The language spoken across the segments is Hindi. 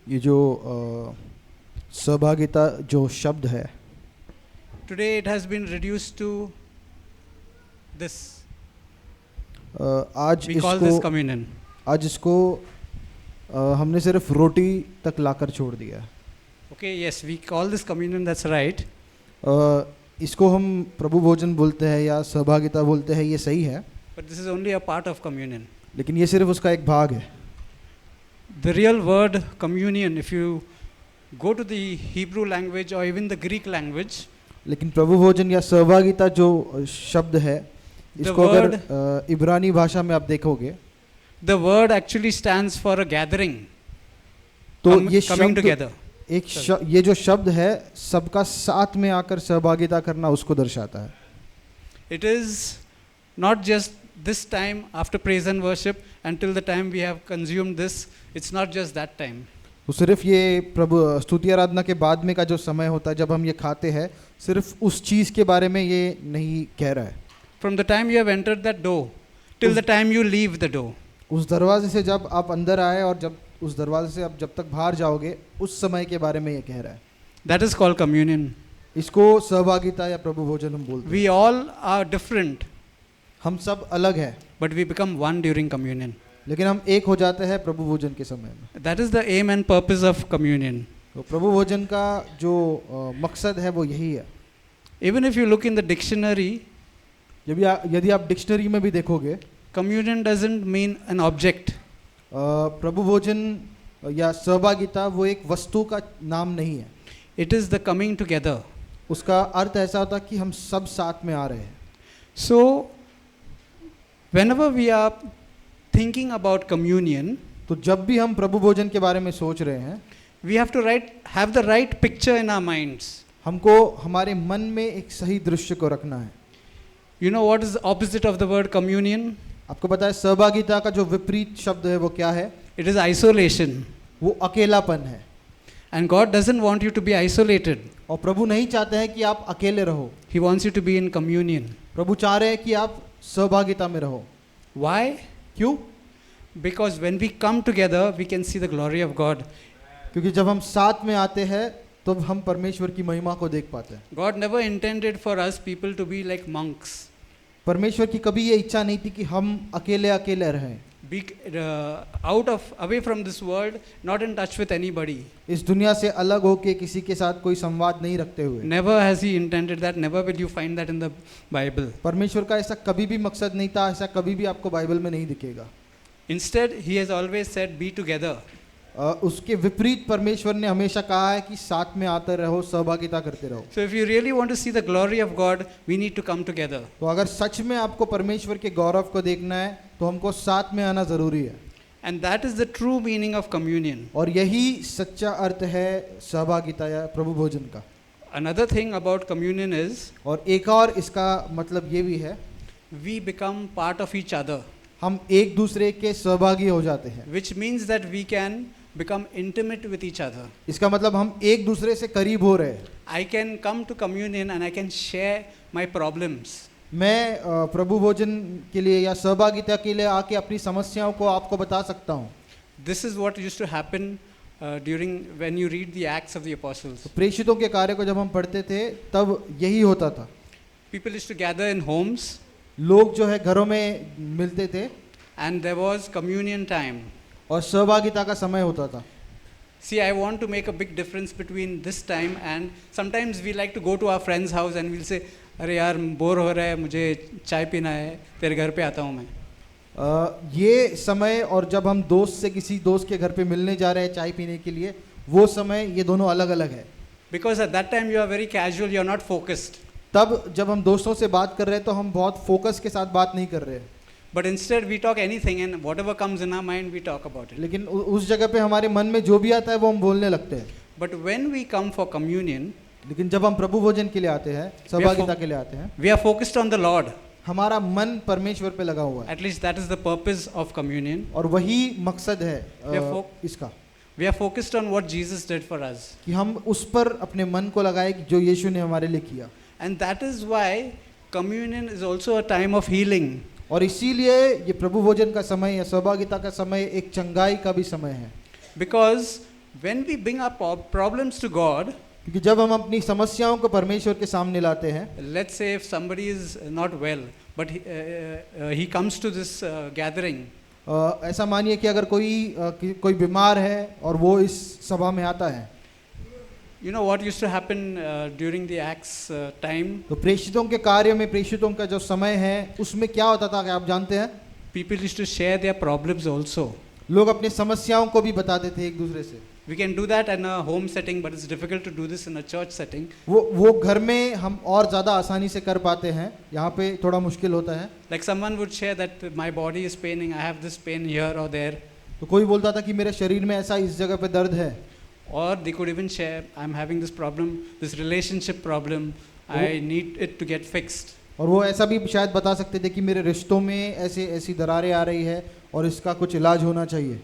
ये जो सहभागिता जो शब्द है, today it has been reduced to this. आज We call this इसको communion. आज इसको हमने सिर्फ रोटी तक लाकर छोड़ दिया है। Okay, yes, we call this communion, that's right. इसको हम प्रभु भोजन बोलते हैं या सहभागिता बोलते हैं, ये सही है, But this is only a part of communion. लेकिन ये सिर्फ उसका एक भाग है। The real word communion, if you go to the Hebrew language or even the Greek language, लेकिन प्रभु भोजन या सहभागिता जो शब्द है, इसको अगर इब्रानी भाषा में आप देखोगे the word actually stands for a gathering, तो ये coming शब्द together. ये जो शब्द है सबका साथ में आकर सहभागिता करना उसको दर्शाता है। It is not just this time after praise and worship until the time we have consumed this, it's not just that time. तो सिर्फ ये प्रभु स्तुति आराधना के बाद में का जो समय होता है जब हम ये खाते हैं, सिर्फ उस चीज़ के बारे में ये नहीं कह रहा है। From the time you have entered that door till the time you leave the door. उस दरवाजे से जब आप अंदर आए और जब उस दरवाजे से आप जब तक बाहर जाओगे, उस समय के बारे में ये कह रहा है। That is called communion. इसको सहभागिता या प्रभु भोजन हम बोलते हैं। We all are different, हम सब अलग हैं, but we become one during communion. लेकिन हम एक हो जाते हैं प्रभु भोजन के समय में। That is the aim and purpose of communion. तो प्रभु भोजन का जो मकसद है वो यही है। Even if you look in the dictionary, यदि आप डिक्शनरी में भी देखोगे, communion doesn't mean an object. प्रभु भोजन या सहभागिता वो एक वस्तु का नाम नहीं है। It is the coming together. उसका अर्थ ऐसा होता है कि हम सब साथ में आ रहे हैं। So, whenever we are thinking about communion, तो जब भी हम प्रभु भोजन के बारे में सोच रहे हैं, we have to have the right picture in our minds. हमको हमारे मन में एक सही दृश्य को रखना है। You know what is the opposite of the word communion? आपको पता है सहभागिता का जो विपरीत शब्द है वो क्या है? It is isolation. वो अकेलापन है। And God doesn't want you to be isolated. और प्रभु नहीं चाहते हैं कि आप अकेले रहो। He wants you to be in communion. प्रभु चाह रहे हैं कि आप सहभागिता में रहो। Why? क्यों? Because when we come together, we can see the glory of God. क्योंकि जब हम साथ में आते हैं तो हम परमेश्वर की महिमा को देख पाते हैं। God never intended for us people to be like monks. परमेश्वर की कभी ये इच्छा नहीं थी कि हम अकेले अकेले रहें। Be away from this world, not in touch with anybody. इस दुनिया से अलग होके किसी के साथ कोई संवाद नहीं रखते हुए। Never has He intended that. Never will you find that in the Bible. परमेश्वर का ऐसा कभी भी मकसद नहीं था, ऐसा कभी भी आपको बाइबल में नहीं दिखेगा। Instead, He has always said, "Be together." उसके विपरीत परमेश्वर ने हमेशा कहा है कि साथ में आते रहो, सहभागिता करते रहो। So if you really want to see the glory of God, we need to come together. तो अगर सच में आपको परमेश्वर के गौरव को देखना है तो हमको साथ में आना जरूरी है। And that is the true meaning of communion. और यही सच्चा अर्थ है सहभागिता या प्रभु भोजन का। Another thing about communion is और एक और इसका मतलब ये भी है, we become part of each other, हम एक दूसरे के सहभागी हो जाते हैं। which means that we can become intimate with each other. इसका मतलब हम एक दूसरे से करीब हो रहे हैं। I can come to communion and I can share my problems. मैं प्रभु भोजन के लिए या सहभागिता के लिए आके अपनी समस्याओं को आपको बता सकता हूँ। This is what used to happen during when you read the Acts of the Apostles. प्रेषितों के कार्य को जब हम पढ़ते थे तब यही होता था। People used to gather in homes लोग जो है घरों में मिलते थे and there was communion time. और सहभागिता का समय होता था। See, I want to make a big difference between this time and sometimes we like to go to our friend's house and we'll say, अरे यार बोर हो रहा है, मुझे चाय पीना है, तेरे घर पे आता हूँ मैं। ये समय और जब हम दोस्त से किसी दोस्त के घर पे मिलने जा रहे हैं चाय पीने के लिए, वो समय ये दोनों अलग अलग है। Because at that time you are very casual, you are not focused. तब जब हम दोस्तों से बात कर रहे हैं तो हम बहुत फोकस के साथ बात नहीं कर रहे हैं। But instead we talk anything and whatever comes in our mind we talk about it. लेकिन उस जगह पे हमारे मन में जो भी आता है वो हम बोलने लगते हैं। But when we come for communion, लेकिन जब हम प्रभु भोजन के लिए आते हैं, सहभागिता के लिए आते हैं, we are focused on the Lord. हमारा मन परमेश्वर पे लगा हुआ है। At least that is the purpose of communion. और वही मकसद है इसका। We are focused on what Jesus did for us. कि हम उस पर अपने मन को लगाए कि जो यीशु ने हमारे लिए किया। And that is why communion is also a time of healing. और इसीलिए ये प्रभु भोजन का समय या सहभागिता का समय एक चंगाई का भी समय है। Because When we bring our problems to God, क्योंकि जब हम अपनी समस्याओं को परमेश्वर के सामने लाते हैं, let's say if somebody is not well, but he comes to this gathering, ऐसा मानिए कि अगर कोई बीमार है और वो इस सभा में आता है, you know what used to happen during the Acts time? तो प्रेषितों के कार्य में, प्रेषितों का जो समय है उसमें क्या होता था कि आप जानते हैं, People used to share their problems also. लोग अपनी समस्याओं को भी बताते थे एक दूसरे से. We can do that in a home setting, but it's difficult to do this in a church setting. वो घर में हम और ज़्यादा आसानी से कर पाते हैं, यहाँ पे थोड़ा मुश्किल होता है. Like someone would share that my body is paining, I have this pain here or there. तो कोई बोलता था कि मेरे शरीर में ऐसा इस जगह पे दर्द है. Or they could even share, I'm having this problem, this relationship problem, I need it to get fixed. और वो ऐसा भी शायद बता सकते थे कि मेरे रिश्तों में ऐसी दरारें आ रही है और इसका कुछ इलाज होना चाहिए.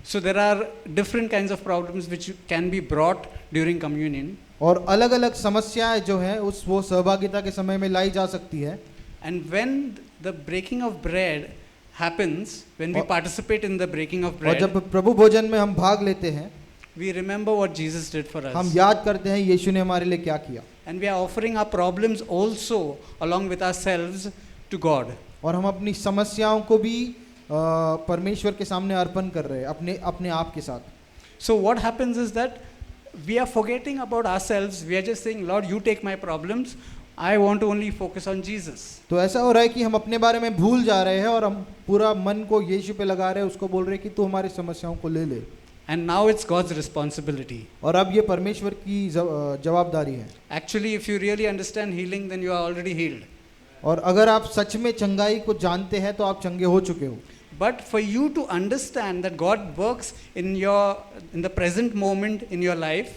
So there are different kinds of problems which can be brought during communion. और अलग अलग समस्याएं जो है वो सहभागिता के समय में लाई जा सकती है. And when the breaking of bread happens, when we participate in the breaking of bread, और जब प्रभु भोजन में हम भाग लेते हैं, we remember what Jesus did for us. हम याद करते हैं यीशु ने हमारे लिए क्या किया. And we are offering our problems also along with ourselves to God. और हम अपनी समस्याओं को भी परमेश्वर के सामने अर्पण कर रहे हैं अपने आप के साथ. So what happens is that we are forgetting about ourselves. We are just saying, Lord, you take my problems. I want to only focus on Jesus. तो ऐसा हो रहा है कि हम अपने बारे में भूल जा रहे हैं और हम पूरा मन को यीशु पे लगा रहे हैं, उसको बोल रहे हैं कि तू हमारी समस्याओं को ले ले. And now it's God's responsibility. और अब ये परमेश्वर की जवाबदारी है. Actually, if you really understand healing, then you are already healed. और अगर आप सच में चंगाई को जानते हैं तो आप चंगे हो चुके हो. But for you to understand that God works in the present moment in your life,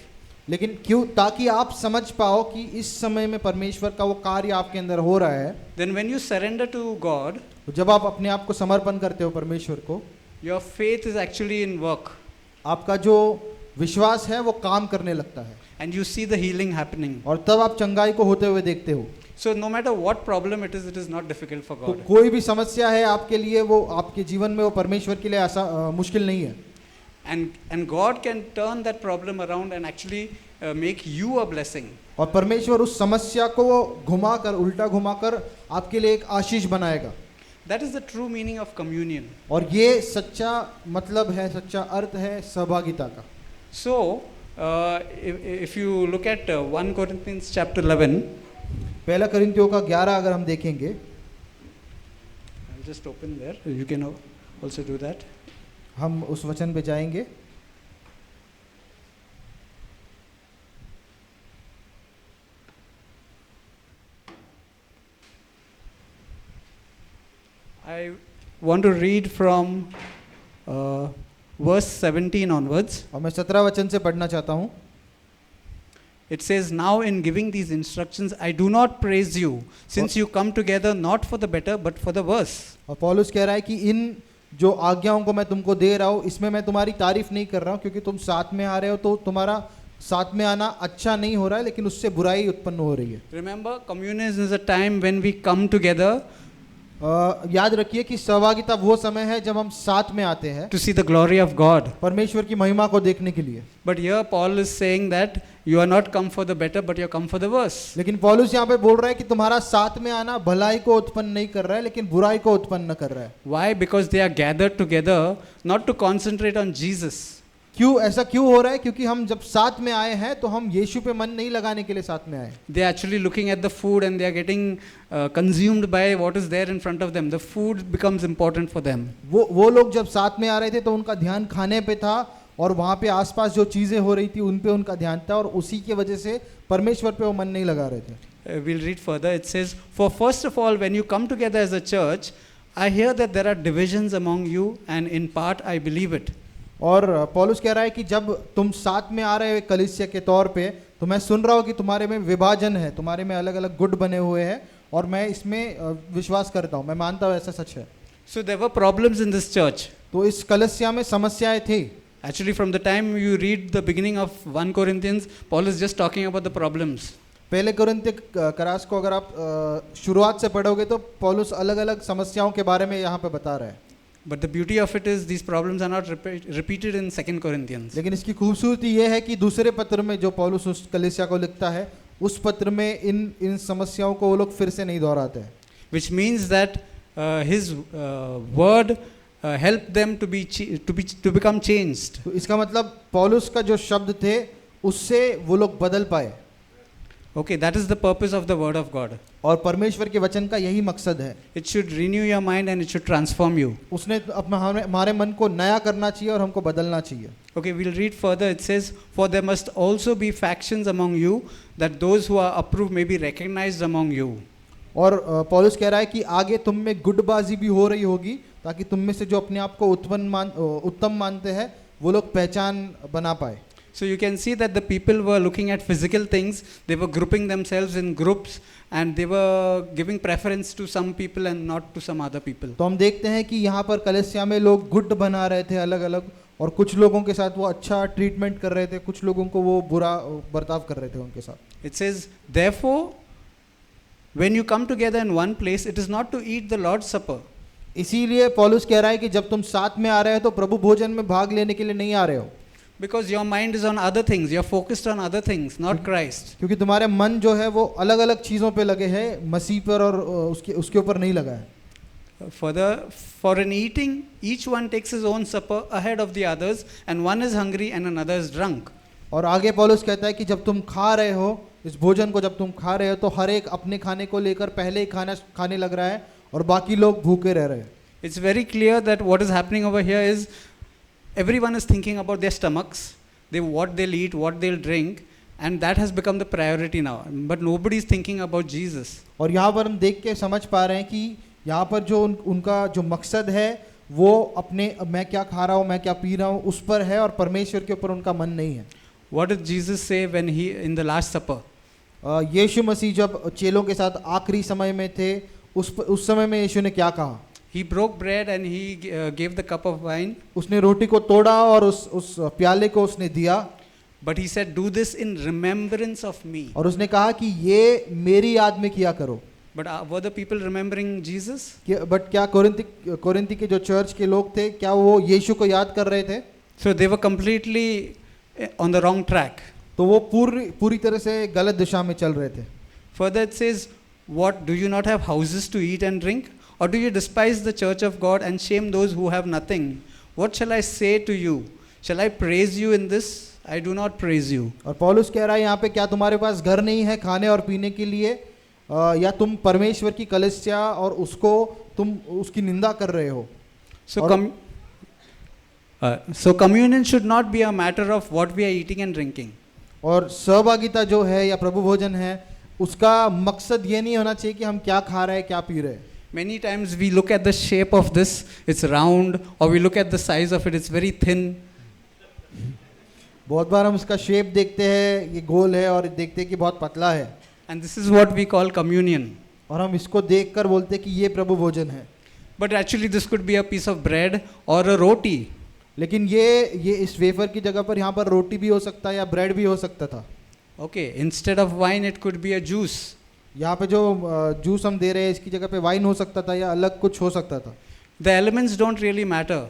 लेकिन क्यों, ताकि आप समझ पाओ कि इस समय में परमेश्वर का वो कार्य आपके अंदर हो रहा है, then when you surrender to God, जब आप अपने आप को समर्पण करते हो परमेश्वर को, your faith is actually in work. आपका जो विश्वास है वो काम करने लगता है. And you see the healing happening. और तब आप चंगाई को होते हुए देखते हो. So no matter what problem it is not difficult for तो God. कोई भी समस्या है आपके लिए, वो आपके जीवन में वो परमेश्वर के लिए मुश्किल नहीं है. And God can turn that problem around and actually make you a blessing. और परमेश्वर उस समस्या को वो उल्टा घुमाकर आपके लिए एक आशीष बनाएगा. That is the true meaning of communion. और ये सच्चा मतलब है, सच्चा अर्थ है सहभागिता का. So if you look at 1 Corinthians chapter 11, पहला कोरिन्थियों का 11 अगर हम देखेंगे, I'll just open there. You can also do that. हम उस वचन पे जाएंगे. I want to read from verse 17 onwards. और मैं 17 वचन से पढ़ना चाहता हूँ. It says, now in giving these instructions, I do not praise you, since you come together not for the better, but for the worse. और पौलुस कह रहा है कि इन जो आज्ञाओं को मैं तुमको दे रहा हूँ, इसमें मैं तुम्हारी तारीफ नहीं कर रहा हूँ, क्योंकि तुम साथ में आ रहे हो तो तुम्हारा साथ में आना अच्छा नहीं हो रहा है, लेकिन उससे बुराई उत्पन्न हो रही है. Remember, communion is a time when we come together याद रखिए कि सहभागिता वो समय है जब हम साथ में आते हैं to see the glory of God. परमेश्वर की महिमा को देखने के लिए. But here Paul is saying that you are not come for the better, but you are come for the worse. लेकिन पौलुस यहाँ पे बोल रहा है कि तुम्हारा साथ में आना भलाई को उत्पन्न नहीं कर रहा है, लेकिन बुराई को उत्पन्न कर रहा है. Why? Because they are gathered together not to concentrate on Jesus. ऐसा क्यों हो रहा है? क्योंकि हम जब साथ में आए हैं तो हम यीशु पे मन नहीं लगाने के लिए साथ में आए. They are actually looking at the food and they are getting consumed by what is there in front of them. The food becomes important for them. वो लोग जब साथ में आ रहे थे तो उनका ध्यान खाने पे था और वहाँ पे आसपास जो चीजें हो रही थी उन पे उनका ध्यान था, और उसी की वजह से परमेश्वर पे वो मन नहीं लगा रहे थे. We'll read further. It says, for first of all, when you come together as a church, I hear that there are divisions among you, and in part I believe it. और पौलुस कह रहा है कि जब तुम साथ में आ रहे हो कलीसिया के तौर पे, तो मैं सुन रहा हूँ कि तुम्हारे में विभाजन है, तुम्हारे में अलग अलग गुट बने हुए हैं, और मैं इसमें विश्वास करता हूँ, मैं मानता हूँ ऐसा सच है. So there were problems in this church. तो इस कलीसिया में समस्याएं थी. Actually, from the time you read the beginning of 1 Corinthians, Paul is just talking about the problems. पहले कोरिन्थियों करास को अगर आप शुरुआत से पढ़ोगे तो पौलुस अलग अलग समस्याओं के बारे में यहाँ पे बता रहा है. But the beauty of it is these problems are not repeated in 2 Corinthians. लेकिन इसकी खूबसूरती ये है कि दूसरे पत्र में जो पौलुस उस कलीसिया को लिखता है, उस पत्र में इन समस्याओं को वो लोग फिर से नहीं दोहराते हैं. Which means that his word helped them to become changed. तो इसका मतलब पौलुस का जो शब्द थे उससे वो लोग बदल पाए. Okay, that is the purpose of the word of God. और परमेश्वर के वचन का यही मकसद है. It should renew your mind and it should transform you. उसने हमारे मन को नया करना चाहिए और हमको बदलना चाहिए. Okay, we'll read further. It says, "For there must also be factions among you, that those who are approved may be recognized among you." और पौलुस कह रहा है कि आगे तुम में गुटबाजी भी हो रही होगी, ताकि तुम में से जो अपने आप को उत्तम मानते हैं वो लोग पहचान बना पाए. So you can see that the people were looking at physical things. They were grouping themselves in groups and they were giving preference to some people and not to some other people. तो हम देखते हैं कि यहाँ पर कलीसिया में लोग गुट बना रहे थे अलग अलग, और कुछ लोगों के साथ वो अच्छा ट्रीटमेंट कर रहे थे, कुछ लोगों को वो बुरा बर्ताव कर रहे थे उनके साथ. It says, "Therefore, when you come together in one place, it is not to eat the Lord's supper." इसीलिए पौलुस कह रहा है कि जब तुम साथ में आ रहे हो तो प्रभु भोजन में भाग लेने के लिए नहीं आ रहे हो. Because your mind is on other things. You're focused on other things, not Christ. क्योंकि तुम्हारे मन जो है वो अलग अलग चीज़ों पे लगे हैं, मसीह पर और उसके ऊपर नहीं लगा है. For an eating, each one takes his own supper ahead of the others, and one is hungry and another is drunk. और आगे पौलुस कहता है कि जब तुम खा रहे हो इस भोजन को, जब तुम खा रहे हो तो हर एक अपने खाने को लेकर पहले ही खाने लग रहा है और बाकी लोग भूखे रह रहे हैं. It's very clear that what is happening over here is everyone is thinking about their stomachs, what they'll eat, what they'll drink, and that has become the priority now. But nobody is thinking about Jesus. और यहाँ पर हम देख के समझ पा रहे हैं कि यहाँ पर जो उनका जो मकसद है वो अपने मैं क्या खा रहा हूँ, मैं क्या पी रहा हूँ उस पर है, और परमेश्वर के ऊपर उनका मन नहीं है. What did Jesus say when he in the last supper? यीशु मसीह जब चेलों के साथ आखिरी समय में थे, उस समय में यीशु ने क्या कहा? He broke bread and he gave the cup of wine. उसने रोटी को तोड़ा और उस प्याले को उसने दिया. But he said, "Do this in remembrance of me." और उसने कहा कि ये मेरी याद में किया करो. But were the people remembering Jesus? But क्या कोरिंथी के जो चर्च के लोग थे, क्या वो यीशु को याद कर रहे थे? So they were completely on the wrong track. तो वो पूरी तरह से गलत दिशा में चल रहे थे. Further it says, "What, do you not have houses to eat and drink? Or do you despise the church of God and shame those who have nothing? What shall I say to you? Shall I praise you in this? I do not praise you." और पौलुस कह रहा है यहाँ पे, क्या तुम्हारे पास घर नहीं है खाने और पीने के लिए, या तुम परमेश्वर की कलीसिया और तुम उसकी निंदा कर रहे हो? So communion should not be a matter of what we are eating and drinking. और सहभागिता जो है या प्रभु भोजन है, उसका मकसद ये नहीं होना चाहिए कि हम क्या खा रहे हैं, क्या पी रहे हैं. Many times we look at the shape of this, it's round, or we look at the size of it, it's very thin. बहुत बार हम उसका शेप देखते हैं, ये गोल है, और देखते हैं कि बहुत पतला है. And this is what we call communion. और हम इसको देखकर बोलते हैं कि ये प्रभु भोजन है. But actually this could be a piece of bread or a roti. लेकिन ये इस वेफर की जगह पर यहाँ पर रोटी भी हो सकता है या ब्रेड भी हो सकता था. Okay, instead of wine it could be a juice. यहाँ पे जो जूस हम दे रहे हैं इसकी जगह पे वाइन हो सकता था या अलग कुछ हो सकता था. The elements don't really matter.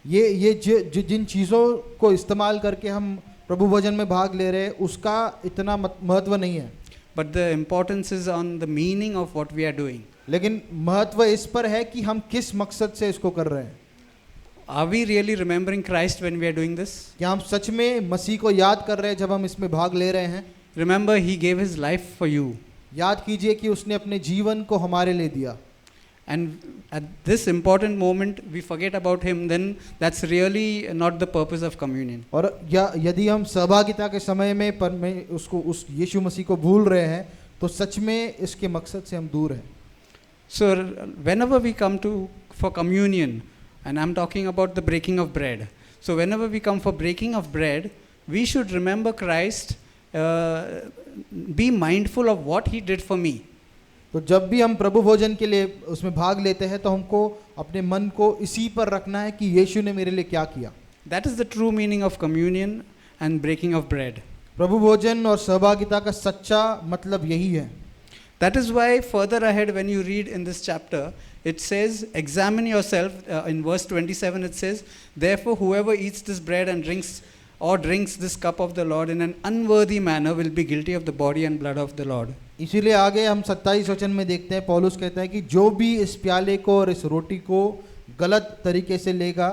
ये जिन चीज़ों को इस्तेमाल करके हम प्रभु भोजन में भाग ले रहे हैं उसका इतना महत्व नहीं है. But the importance is on the meaning of what we are doing. लेकिन महत्व इस पर है कि हम किस मकसद से इसको कर रहे हैं. Are we really remembering Christ when we are doing this? क्या हम सच में मसीह को याद कर रहे हैं जब हम इसमें भाग ले रहे हैं? Remember, he gave his life for you. याद कीजिए कि उसने अपने जीवन को हमारे लिए दिया. And at this important moment we forget about him, then that's really not the purpose of communion. और यदि हम सहभागिता के समय में उस यीशु मसीह को भूल रहे हैं तो सच में इसके मकसद से हम दूर हैं. So whenever we come for communion, and I'm talking about the breaking of bread. So whenever we come for breaking of bread, we should remember Christ, be mindful of what he did for me. तो जब भी हम प्रभु भोजन के लिए उसमें भाग लेते हैं तो हमको अपने मन को इसी पर रखना है कि यीशु ने मेरे लिए क्या किया. That is the true meaning of communion and breaking of bread. प्रभु भोजन और सहभागिता का सच्चा मतलब यही है. That is why further ahead when you read in this chapter, it says, examine yourself. In verse 27 it says, therefore whoever eats this bread and drinks this cup of the Lord in an unworthy manner will be guilty of the body and blood of the Lord. इसीलिए आगे हम 27 वचन में देखते हैं, पौलुस कहता है कि जो भी इस प्याले को और इस रोटी को गलत तरीके से लेगा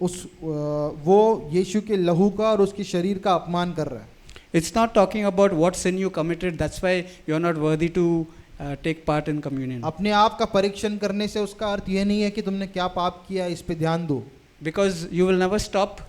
वो यीशु के लहू का और उसके शरीर का अपमान कर रहा है. It's not talking about what sin you committed, that's why you're not worthy to take part in communion. अपने आप का परीक्षण करने से उसका अर्थ ये नहीं है कि तुमने क्या पाप किया, इस पे ध्यान दो. Because you will never stop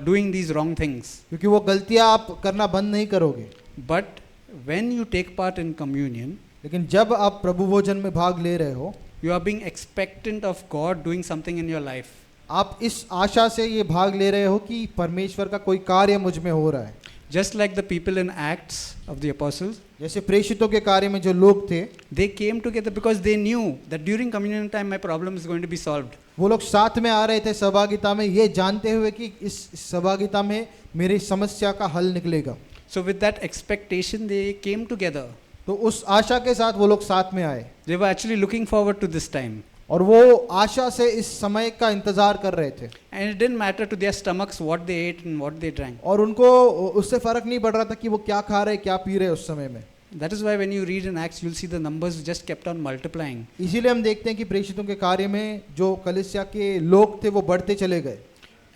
doing these wrong things. क्योंकि वो गलतियां आप करना बंद नहीं करोगे. But when you take part in communion, लेकिन जब आप प्रभु भोजन में भाग ले रहे हो, you are being expectant of God doing something in your life. आप इस आशा से ये भाग ले रहे हो कि परमेश्वर का कोई कार्य मुझ में हो रहा है. Just like the people in Acts of the Apostles, जैसे प्रेषितों के कार्य में जो लोग थे, they came together because they knew that during communion time my problem is going to be solved. वो लोग साथ में आ रहे थे सहभागिता में, ये जानते हुए कि इस सहभागिता में मेरी समस्या का हल निकलेगा. So with that expectation they came together. तो उस आशा के साथ वो लोग साथ में आए. They were actually looking forward to this time. और वो आशा से इस समय का इंतजार कर रहे थे. And it didn't matter to their stomachs what they ate and what they drank. और उनको उससे फर्क नहीं पड़ रहा था कि वो क्या खा रहे क्या पी रहे उस समय में. That is why when you read in Acts you'll see the numbers just kept on multiplying. इसीलिए हम देखते हैं कि प्रेषितों के कार्य में जो कलीसिया के लोग थे वो बढ़ते चले गए.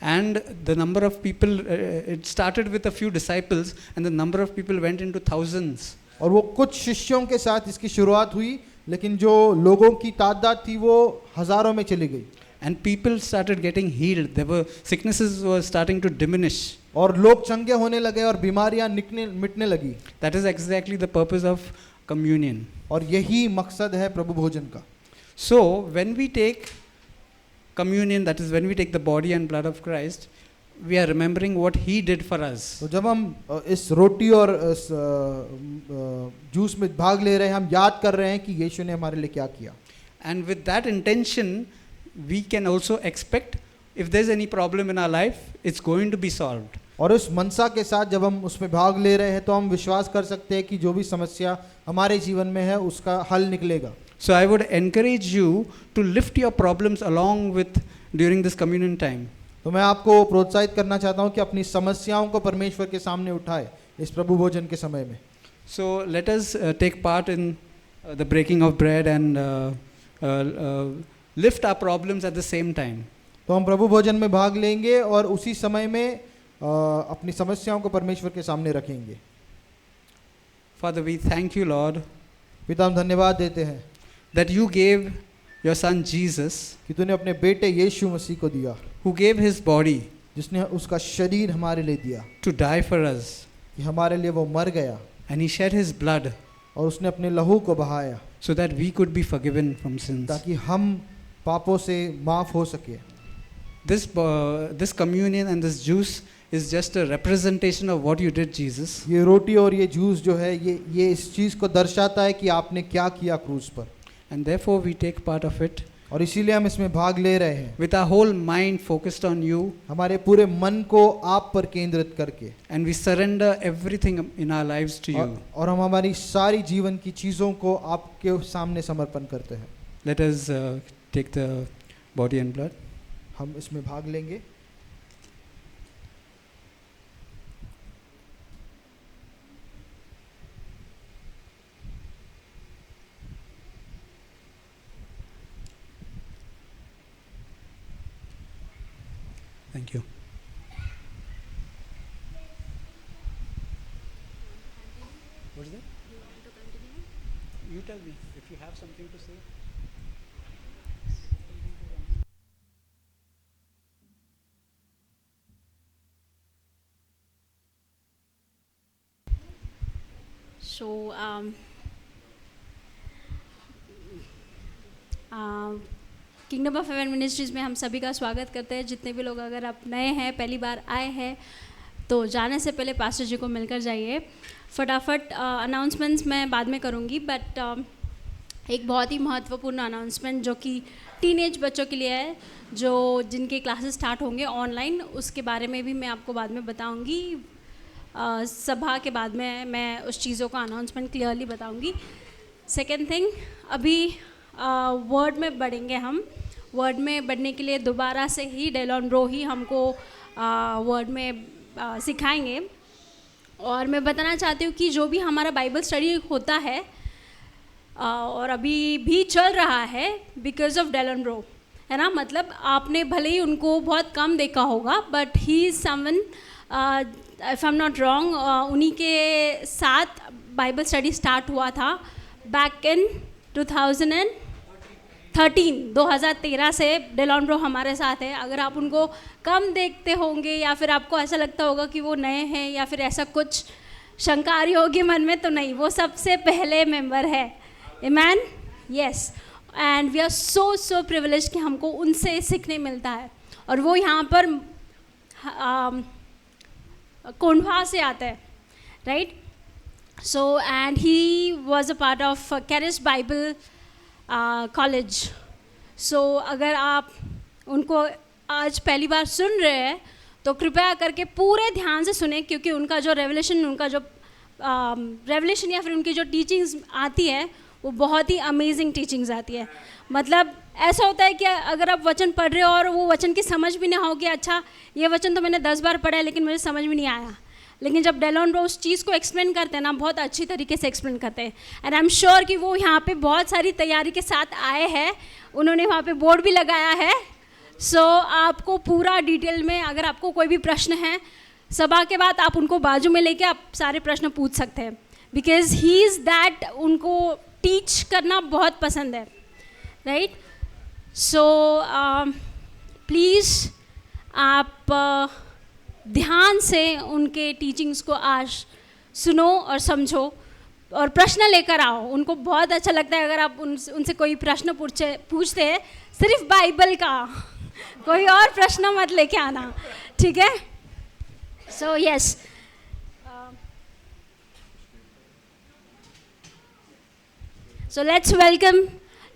And the number of people, it started with a few disciples and the number of people went into thousands. और वो कुछ शिष्यों के साथ इसकी शुरुआत हुई, लेकिन जो लोगों की तादाद थी वो हजारों में चली गई. And people started getting healed. There were sicknesses were starting to diminish. और लोग चंगे होने लगे और बीमारियां मिटने लगी. That is exactly the purpose of communion. और यही मकसद है प्रभु भोजन का. So when we take communion, that is when we take the body and blood of Christ, we are remembering what he did for us. तो जब हम इस रोटी और इस जूस में भाग ले रहे हैं, हम याद कर रहे हैं कि यीशु ने हमारे लिए क्या किया. And with that intention, we can also expect if there's any problem in our life, it's going to be solved. और उस मनसा के साथ जब हम उसमें भाग ले रहे हैं तो हम विश्वास कर सकते हैं कि जो भी समस्या हमारे जीवन में है उसका हल निकलेगा. So I would encourage you to lift your problems along with during this communion time. तो मैं आपको प्रोत्साहित करना चाहता हूं कि अपनी समस्याओं को परमेश्वर के सामने उठाए इस प्रभु भोजन के समय में. So let us take part in the breaking of bread and lift our problems at the same time. तो हम प्रभु भोजन में भाग लेंगे और उसी समय में अपनी समस्याओं को परमेश्वर के सामने रखेंगे. Father, we thank you, Lord, पिता हम धन्यवाद देते हैं that you gave your son Jesus, कि तूने अपने बेटे यीशु मसीह को दिया, who gave his body जिसने उसका शरीर हमारे लिए दिया, to die for us, कि हमारे लिए वो मर गया and he shed his blood और उसने अपने लहू को बहाया so that we could be forgiven from sins. ताकि हम पापों से माफ हो सके. This communion and this juice is just a representation of what you did, Jesus. ये रोटी और ये जूस जो है ये इस चीज़ को दर्शाता है कि आपने क्या किया क्रूस पर. And therefore we take part of it और इसीलिए हम इसमें भाग ले रहे हैं with our whole mind focused on you, हमारे पूरे मन को आप पर केंद्रित करके. and we surrender everything in our lives to you. और हम हमारी सारी जीवन की चीज़ों को आपके सामने समर्पण करते हैं. Let us take the body and blood. हम इसमें भाग लेंगे. Thank you. What is that? You tell me if you have something to say. So, kingdom of haven ministries में हम सभी का स्वागत करते हैं. जितने भी लोग अगर आप नए हैं, पहली बार आए हैं, तो जाने से पहले पास्टर जी को मिलकर जाइए. फटाफट अनाउंसमेंट्स मैं बाद में करूँगी, बट एक बहुत ही महत्वपूर्ण अनाउंसमेंट जो कि टीनेज बच्चों के लिए है, जिनके क्लासेस स्टार्ट होंगे ऑनलाइन, उसके बारे में भी मैं आपको बाद में बताऊँगी. सभा के बाद में मैं उस चीज़ों का अनाउंसमेंट क्लियरली बताऊँगी. सेकेंड थिंग, अभी वर्ड में बढ़ेंगे हम. वर्ड में बढ़ने के लिए दोबारा से ही डेलॉन ब्रो ही हमको वर्ड में सिखाएंगे. और मैं बताना चाहती हूँ कि जो भी हमारा बाइबल स्टडी होता है और अभी भी चल रहा है बिकॉज ऑफ डेलॉन ब्रो, है ना. मतलब आपने भले ही उनको बहुत कम देखा होगा, but he is someone, if I am not wrong, उन्हीं के साथ बाइबल स्टडी स्टार्ट हुआ था बैक इन 2013 से डेलॉन ब्रो हमारे साथ है. अगर आप उनको कम देखते होंगे या फिर आपको ऐसा लगता होगा कि वो नए हैं या फिर ऐसा कुछ शंका आ रही होगी मन में, तो नहीं, वो सबसे पहले मेंबर है. Amen. Yes. And we are so privilege कि हमको उनसे सीखने मिलता है. और वो यहाँ पर कोंढवा से आता है, right. So and he was a part of Caris Bible College. सो अगर आप उनको आज पहली बार सुन रहे हैं तो कृपया करके पूरे ध्यान से सुने, क्योंकि उनका जो रेवलेशन या फिर उनकी जो टीचिंग्स आती है वो बहुत ही अमेजिंग टीचिंग्स आती है. मतलब ऐसा होता है कि अगर आप वचन पढ़ रहे हो और वो वचन की समझ भी ना हो कि अच्छा ये वचन तो मैंने 10 बार पढ़ा है लेकिन मुझे समझ में नहीं आया, लेकिन जब डेलॉन ब्रो उस चीज़ को एक्सप्लेन करते हैं ना, बहुत अच्छी तरीके से एक्सप्लेन करते हैं. एंड आई एम श्योर कि वो यहाँ पे बहुत सारी तैयारी के साथ आए हैं. उन्होंने वहाँ पे बोर्ड भी लगाया है. सो आपको पूरा डिटेल में, अगर आपको कोई भी प्रश्न है सभा के बाद, आप उनको बाजू में लेके आप सारे प्रश्न पूछ सकते हैं. बिकॉज ही इज़ दैट, उनको टीच करना बहुत पसंद है, राइट. सो प्लीज़ आप ध्यान से उनके टीचिंग्स को आज सुनो और समझो और प्रश्न लेकर आओ. उनको बहुत अच्छा लगता है अगर आप उनसे कोई प्रश्न पूछते हैं, सिर्फ बाइबल का, कोई और प्रश्न मत लेके आना, ठीक है. So yes, so let's welcome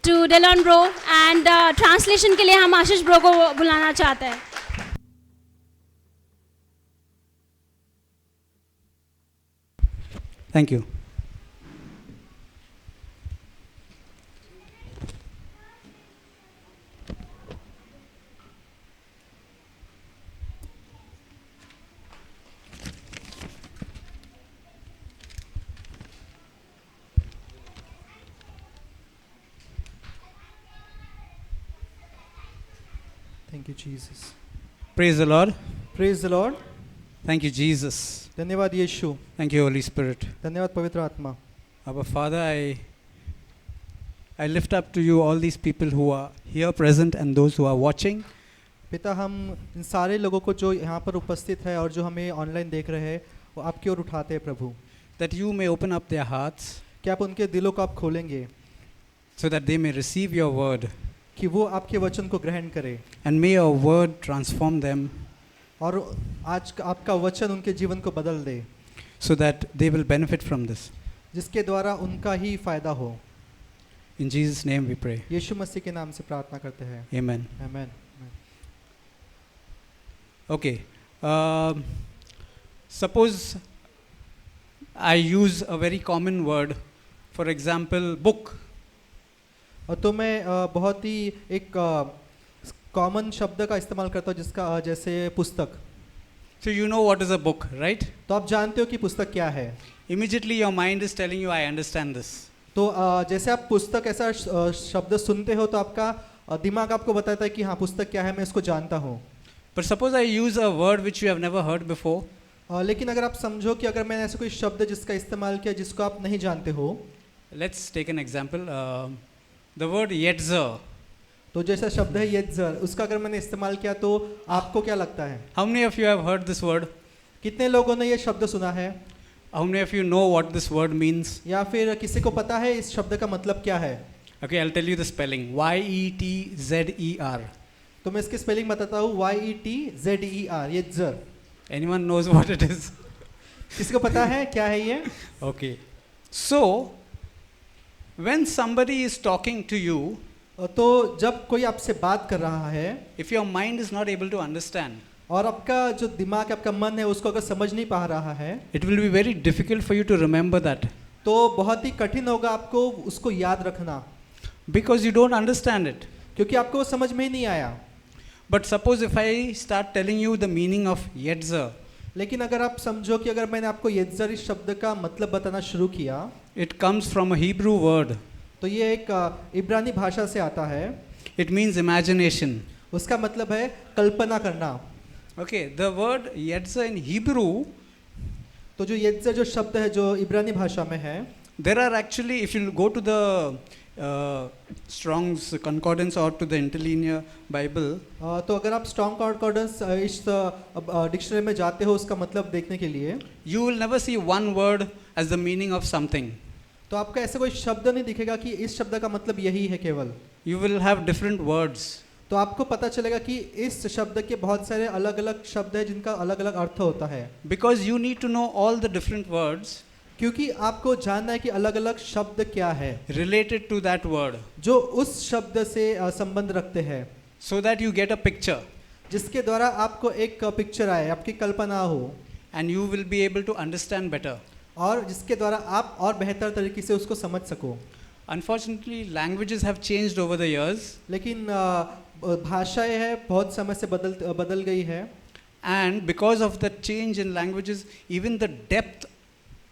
to Delon bro. एंड ट्रांसलेशन के लिए हम आशीष ब्रो को बुलाना चाहते हैं. Thank you. Thank you, Jesus. Praise the Lord. Praise the Lord. Thank you, Jesus. धन्यवाद यीशु. Thank you, Holy Spirit. धन्यवाद पवित्र आत्मा. Our Father, I lift up to you all these people who are here present and those who are watching. पिता, हम इन सारे लोगों को जो यहाँ पर उपस्थित है और जो हमें ऑनलाइन देख रहे हैं वो आपकी ओर उठाते हैं प्रभु. That you may open up their hearts. कि आप उनके दिलों को आप खोलेंगे. So that they may receive your word. कि वो आपके वचन को ग्रहण करें. And may your word transform them. और आज आपका वचन उनके जीवन को बदल दे. So that they will benefit from this. जिसके द्वारा उनका ही फायदा हो. In Jesus' name we pray. यीशु मसीह के नाम से प्रार्थना करते हैं. Amen. Amen. Okay. Suppose I use a very common word. For example, book. तो मैं बहुत ही एक कॉमन शब्द का इस्तेमाल करता हूँ जिसका जैसे पुस्तक. So you know what is a book, right? तो आप जानते हो कि पुस्तक क्या है. Immediately your mind is telling you, I understand this. तो जैसे आप पुस्तक ऐसा शब्द सुनते हो तो आपका दिमाग आपको बताता है कि हाँ पुस्तक क्या है, मैं इसको जानता हूँ. But suppose I use a word which you have never heard before. लेकिन अगर आप समझो कि अगर मैंने ऐसा कोई शब्द जिसका इस्तेमाल किया जिसको आप नहीं जानते हो. Let's take an example. The word yetzer. तो जैसा शब्द है येत्ज़र, उसका अगर मैंने इस्तेमाल किया तो आपको क्या लगता है? How many of you have heard this word? कितने लोगों ने ये शब्द सुना है? How many of you know what this word means? या फिर किसी को पता है इस शब्द का मतलब क्या है? Okay, I'll tell you the spelling. Y-E-T-Z-E-R. तो मैं इसकी स्पेलिंग बताता हूँ. Y-E-T-Z-E-R, येत्ज़र. Anyone knows what it is? किसी को पता है क्या है ये? Okay. So, when somebody is talking to you, तो जब कोई आपसे बात कर रहा है, if your mind is not able to understand, और आपका जो दिमाग आपका मन है उसको अगर समझ नहीं पा रहा है, it will be very difficult for you to remember that. तो बहुत ही कठिन होगा आपको उसको याद रखना, because you don't understand it. क्योंकि आपको वो समझ में ही नहीं आया। But suppose if I start telling you the meaning of Yetzer, लेकिन अगर आप समझो कि अगर मैंने आपको येत्ज़र इस शब्द का मतलब बताना शुरू किया, it comes from a Hebrew word. तो ये एक इब्रानी भाषा से आता है। It means imagination. उसका मतलब है कल्पना करना। Okay, the word Yetzer in Hebrew, तो जो येत्ज़र जो शब्द है जो इब्रानी भाषा में है, there are actually, if you go to the Strong's Concordance or to the Interlinear Bible, तो अगर आप स्ट्रॉन्ग कॉन्कॉर्डेंस इस डिक्शनरी में जाते हो उसका मतलब देखने के लिए, you will never see one word as the meaning of something. तो आपको ऐसा कोई शब्द नहीं दिखेगा कि इस शब्द का मतलब यही है केवल। You will have different words. तो आपको पता चलेगा कि इस शब्द के बहुत सारे अलग अलग शब्द हैं जिनका अलग अलग अर्थ होता है। Because you need to know all the different words क्योंकि आपको जानना है कि अलग अलग शब्द क्या है related to that word, जो उस शब्द से संबंध रखते हैं, so that you get a picture जिसके द्वारा आपको एक पिक्चर आए, आपकी कल्पना हो, and you will be able to understand better. और जिसके द्वारा आप और बेहतर तरीके से उसको समझ सको। Unfortunately, languages have changed over the years, लेकिन भाषाएं है बहुत समय से बदल गई है, and because of the change in languages, even the depth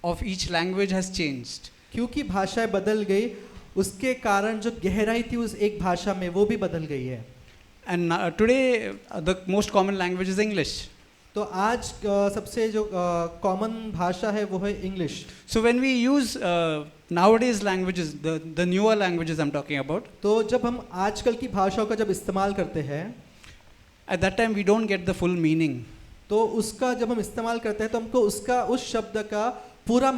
of each language has changed. क्योंकि भाषाएं बदल गई उसके कारण जो गहराई थी उस एक भाषा में वो भी बदल गई है। And today, the most common language is English. तो आज सबसे जो कॉमन भाषा है वो है English. So when we use nowadays languages, the newer languages I'm talking about, तो जब हम आजकल की भाषाओं का जब इस्तेमाल करते हैं, at that time we don't get the full meaning. तो उसका जब हम इस्तेमाल करते हैं तो हमको उसका उस शब्द का पूरा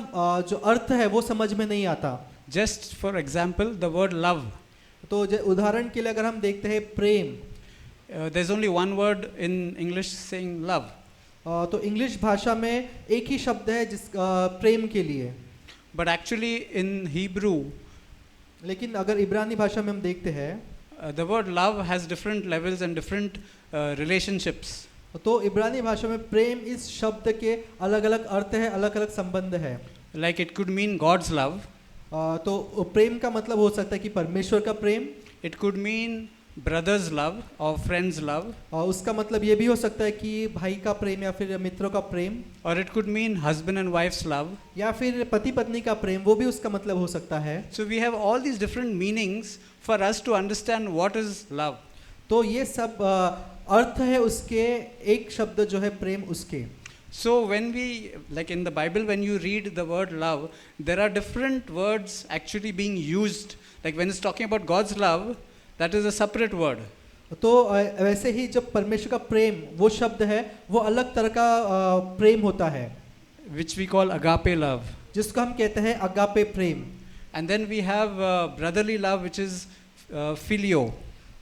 जो अर्थ है वो समझ में नहीं आता। Just for example, the word love. तो उदाहरण के लिए अगर हम देखते हैं प्रेम, There's only one word in English saying love. तो इंग्लिश भाषा में एक ही शब्द है जिस प्रेम के लिए, But actually in Hebrew, लेकिन अगर इब्रानी भाषा में हम देखते हैं the word love has different levels and different relationships. तो इब्रानी भाषा में प्रेम इस शब्द के अलग अलग अर्थ है, अलग अलग संबंध है। Like it could mean God's love. तो प्रेम का मतलब हो सकता है कि परमेश्वर का प्रेम, It could mean brother's love or friend's love. और उसका मतलब ये भी हो सकता है कि भाई का प्रेम या फिर मित्रों का प्रेम, Or it could mean husband and wife's love. या फिर पति पत्नी का प्रेम, वो भी उसका मतलब हो सकता है। So we have all these different meanings for us to understand what is love. तो ये सब अर्थ है उसके, एक शब्द जो है प्रेम उसके। So when we, like in the Bible, when you read the word love, there are different words actually being used. Like when it's talking about God's love, that is a separate word. तो वैसे ही जब परमेश्वर का प्रेम वो शब्द है वो अलग तरह का प्रेम होता है, Which we call agape love. जिसको हम कहते हैं agape Prem. And then we have brotherly love, which is filio.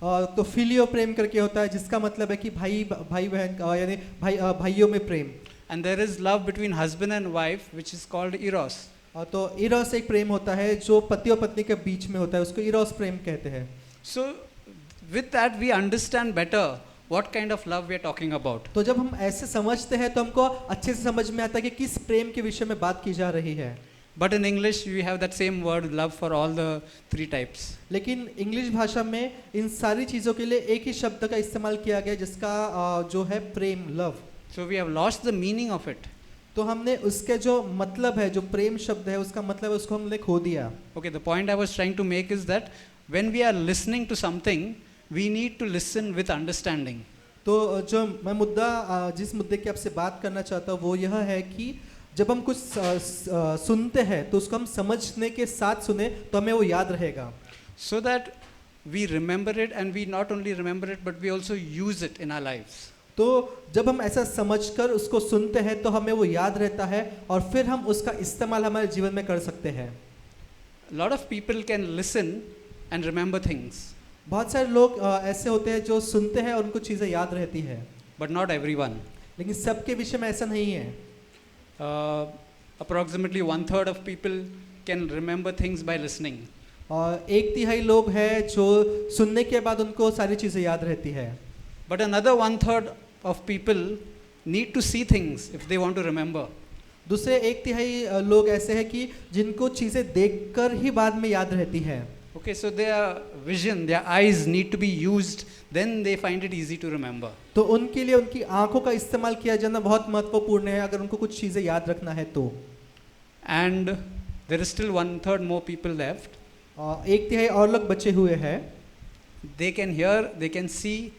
तो फिलियो प्रेम करके होता है जिसका मतलब है कि भाई बहन यानी भाइयों में प्रेम। And there is love between husband and wife, which is called eros. तो इरोस एक प्रेम होता है जो पति और पत्नी के बीच में होता है, उसको इरोस प्रेम कहते हैं। So with that we understand better what kind of love we are talking about. तो जब हम ऐसे समझते हैं तो हमको अच्छे से समझ में आता है कि किस प्रेम के विषय में बात की जा रही है। But in English we have that same word love for all the three types. लेकिन इंग्लिश भाषा में इन सारी चीज़ों के लिए एक ही शब्द का इस्तेमाल किया गया जिसका जो है प्रेम, love. So we have lost the meaning of it. तो हमने उसके जो मतलब है, जो प्रेम शब्द है उसका मतलब है उसको हमने खो दिया। Okay, the point I was trying to make is that when we are listening to something, we need to listen with understanding. तो जो मैं जिस मुद्दे की आपसे बात करना चाहता हूँ वो यह है कि जब हम कुछ सुनते हैं तो उसको हम समझने के साथ सुने तो हमें वो याद रहेगा। So that we remember it, and we not only remember it but we also use it in our lives. तो जब हम ऐसा समझकर उसको सुनते हैं तो हमें वो याद रहता है और फिर हम उसका इस्तेमाल हमारे जीवन में कर सकते हैं। A lot of people can listen and remember things, बहुत सारे लोग ऐसे होते हैं जो सुनते हैं और उनको चीज़ें याद रहती है, but not everyone. लेकिन सबके विषय में ऐसा नहीं है। Approximately 1/3 of people can remember things by listening. और 1/3 लोग हैं जो सुनने के बाद उनको सारी चीज़ें याद रहती है। But another 1/3 of people need to see things if they want to remember. दूसरे 1/3 लोग ऐसे हैं कि जिनको चीज़ें देखकर ही बाद में याद रहती है। Okay, so their vision, their eyes need to be used, then they find it easy to remember. तो उनके लिए उनकी आंखों का इस्तेमाल किया जाना बहुत महत्वपूर्ण है अगर उनको कुछ चीज़ें याद रखना है तो। And there is still 1/3 more people left. 1/3 और लोग बचे हुए हैं। They can hear, they can see,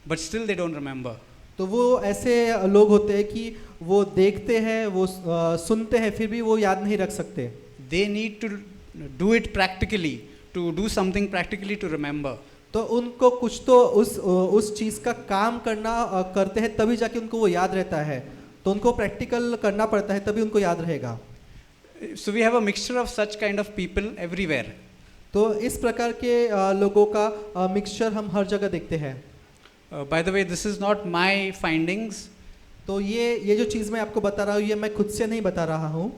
but still they don't remember. तो वो ऐसे लोग होते हैं कि वो देखते हैं, वो सुनते हैं, फिर भी वो याद नहीं रख सकते। They need to do it practically, to do something practically to remember. तो उनको कुछ तो उस चीज़ का काम करना करते हैं तभी जाके उनको वो याद रहता है। तो उनको प्रैक्टिकल करना पड़ता है तभी उनको याद रहेगा। So we have a mixture of such kind of people everywhere. तो इस प्रकार के लोगों का मिक्सचर हम हर जगह देखते हैं। By the way, this is not my findings, तो ये जो चीज़ मैं आपको बता रहा हूँ ये मैं खुद से नहीं बता रहा हूँ,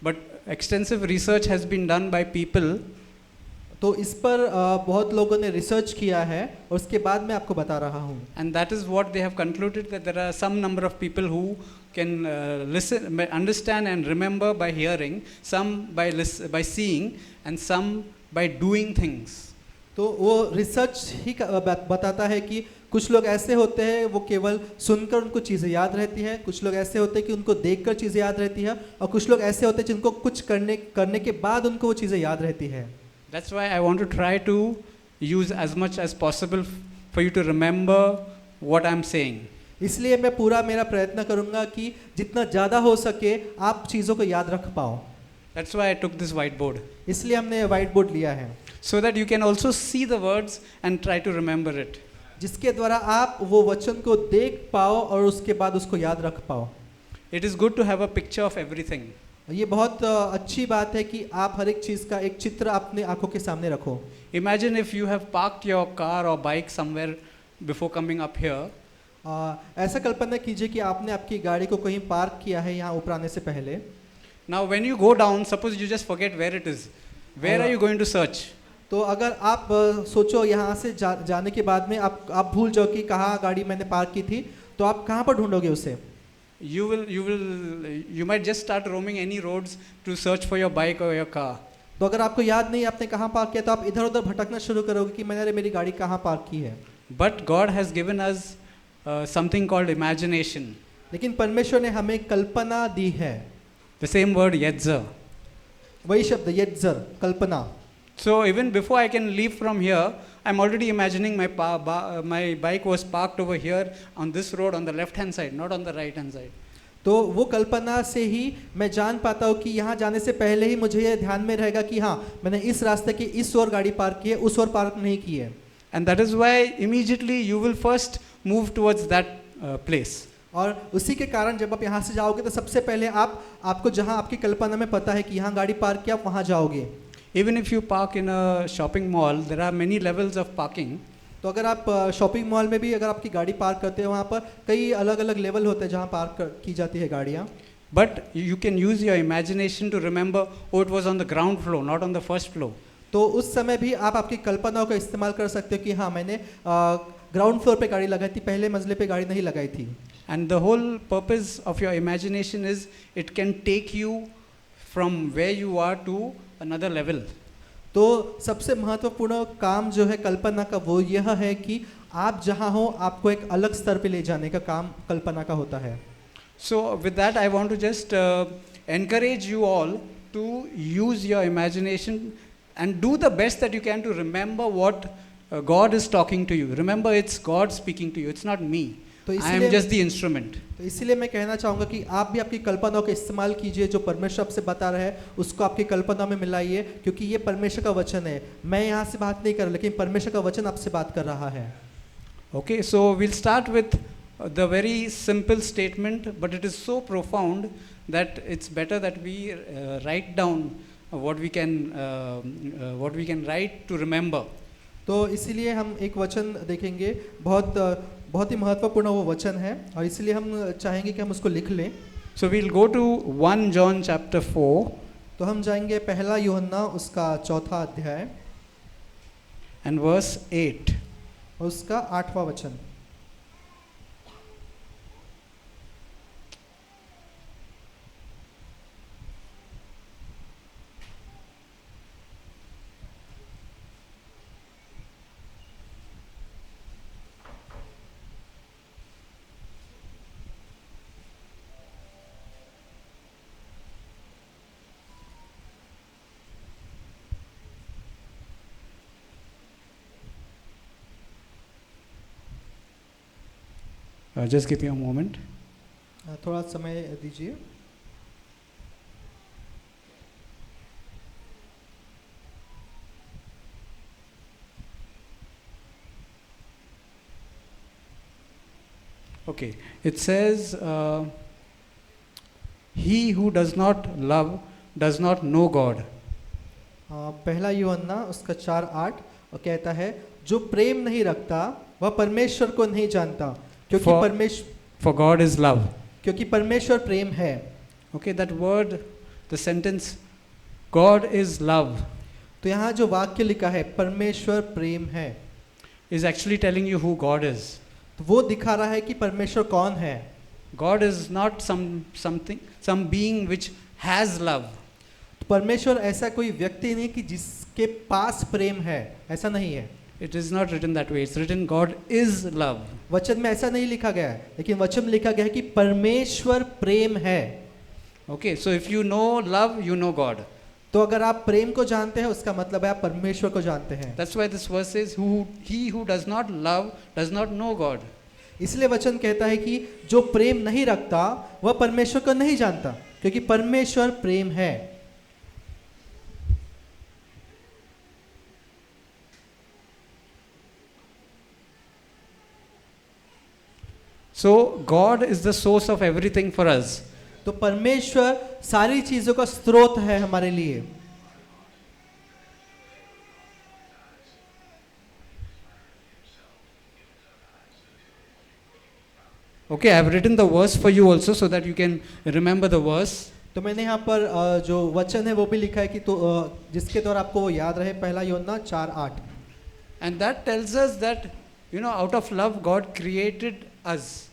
but extensive research has been done by people. तो इस पर बहुत लोगों ने रिसर्च किया है और उसके बाद मैं आपको बता रहा हूँ। And that is what they have concluded, that there are some number of people who can listen, understand and remember by hearing, some by seeing, and some by doing things. तो वो रिसर्च ही बताता है कि कुछ लोग ऐसे होते हैं वो केवल सुनकर उनको चीज़ें याद रहती है, कुछ लोग ऐसे होते हैं कि उनको देखकर चीज़ें याद रहती है, और कुछ लोग ऐसे होते हैं जिनको कुछ करने के बाद उनको वो चीज़ें याद रहती है। That's why I want to try to use as much as possible for you to remember what I'm saying. इसलिए मैं पूरा मेरा प्रयत्न करूंगा कि जितना ज़्यादा हो सके आप चीज़ों को याद रख पाओ। That's why I took this whiteboard. इसलिए हमने व्हाइट बोर्ड लिया है, So that you can also see the words and try to remember it. जिसके द्वारा आप वो वचन को देख पाओ और उसके बाद उसको याद रख पाओ। It is good to have a picture of everything. ये बहुत अच्छी बात है कि आप हर एक चीज़ का एक चित्र अपने आंखों के सामने रखो। Imagine if you have parked your car or bike somewhere before coming up here. ऐसा कल्पना कीजिए कि आपने आपकी गाड़ी को कहीं पार्क किया है यहाँ ऊपर आने से पहले। Now when you go down, suppose you just forget where it is. Where are you going to search? तो अगर आप सोचो यहाँ से जाने के बाद में आप भूल जाओ कि कहाँ गाड़ी मैंने पार्क की थी, तो आप कहाँ पर ढूंढोगे उसे? You might just start roaming any roads to search for your bike or your car. तो अगर आपको याद नहीं आपने कहाँ पार्क किया तो आप इधर उधर भटकना शुरू करोगे कि मैंने मेरी गाड़ी कहाँ पार्क की है। But God has given us something called imagination. लेकिन परमेश्वर ने हमें कल्पना दी है। The same word yetzer. वही शब्द येत्ज़र, कल्पना। So even before I can leave from here, I'm already imagining my bike was parked over here on this road on the left hand side, not on the right hand side. तो वो कल्पना से ही मैं जान पाता हूँ कि यहाँ जाने से पहले ही मुझे ये ध्यान में रहेगा कि हाँ मैंने इस रास्ते की इस ओर गाड़ी पार्क की है, उस ओर पार्क नहीं की है। And that is why immediately you will first move towards that place. और उसी के कारण जब आप यहाँ से जाओगे तो सबसे पहले आपको जहाँ आपकी कल्पना में पता है कि यहाँ गाड़ी पार्क किया आप वहाँ जाओगे। Even if you park in a shopping mall, there are many levels of parking. तो अगर आप शॉपिंग मॉल में भी अगर आपकी गाड़ी पार्क करते हैं वहाँ पर कई अलग अलग लेवल होते हैं जहाँ पार्क की जाती है गाड़ियाँ। But you can use your imagination to remember, oh, it was on the ground floor, not on the first floor. तो उस समय भी आप आपकी कल्पनाओं का इस्तेमाल कर सकते हो कि हाँ मैंने ग्राउंड फ्लोर पे गाड़ी लगाई थी, पहले मंजिले पे गाड़ी नहीं लगाई थी। And the whole purpose of your imagination is it can take you from where you are to another level. तो सबसे महत्वपूर्ण काम जो है कल्पना का वो यह है कि आप जहाँ हो आपको एक अलग स्तर पे ले जाने का काम कल्पना का होता है। So with that I want to just encourage you all to use your imagination and do the best that you can to remember what God is talking to you. Remember, it's God speaking to you. It's not me. I am just the instrument. तो इसीलिए मैं कहना चाहूँगा कि आप भी आपकी कल्पनाओं का इस्तेमाल कीजिए, जो परमेश्वर आपसे बता रहा है उसको आपकी कल्पना में मिलाइए, क्योंकि ये परमेश्वर का वचन है। मैं यहाँ से बात नहीं कर रहा, लेकिन परमेश्वर का वचन आपसे बात कर रहा है। Okay, so we'll start with the very simple statement, but it is so profound that it's better that we write down what we can write to remember. तो इसीलिए हम एक वचन देखेंगे, बहुत ही महत्वपूर्ण वो वचन है और इसलिए हम चाहेंगे कि हम उसको लिख लें। So we'll go to 1 John chapter 4. तो हम जाएंगे पहला यूहन्ना उसका 4था अध्याय and verse 8. उसका 8वां वचन। Just give me a moment. थोड़ा समय दीजिए. Okay, it says, he who does not love does not know God. पहला यूहन्ना उसका 4:8 और कहता है जो प्रेम नहीं रखता वह परमेश्वर को नहीं जानता For God is love. क्योंकि परमेश्वर प्रेम है. Okay, that word, the sentence, God is love, तो यहाँ जो वाक्य लिखा है परमेश्वर प्रेम है, is actually telling you who God is. तो वो दिखा रहा है कि परमेश्वर कौन है. God is not some being which has love. तो परमेश्वर ऐसा कोई व्यक्ति नहीं कि जिसके पास प्रेम है, ऐसा नहीं है. It is not written that way. It's written God is love. वचन में ऐसा नहीं लिखा गया है, लेकिन वचन में लिखा गया है कि परमेश्वर प्रेम है. Okay, so if you know love, you know God. तो अगर आप प्रेम को जानते हैं उसका मतलब है आप परमेश्वर को जानते हैं. That's why this verse says, he who does not love does not know God. इसलिए वचन कहता है कि जो प्रेम नहीं रखता वह परमेश्वर को नहीं जानता, क्योंकि परमेश्वर प्रेम है. So God is the source of everything for us. तो परमेश्वर सारी चीजों का स्रोत है हमारे लिए. Okay, I have written the verse for you also so that you can remember the verse. तो मैंने यहाँ पर जो वचन है वो भी लिखा है कि तो जिसके द्वारा आपको वो याद रहे. पहला यूहन्ना 4:8. And that tells us that, out of love God created us.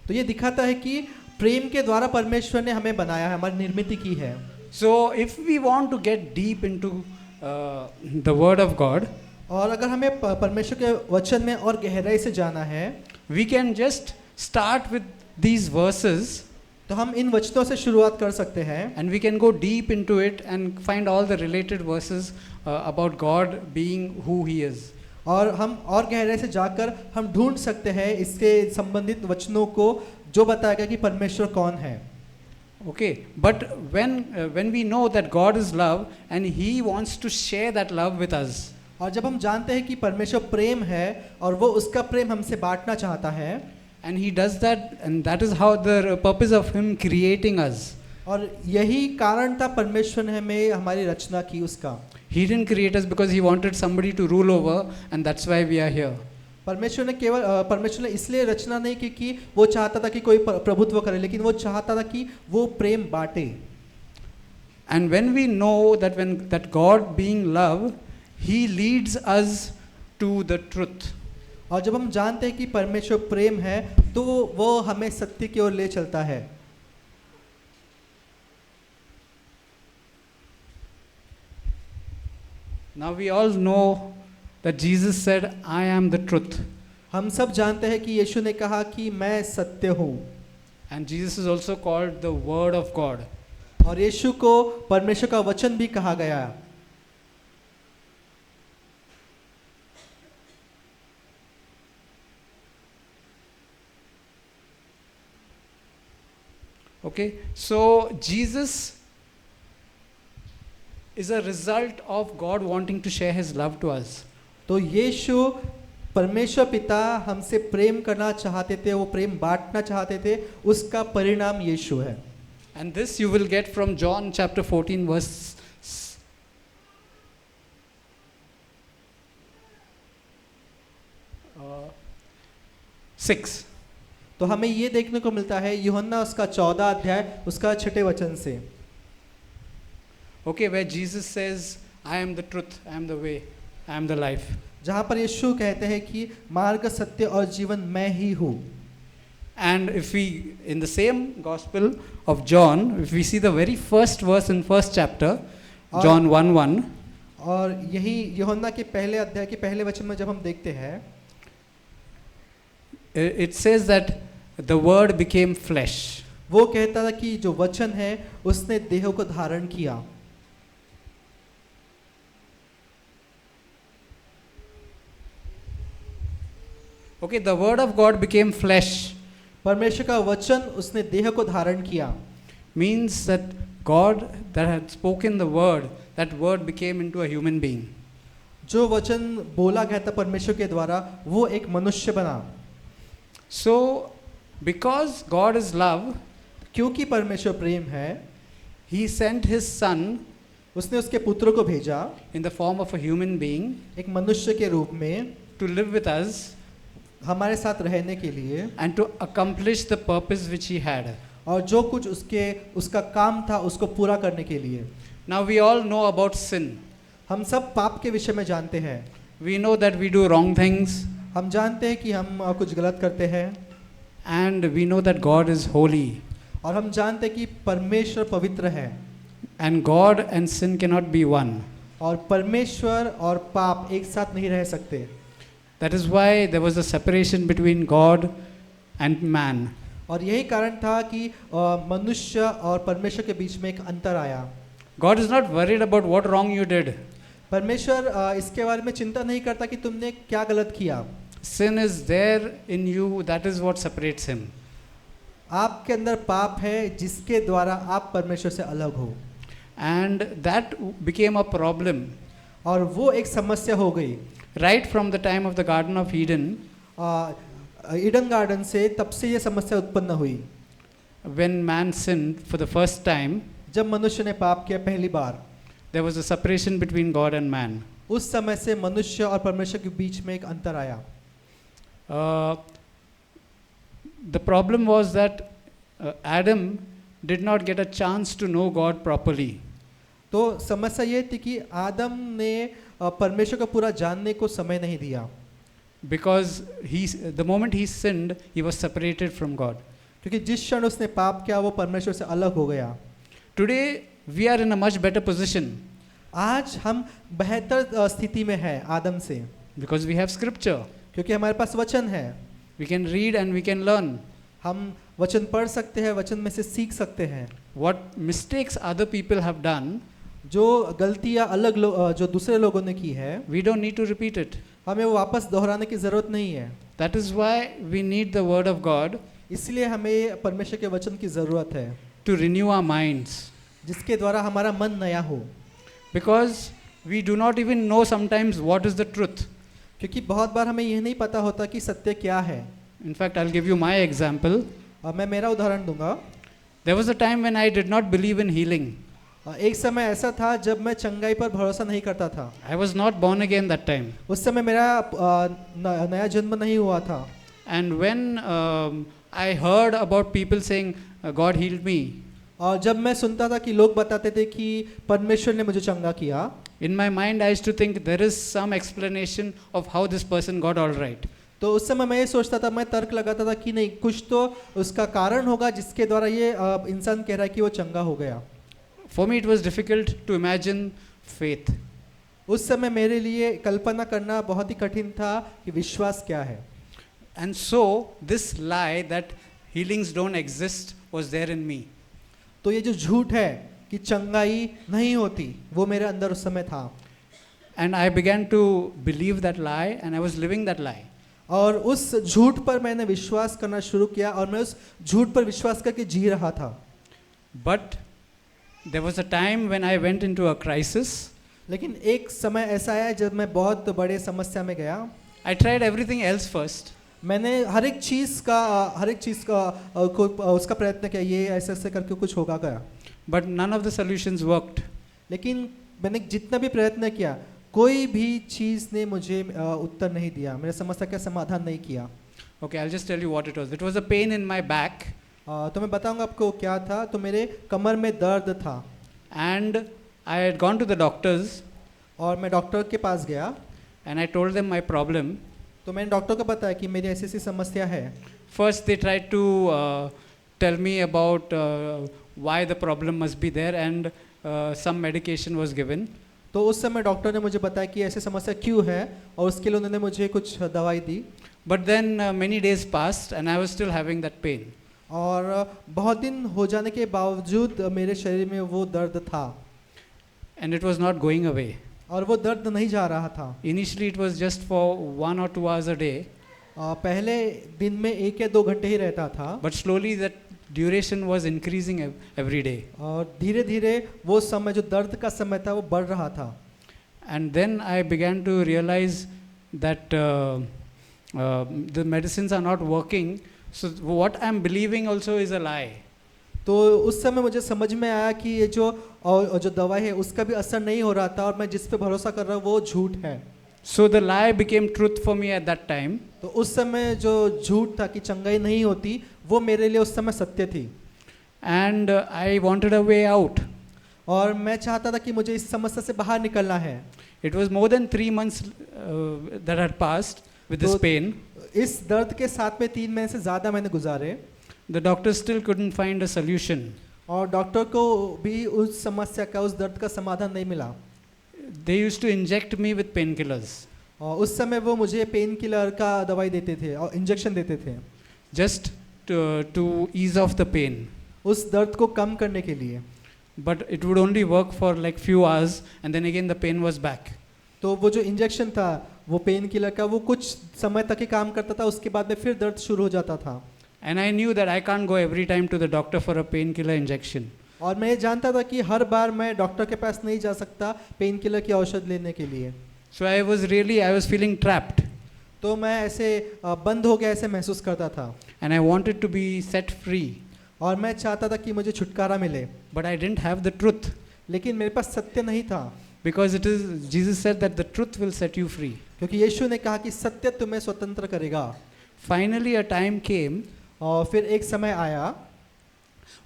तो ये दिखाता है कि प्रेम के द्वारा परमेश्वर ने हमें बनाया है, हमारी निर्मित की है. So if we want to get deep into the word of God, और अगर हमें परमेश्वर के वचन में और गहराई से जाना है, we can just start with these verses. तो हम इन वचनों से शुरुआत कर सकते हैं. And we can go deep into it and find all the related verses about God being who He is. और हम और गहराई से जाकर हम ढूंढ सकते हैं इसके संबंधित वचनों को जो बताएगा कि परमेश्वर कौन है. Okay, but when we know that God is love and He wants to share that love with us. और जब हम जानते हैं कि परमेश्वर प्रेम है और वो उसका प्रेम हमसे बांटना चाहता है, And He does that, and that is how the purpose of Him creating us. और यही कारण था परमेश्वर ने हमें हमारी रचना की उसका. He didn't create us because He wanted somebody to rule over, and that's why we are here. परमेश्वर ने इसलिए रचना नहीं की कि वो चाहता था कि कोई प्रभुत्व करे, लेकिन वो चाहता था कि वो प्रेम बांटे. And when we know that God being love, He leads us to the truth. और जब हम जानते हैं कि परमेश्वर प्रेम है तो वो हमें सत्य की ओर ले चलता है. Now we all know that Jesus said, I am the truth. हम सब जानते हैं कि यीशु ने कहा कि मैं सत्य हूँ. And Jesus is also called the Word of God. और यीशु को परमेश्वर का वचन भी कहा गया. Okay, so Jesus is a result of God wanting to share His love to us. तो यीशु परमेश्वर पिता हमसे प्रेम करना चाहते थे, वो प्रेम बांटना चाहते थे, उसका परिणाम यीशु है. And this you will get from John chapter 14 verse 6. तो हमें ये देखने को मिलता है यूहन्ना उसका 14 अध्याय उसका 6 वचन से. Okay, where Jesus says, I am the truth, I am the way, I am the life. जहाँ पर यीशु कहते हैं कि मार्ग, सत्य और जीवन मैं ही हूँ. And if we, in the same gospel of John, if we see the very first verse in first chapter, John 1:1, और यही यूहन्ना के पहले अध्याय के पहले वचन में जब हम देखते हैं, it says that the word became flesh. वो कहता था कि जो वचन है उसने देह को धारण किया. Okay, the word of God became flesh परमेश्वर का वचन उसने देह को धारण किया, means that God that had spoken the word, that word became into a human being. जो वचन बोला गया था परमेश्वर के द्वारा वो एक मनुष्य बना। So, because God is love, क्योंकि परमेश्वर प्रेम है, He sent His Son उसने उसके पुत्र को भेजा in the form of a human being एक मनुष्य के रूप में to live with us हमारे साथ रहने के लिए, and to accomplish the purpose which He had. और जो कुछ उसका काम था उसको पूरा करने के लिए। Now we all know about sin. हम सब पाप के विषय में जानते हैं। We know that we do wrong things, हम जानते हैं कि हम कुछ गलत करते हैं, and we know that God is holy, और हम जानते हैं कि परमेश्वर पवित्र है, and God and sin cannot be one. और परमेश्वर और पाप एक साथ नहीं रह सकते। That is why there was a separation between God and man. और यही कारण था कि मनुष्य और परमेश्वर के बीच में एक अंतर आया। God is not worried about what wrong you did. परमेश्वर इसके बारे में चिंता नहीं करता कि तुमने क्या गलत किया। Sin is there in you, that is what separates Him. आपके अंदर पाप है जिसके द्वारा आप परमेश्वर से अलग हो, And that became a problem और वो एक समस्या हो गई। right from the time of the Garden of Eden, Eden garden से तब से ये समस्या उत्पन्न हुई when man sinned for the first time. जब मनुष्य ने पाप किया पहली बार। There was a separation between God and man. उस समय से मनुष्य और परमेश्वर के बीच में एक अंतर आया। The problem was that Adam did not get a chance to know God properly. तो समस्या ये थी कि आदम ने परमेश्वर को पूरा जानने को समय नहीं दिया, Because the moment he sinned, he was separated from God. क्योंकि जिस क्षण उसने पाप किया वो परमेश्वर से अलग हो गया। Today, we are in a much better position आज हम बेहतर स्थिति में हैं आदम से, because we have scripture. क्योंकि हमारे पास वचन है। We can read and we can learn. हम वचन पढ़ सकते हैं, वचन में से सीख सकते हैं। What mistakes other people have done, जो गलतियाँ जो दूसरे लोगों ने की है, we don't need to repeat it. हमें वो वापस दोहराने की ज़रूरत नहीं है। That is why we need the word of God इसलिए हमें परमेश्वर के वचन की ज़रूरत है, to renew our minds. जिसके द्वारा हमारा मन नया हो। Because we do not even know sometimes what is the truth. क्योंकि बहुत बार हमें यह नहीं पता होता कि सत्य क्या है। In fact, I'll give you my example. मैं मेरा उदाहरण दूंगा। There was a time when I did not believe in healing. एक समय ऐसा था जब मैं चंगाई पर भरोसा नहीं करता था। I was not born again that time. उस समय मेरा नया जन्म नहीं हुआ था। And when I heard about people saying, God healed me, और जब मैं सुनता था कि लोग बताते थे कि परमेश्वर ने मुझे चंगा किया, in my mind I used to think there is some explanation of how this person got all right. तो उस समय मैं ये सोचता था, मैं तर्क लगाता था कि नहीं, कुछ तो उसका कारण होगा जिसके द्वारा ये इंसान कह रहा है कि वो चंगा हो गया। For me it was difficult to imagine faith. उस समय मेरे लिए कल्पना करना बहुत ही कठिन था कि विश्वास क्या है। And so this lie that healings don't exist was there in me. तो ये जो झूठ है कि चंगाई नहीं होती, वो मेरे अंदर उस समय था। And I began to believe that lie and I was living that lie. और उस झूठ पर मैंने विश्वास करना शुरू किया और मैं उस झूठ पर विश्वास करके जी रहा था। But there was a time when I went into a crisis. लेकिन एक समय ऐसा आया जब मैं बहुत बड़े समस्या में गया। I tried everything else first. मैंने हर एक चीज़ का उसका प्रयत्न किया, ये ऐसे ऐसे करके कुछ होगा गया। But none of the solutions worked. लेकिन मैंने जितना भी प्रयत्न किया, कोई भी चीज़ ने मुझे उत्तर नहीं दिया, मेरे समस्या का समाधान नहीं किया। Okay, I'll just tell you what it was. It was a pain in my back. तो मैं बताऊंगा आपको क्या था। तो मेरे कमर में दर्द था। And I had gone to the doctors. और मैं डॉक्टर के पास गया। And I told them my problem. तो मैंने डॉक्टर को बताया कि मेरी ऐसी ऐसी समस्या है। First they tried to tell me about why the problem must be there and some medication was given. तो उस समय डॉक्टर ने मुझे बताया कि ऐसी समस्या क्यों है और उसके लिए उन्होंने मुझे कुछ दवाई दी। But then many days passed and I was still having that pain. और बहुत दिन हो जाने के बावजूद मेरे शरीर में वो दर्द था। And it was not going away. और वो दर्द नहीं जा रहा था। Initially it was just for 1 or 2 hours a day. पहले दिन में 1 या 2 घंटे ही रहता था, but slowly that duration was increasing every day. और धीरे धीरे वो समय जो दर्द का समय था वो बढ़ रहा था. And then I began to realize that the medicines are not working, so what I'm believing also is a lie. तो उस समय मुझे समझ में आया कि ये जो दवाई है उसका भी असर नहीं हो रहा था, और मैं जिस पे भरोसा कर रहा हूँ वो झूठ है. So the lie became truth for me at that time. तो उस समय जो झूठ था कि चंगाई नहीं होती, वो मेरे लिए उस समय सत्य थी. And I wanted a way out. और मैं चाहता था कि मुझे इस समस्या से बाहर निकलना है. It was more than 3 months that had passed with this तो pain. इस दर्द के साथ में 3 महीने से ज़्यादा मैंने गुजारे, The doctors still couldn't find a solution. और डॉक्टर को भी उस समस्या का, उस दर्द का समाधान नहीं मिला. They used to inject me with painkillers और उस समय वो मुझे पेन किलर का दवाई देते थे और इंजेक्शन देते थे, just to ease off the pain. उस दर्द को कम करने के लिए. But it would only work for like few hours, and then again the pain was back. तो वो जो इंजेक्शन था, वो पेन किलर का, वो कुछ समय तक ही काम करता था, उसके बाद में फिर दर्द शुरू हो जाता था. And I knew that I can't go every time to the doctor for a painkiller injection. और मैं जानता था कि हर बार मैं डॉक्टर के पास नहीं जा सकता पेन किलर की औषध लेने के लिए. So I was feeling trapped, तो मैं ऐसे बंद हो गया ऐसे महसूस करता था, and I wanted to be set free, और मैं चाहता था कि मुझे छुटकारा मिले, but I didn't have the truth, लेकिन मेरे पास सत्य नहीं था. because Jesus said that the truth will set you free. क्योंकि यीशु ने कहा कि सत्य तुम्हें स्वतंत्र करेगा. Finally a time came और फिर एक समय आया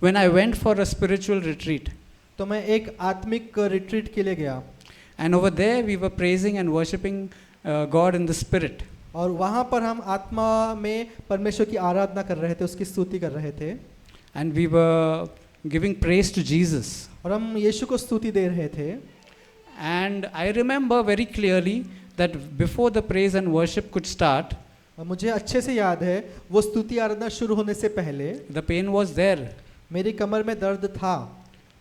when I went for a spiritual retreat, तो मैं एक आत्मिक रिट्रीट के लिए गया, and over there we were praising and worshiping God in the spirit. और वहाँ पर हम आत्मा में परमेश्वर की आराधना कर रहे थे, उसकी स्तुति कर रहे थे, And we were giving praise to Jesus. और हम यीशु को स्तुति दे रहे थे. And I remember very clearly that before the praise and worship could start, और मुझे अच्छे से याद है वो स्तुति आराधना शुरू होने से पहले the pain was there. मेरी कमर में दर्द था,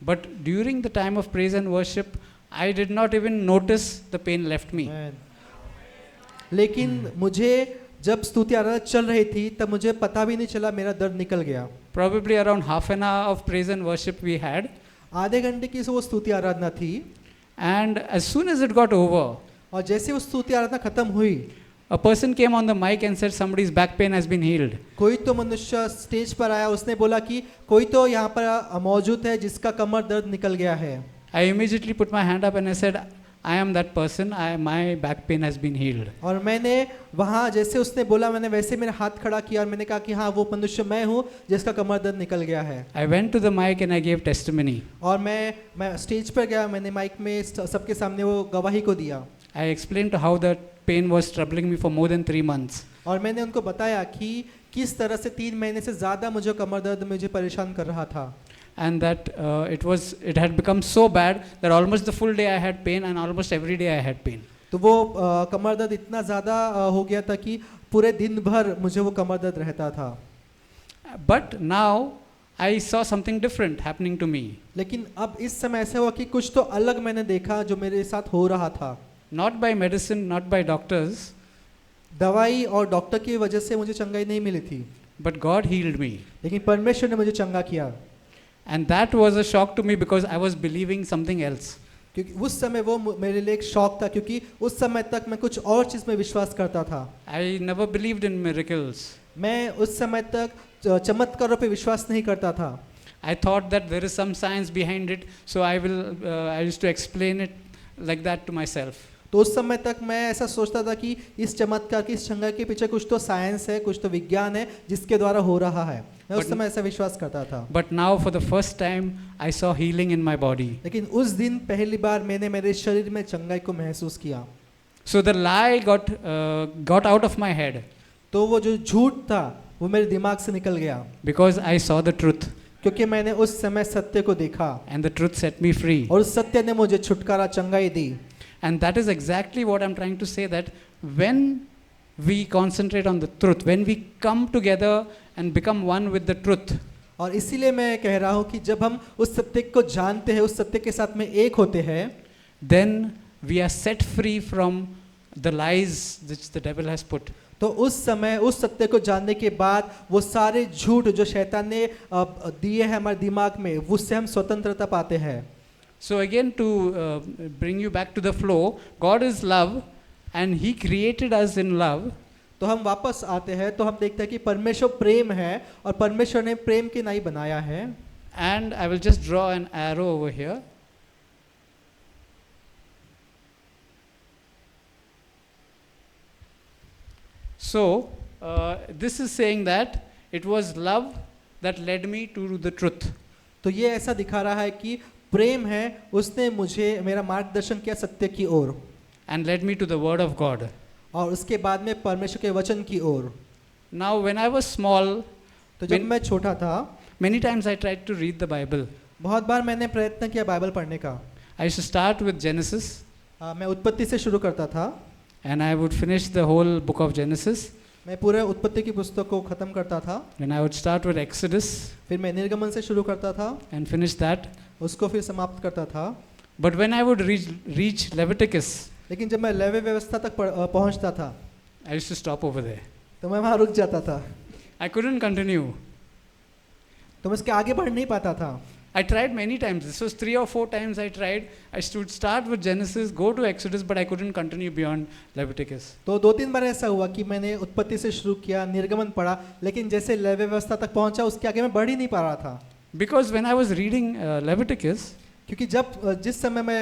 But during the time of praise and worship, I did not even notice the pain left me. लेकिन मुझे जब स्तुति आराधना चल रही थी तब मुझे पता भी नहीं चला मेरा दर्द निकल गया. Probably around half an hour of praise and worship we had. आधे घंटे की वो स्तुति आराधना थी, And as soon as it got over, और जैसे वो स्तुति आराधना खत्म हुई, a person came on the mic and said somebody's back pain has been healed. कोई तो मनुष्य स्टेज पर आया, उसने बोला कि कोई तो यहाँ पर मौजूद है जिसका कमर दर्द निकल गया है. I immediately put my hand up and I said, I am that person. My back pain has been healed. और मैंने वहाँ जैसे उसने बोला, मैंने वैसे मेरा हाथ खड़ा किया और मैंने कहा कि हाँ वो मनुष्य मैं हूँ जिसका कमर दर्द निकल गया है. I went to the mic and I gave testimony. और मैं स्टेज पर गया, मैंने माइक में सबके सामने वो गवाही को दिया. I explained how the pain was troubling me for more than 3 months. और मैंने उनको बताया कि किस तरह से 3 महीने से ज़्यादा मुझे कमर दर्द मुझे परेशान कर रहा था. And that it had become so bad that almost the full day I had pain and almost every day I had pain. तो वो कमर दर्द इतना ज़्यादा हो गया था कि पूरे दिन भर मुझे वो कमर दर्द रहता था. But now I saw something different happening to me. लेकिन अब इस समय ऐसा हुआ कि कुछ तो अलग मैंने देखा जो मेरे साथ हो रहा था. Not by medicine, not by doctors, दवाई और डॉक्टर की वजह से मुझे चंगाई नहीं मिली थी, but God healed me. लेकिन परमेश्वर ने मुझे चंगा किया. And that was a shock to me because I was believing something else. क्योंकि उस समय वो मेरे लिए एक शॉक था, क्योंकि उस समय तक मैं कुछ और चीज़ में विश्वास करता था. I never believed in miracles. मैं उस समय तक चमत्कारों पे विश्वास नहीं करता था. I thought that there is some science behind it, so I used to explain it like that to myself. तो उस समय तक मैं ऐसा सोचता था कि इस चमत्कार की, इस चंगाई के पीछे कुछ तो साइंस है, कुछ तो विज्ञान है जिसके द्वारा हो रहा है. मैं उस समय ऐसा विश्वास करता था. But now for the first time I saw healing in my body. लेकिन उस दिन पहली बार मैंने मेरे शरीर में चंगाई को महसूस किया. So the lie got out of my head. तो वो जो झूठ था वो मेरे दिमाग से निकल गया, Because I saw the truth. क्योंकि मैंने उस समय सत्य को देखा And the truth set me free. और उस सत्य ने मुझे छुटकारा, चंगाई दी. And that is exactly what I'm trying to say, that when we concentrate on the truth, when we come together and become one with the truth, और इसीलिए मैं कह रहा हूँ कि जब हम उस सत्य को जानते हैं, उस सत्य के साथ में एक होते हैं, then we are set free from the lies which the devil has put. तो उस समय उस सत्य को जानने के बाद वो सारे झूठ जो शैतान ने दिए हैं हमारे दिमाग में, उससे हम स्वतंत्रता पाते हैं। So again, to bring you back to the flow, God is love and He created us in love. तो हम वापस आते हैं तो हम देखते हैं कि परमेश्वर प्रेम है और परमेश्वर ने प्रेम की नाई बनाया है। And I will just draw an arrow over here. So, this is saying that it was love that led me to the truth. तो ये ऐसा दिखा रहा है कि प्रेम है, उसने मुझे मेरा मार्गदर्शन किया सत्य की ओर, And led me to the Word of God. और उसके बाद में परमेश्वर के वचन की ओर। Now, when I was small, तो जब मैं छोटा था, many times I tried to read the Bible. बहुत बार मैंने प्रयत्न किया बाइबल पढ़ने का। I used to start with Genesis, मैं उत्पत्ति से शुरू करता था, and I would finish the whole book of Genesis. मैं पूरे उत्पत्ति की पुस्तक को खत्म करता था, Then I would start with Exodus फिर मैं निर्गमन से शुरू करता था, and finish that. उसको फिर समाप्त करता था। But when I would reach Leviticus, लेकिन जब मैं लेवी व्यवस्था तक पहुंचता था, I used to stop over there. तो मैं वहाँ रुक जाता था, I couldn't continue. तो मैं उसके आगे बढ़ नहीं पाता था। I tried many times. This was 3 or 4 times I tried. I should start with Genesis, go to Exodus, but I couldn't continue beyond Leviticus. तो 2-3 बार ऐसा हुआ कि मैंने उत्पत्ति से शुरू किया, निर्गमन पढ़ा, लेकिन जैसे लेवी व्यवस्था तक पहुंचा उसके आगे मैं बढ़ ही नहीं पा रहा था। Because when I was reading Leviticus, क्योंकि जिस समय मैं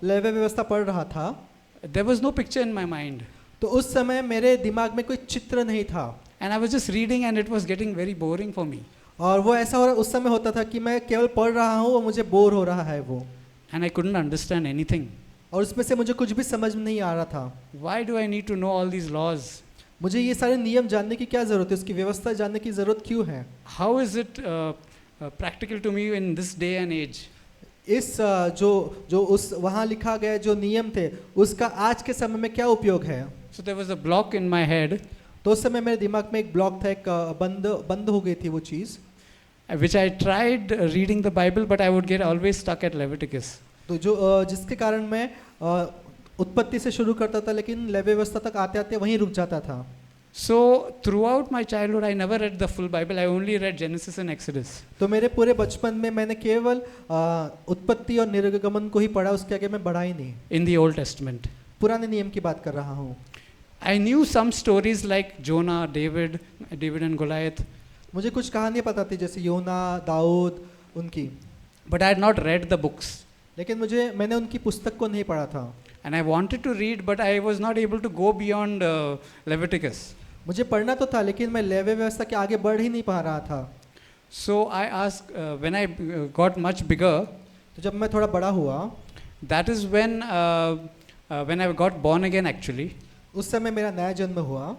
लेवी व्यवस्था पढ़ रहा था, there was no picture in my mind. तो उस समय मेरे दिमाग में कोई चित्र नहीं था, And I was just reading and it was getting very boring for me. और वो ऐसा उस समय होता था कि मैं केवल पढ़ रहा हूँ और मुझे बोर हो रहा है वो, And I couldn't understand anything. और उसमें से मुझे कुछ भी समझ में नहीं आ रहा था। Why do I need to know all these laws? मुझे ये सारे नियम जानने की क्या ज़रूरत है, उसकी व्यवस्था जानने की ज़रूरत क्यों है? How is it practical to me in this day and age? इस जो उस वहाँ लिखा गया जो नियम थे उसका आज के समय में क्या उपयोग है? So there was a block in my head, तो उस समय मेरे दिमाग में एक ब्लॉक था, एक बंद हो गई थी वो चीज़, which I tried reading the Bible, but I would get always stuck at Leviticus. तो जिसके कारण मैं उत्पत्ति से शुरू करता था लेकिन लेवी व्यवस्था तक आते आते वहीं रुक जाता था। So throughout my childhood, I never read the full Bible. I only read Genesis and Exodus. तो मेरे पूरे बचपन में मैंने केवल उत्पत्ति और निर्गमन को ही पढ़ा, उसके आगे मैं बढ़ा ही नहीं। In the Old Testament, पुराने नियम की बात कर रहा हूँ। I knew some stories like Jonah, David and Goliath, मुझे कुछ कहानियाँ पता थी जैसे योना, दाऊद, उनकी, but I had not read the books. लेकिन मैंने उनकी पुस्तक को नहीं पढ़ा था। And I wanted to read, but I was not able to go beyond Leviticus. मुझे पढ़ना तो था लेकिन मैं लेवी व्यवस्था के आगे बढ़ ही नहीं पा रहा था। So I asked, when I got much bigger, तो जब मैं थोड़ा बड़ा हुआ, that is when I got born again actually. उस समय मेरा नया जन्म हुआ,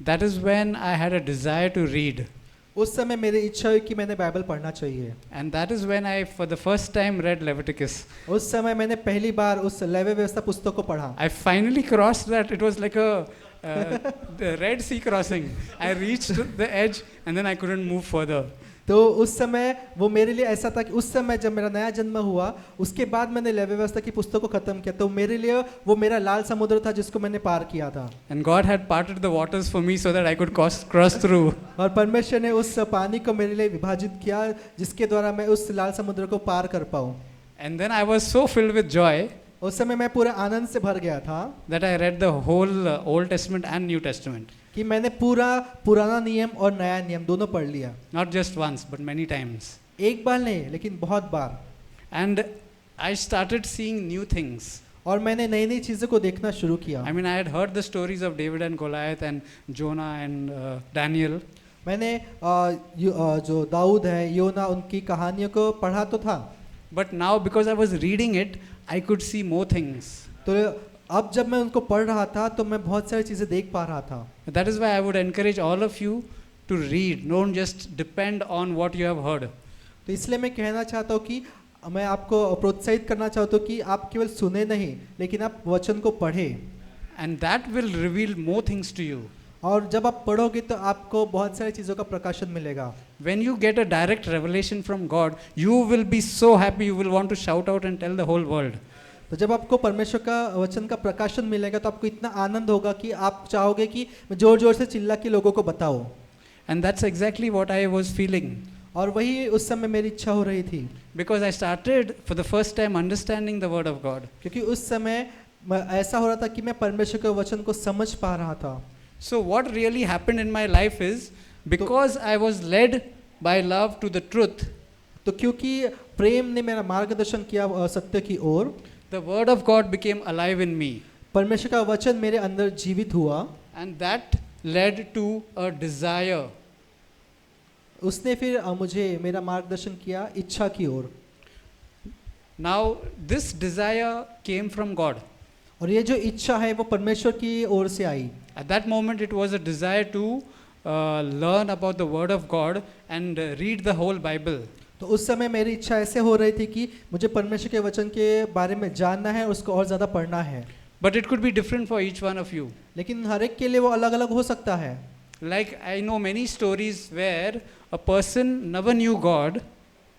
That is when I had a desire to read. उस समय मेरी इच्छा हुई कि मैंने बाइबल पढ़ना चाहिए, And that is when I, for the first time, read Leviticus. उस समय मैंने पहली बार उस लेवी व्यवस्था पुस्तक को पढ़ा। I finally crossed that. It was like a the Red Sea crossing. I reached the edge and then I couldn't move further. तो उस समय वो मेरे लिए ऐसा था कि उस समय जब मेरा नया जन्म हुआ उसके बाद मैंने लेवी व्यवस्था की पुस्तक को खत्म किया, तो मेरे लिए वो मेरा लाल समुद्र था जिसको मैंने पार किया था। And God had parted the waters for me so that I could cross through. और परमेश्वर ने उस पानी को मेरे लिए विभाजित किया जिसके द्वारा मैं उस लाल समुद्र को पार कर पाऊँ। And then I was so filled with joy उस समय मैं पूरा आनंद से भर गया था that I read the whole Old Testament and New Testament. कि मैंने पूरा पुराना नियम और नया नियम दोनों पढ़ लिया। Not just once, but many times. एक बार नहीं लेकिन बहुत बार। And I started seeing new things. और मैंने नई नई चीज़ों को देखना शुरू किया। I mean, I had heard the stories of David and Goliath and Jonah and Daniel. मैंने जो दाऊद है, योना, उनकी कहानियों को पढ़ा तो था, But now because I was reading it, I could see more things. तो अब जब मैं उनको पढ़ रहा था तो मैं बहुत सारी चीज़ें देख पा रहा था। That is why I would encourage all of you to read. Don't just depend on what you have heard. तो इसलिए मैं कहना चाहता हूँ कि मैं आपको प्रोत्साहित करना चाहता हूँ कि आप केवल सुने नहीं लेकिन आप वचन को पढ़ें, And that will reveal more things to you. और जब आप पढ़ोगे तो आपको बहुत सारी चीज़ों का प्रकाशन मिलेगा। When you get a direct revelation from God, you will be so happy, you will want to shout out and tell the whole world. तो जब आपको परमेश्वर का वचन का प्रकाशन मिलेगा तो आपको इतना आनंद होगा कि आप चाहोगे कि मैं जोर जोर से चिल्ला के लोगों को बताओ। And that's exactly what I was feeling. और वही उस समय मेरी इच्छा हो रही थी, Because I started for the first time understanding the Word of God. क्योंकि उस समय ऐसा हो रहा था कि मैं परमेश्वर के वचन को समझ पा रहा था। So what really happened in my life is, because I was led by love to the truth, तो क्योंकि प्रेम ने मेरा मार्गदर्शन किया सत्य की ओर, the Word of God became alive in me. परमेश्वर का वचन मेरे अंदर जीवित हुआ, And that led to a desire. उसने फिर मुझे मेरा मार्गदर्शन किया इच्छा की ओर। Now this desire came from God. और ये जो इच्छा है वो परमेश्वर की ओर से आई। At that moment it was a desire to learn about the Word of God and read the whole Bible. तो उस समय मेरी इच्छा ऐसे हो रही थी कि मुझे परमेश्वर के वचन के बारे में जानना है, उसको और ज़्यादा पढ़ना है। But it could be different for each one of you. लेकिन हर एक के लिए वो अलग अलग हो सकता है। Like I know many stories where a person never knew God,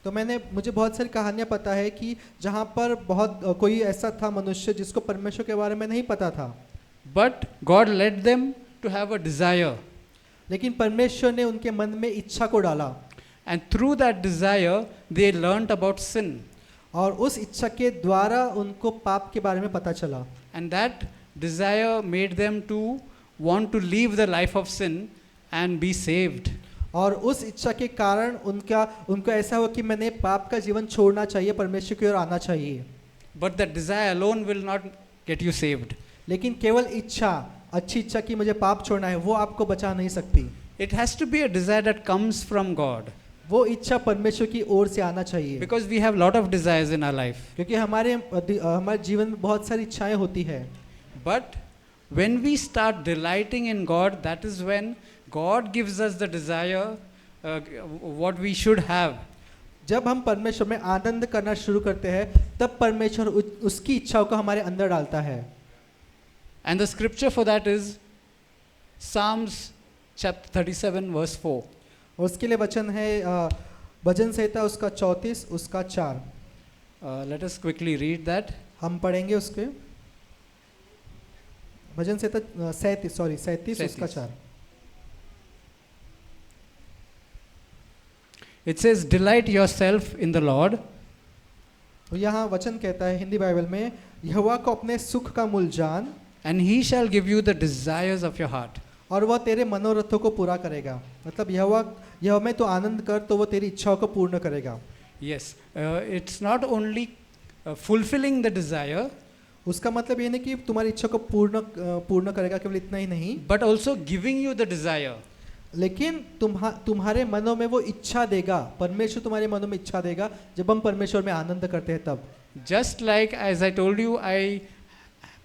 तो मुझे बहुत सारी कहानियाँ पता है कि जहाँ पर बहुत कोई ऐसा था मनुष्य जिसको परमेश्वर के बारे में नहीं पता था, but God led them to have a desire. लेकिन परमेश्वर ने उनके मन में इच्छा को डाला, And through that desire, they learnt about sin. और उस इच्छा के द्वारा उनको पाप के बारे में पता चला। And that desire made them to want to leave the life of sin and be saved. और उस इच्छा के कारण उनको ऐसा हुआ कि मैंने पाप का जीवन छोड़ना चाहिए, परमेश्वर की ओर आना चाहिए। But that desire alone will not get you saved. लेकिन केवल इच्छा, अच्छी इच्छा कि मुझे पाप छोड़ना है, वो आपको बचा नहीं सकती। It has to be a desire that comes from God. वो इच्छा परमेश्वर की ओर से आना चाहिए। Because we have lot of desires in our life. क्योंकि हमारे जीवन में बहुत सारी इच्छाएं होती है। But when we start delighting in God, that is when God gives us the desire what we should have. जब हम परमेश्वर में आनंद करना शुरू करते हैं तब परमेश्वर उसकी इच्छाओं को हमारे अंदर डालता है। And the scripture for that is Psalms chapter 37 verse 4. और उसके लिए वचन है भजन संहिता उसका 34 उसका 4। Let us quickly read that. हम पढ़ेंगे उसके भजन संहिता 37 उसका 4। It says, delight yourself in the Lord. तो यहाँ वचन कहता है हिंदी बाइबल में, यहोवा को अपने सुख का मूल जान, And he shall give you the desires of your heart. और वह तेरे मनोरथों को पूरा करेगा। मतलब यहोवा में तो आनंद कर तो वो तेरी इच्छाओं को पूर्ण करेगा। Yes, it's not only fulfilling the desire, उसका मतलब ये नहीं कि तुम्हारी इच्छा को पूर्ण करेगा, केवल इतना ही नहीं, but also giving you the desire. लेकिन तुम्हारे मनों में वो इच्छा देगा। परमेश्वर तुम्हारे मनों में इच्छा देगा जब हम परमेश्वर में आनंद करते हैं तब। Just like as I told you, I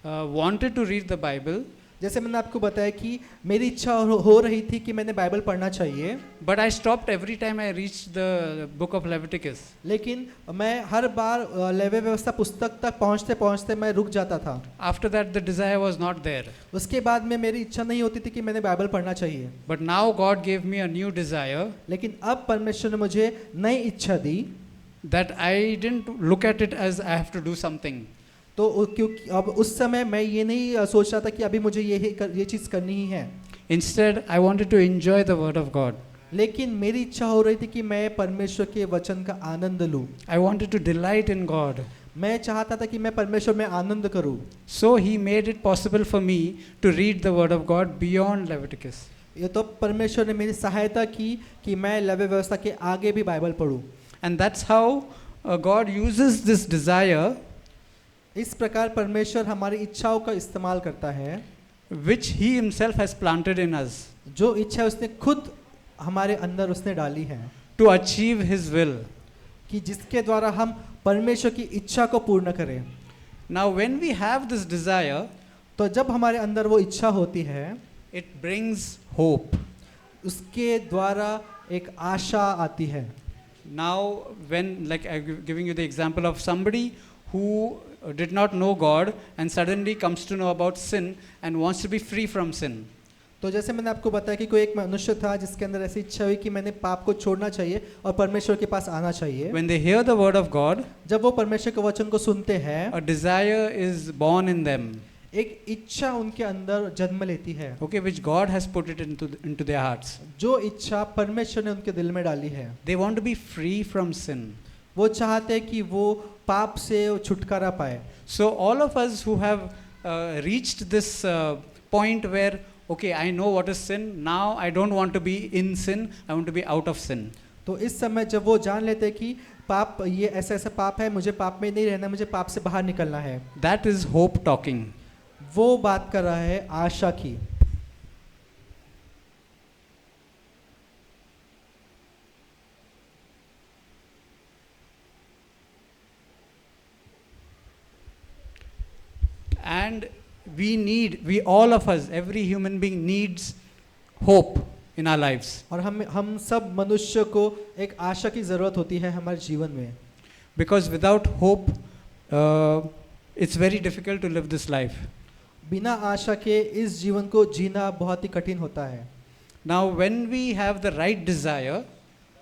wanted to read the Bible, जैसे मैंने आपको बताया कि मेरी इच्छा हो रही थी कि मैंने बाइबल पढ़ना चाहिए, but I stopped every time I reached the book of Leviticus. लेकिन मैं हर बार लेवी व्यवस्था पुस्तक तक पहुंचते पहुंचते मैं रुक जाता था। After that, the desire was not there. उसके बाद में मेरी इच्छा नहीं होती थी कि मैंने बाइबल पढ़ना चाहिए। But now God gave me a new desire लेकिन अब परमेश्वर ने मुझे नई इच्छा दी, that I didn't look at it as I have to do something. तो क्योंकि अब उस समय मैं ये नहीं सोच रहा था कि अभी मुझे ये चीज़ करनी ही है। Instead, I wanted to enjoy the word of God. लेकिन मेरी इच्छा हो रही थी कि मैं परमेश्वर के वचन का आनंद लूं। I wanted to delight in God. मैं चाहता था कि मैं परमेश्वर में आनंद करूं। So he made it possible for me to read the word of God beyond Leviticus. ये तो परमेश्वर ने मेरी सहायता की कि मैं लेवी व्यवस्था के आगे भी Bible पढूं। And that's how God uses this desire, इस प्रकार परमेश्वर हमारी इच्छाओं का इस्तेमाल करता है, which he himself has planted in us, जो इच्छा उसने खुद हमारे अंदर उसने डाली है, to achieve his will. कि जिसके द्वारा हम परमेश्वर की इच्छा को पूर्ण करें। Now when we have this desire, तो जब हमारे अंदर वो इच्छा होती है, it brings hope. उसके द्वारा एक आशा आती है। Now when, like I'm giving you the example of somebody who did not know God and suddenly comes to know about sin and wants to be free from sin. तो जैसे मैंने आपको बताया कि कोई एक मनुष्य था जिसके अंदर ऐसी इच्छा हुई कि मैंने पाप को छोड़ना चाहिए और परमेश्वर के पास आना चाहिए। When they hear the word of God, जब वो परमेश्वर के वचन को सुनते हैं, a desire is born in them, एक इच्छा उनके अंदर जन्म लेती है, okay, which God has put it into their hearts. जो इच्छा परमेश्वर ने उनके दिल में डाली है। They want to be free from sin. वो चाहते हैं कि वो पाप से छुटकारा पाए। So all of us who have reached this point where, okay, I know what is sin, now I don't want to be in sin, I want to be out of sin. तो इस समय जब वो जान लेते हैं कि पाप, ये ऐसा ऐसा पाप है, मुझे पाप में नहीं रहना, मुझे पाप से बाहर निकलना है, That is hope talking. वो बात कर रहा है आशा की। And we all of us, every human being needs hope in our lives. और हम सब मनुष्य को एक आशा की जरूरत होती है हमारे जीवन में, Because without hope, it's very difficult to live this life. बिना आशा के इस जीवन को जीना बहुत ही कठिन होता है। Now, when we have the right desire,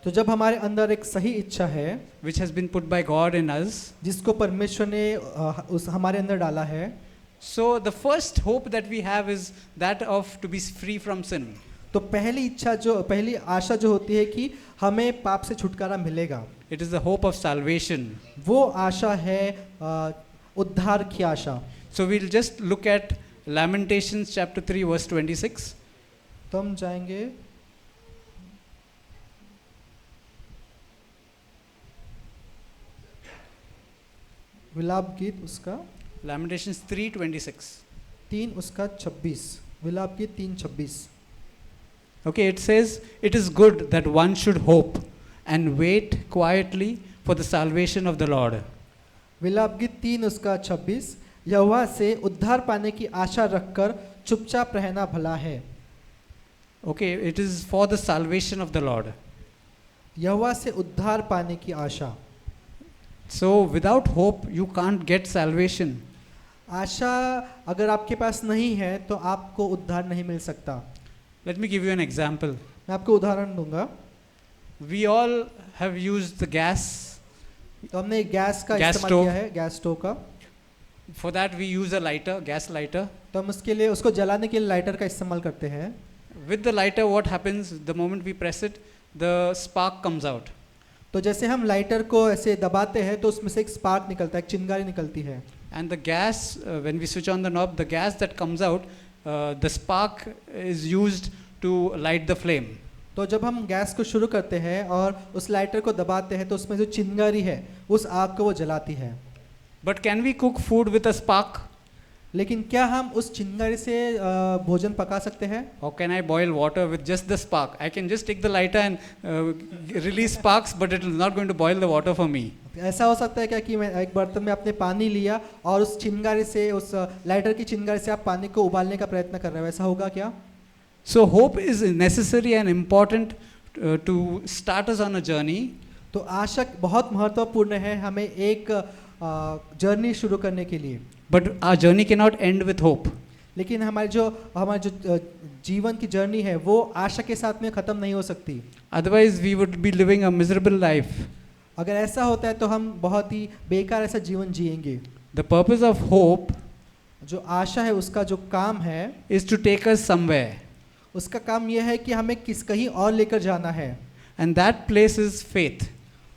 तो जब हमारे अंदर एक सही इच्छा है which has been put by God in us, जिसको परमेश्वर ने उस हमारे अंदर डाला है, so the first hope that we have is that of to be free from sin. तो पहली आशा जो होती है कि हमें पाप से छुटकारा मिलेगा, It is the hope of salvation. वो आशा है उद्धार की आशा। So we'll just look at Lamentations chapter 3 verse 26. तो हम जाएंगे विलाप गीत उसका Lamentations 3:26. 3 उसका 26, विलाप गीत 3:26। Okay, it says, it is good that one should hope and wait quietly for the salvation of the Lord. विलाप गीत 3 उसका 26, यहोवा से उद्धार पाने की आशा रखकर चुपचाप रहना भला है। Okay, it is for the salvation of the Lord. यहोवा से उद्धार पाने की आशा। So without hope, you can't get salvation. आशा अगर आपके पास नहीं है तो आपको उद्धार नहीं मिल सकता। Let me give you an example. मैं आपको उदाहरण दूंगा। We all have used the gas. तो हमने गैस का Gas इस्तेमाल stove. किया है, गैस स्टोव का। For that we use a lighter, gas lighter. तो हम उसके लिए उसको जलाने के लिए लाइटर का इस्तेमाल करते हैं। With the lighter, what happens the moment we press it? The spark comes out. तो जैसे हम लाइटर को ऐसे दबाते हैं तो उसमें से एक स्पार्क निकलता है, एक चिंगारी निकलती है। And the gas, when we switch on the knob, the gas that comes out, the spark is used to light the flame. तो जब हम गैस को शुरू करते हैं और उस लाइटर को दबाते हैं तो उसमें जो चिंगारी है उस आग को वो जलाती है। But can we cook food with a spark? लेकिन क्या हम उस चिंगारी से भोजन पका सकते हैं? Or can I boil water with just the spark? I can just take the lighter and release sparks, but it is not going to boil the water for me. ऐसा हो सकता है क्या कि मैं एक बर्तन में आपने पानी लिया और उस चिंगारी से, उस लाइटर की चिंगारी से आप पानी को उबालने का प्रयत्न कर रहे हो, ऐसा होगा क्या? So hope is necessary and important to start us on a journey. तो आशा बहुत महत्वपूर्ण है हमें एक जर्नी शुरू करने के लिए। But our journey cannot end with hope. लेकिन हमारी जो जीवन की जर्नी है वो आशा के साथ में ख़त्म नहीं हो सकती। Otherwise we would be living a miserable life. अगर ऐसा होता है तो हम बहुत ही बेकार ऐसा जीवन जिएंगे। The purpose of hope जो आशा है उसका जो काम है is to take us somewhere. उसका काम यह है कि हमें कहीं और लेकर जाना है। And that place is faith.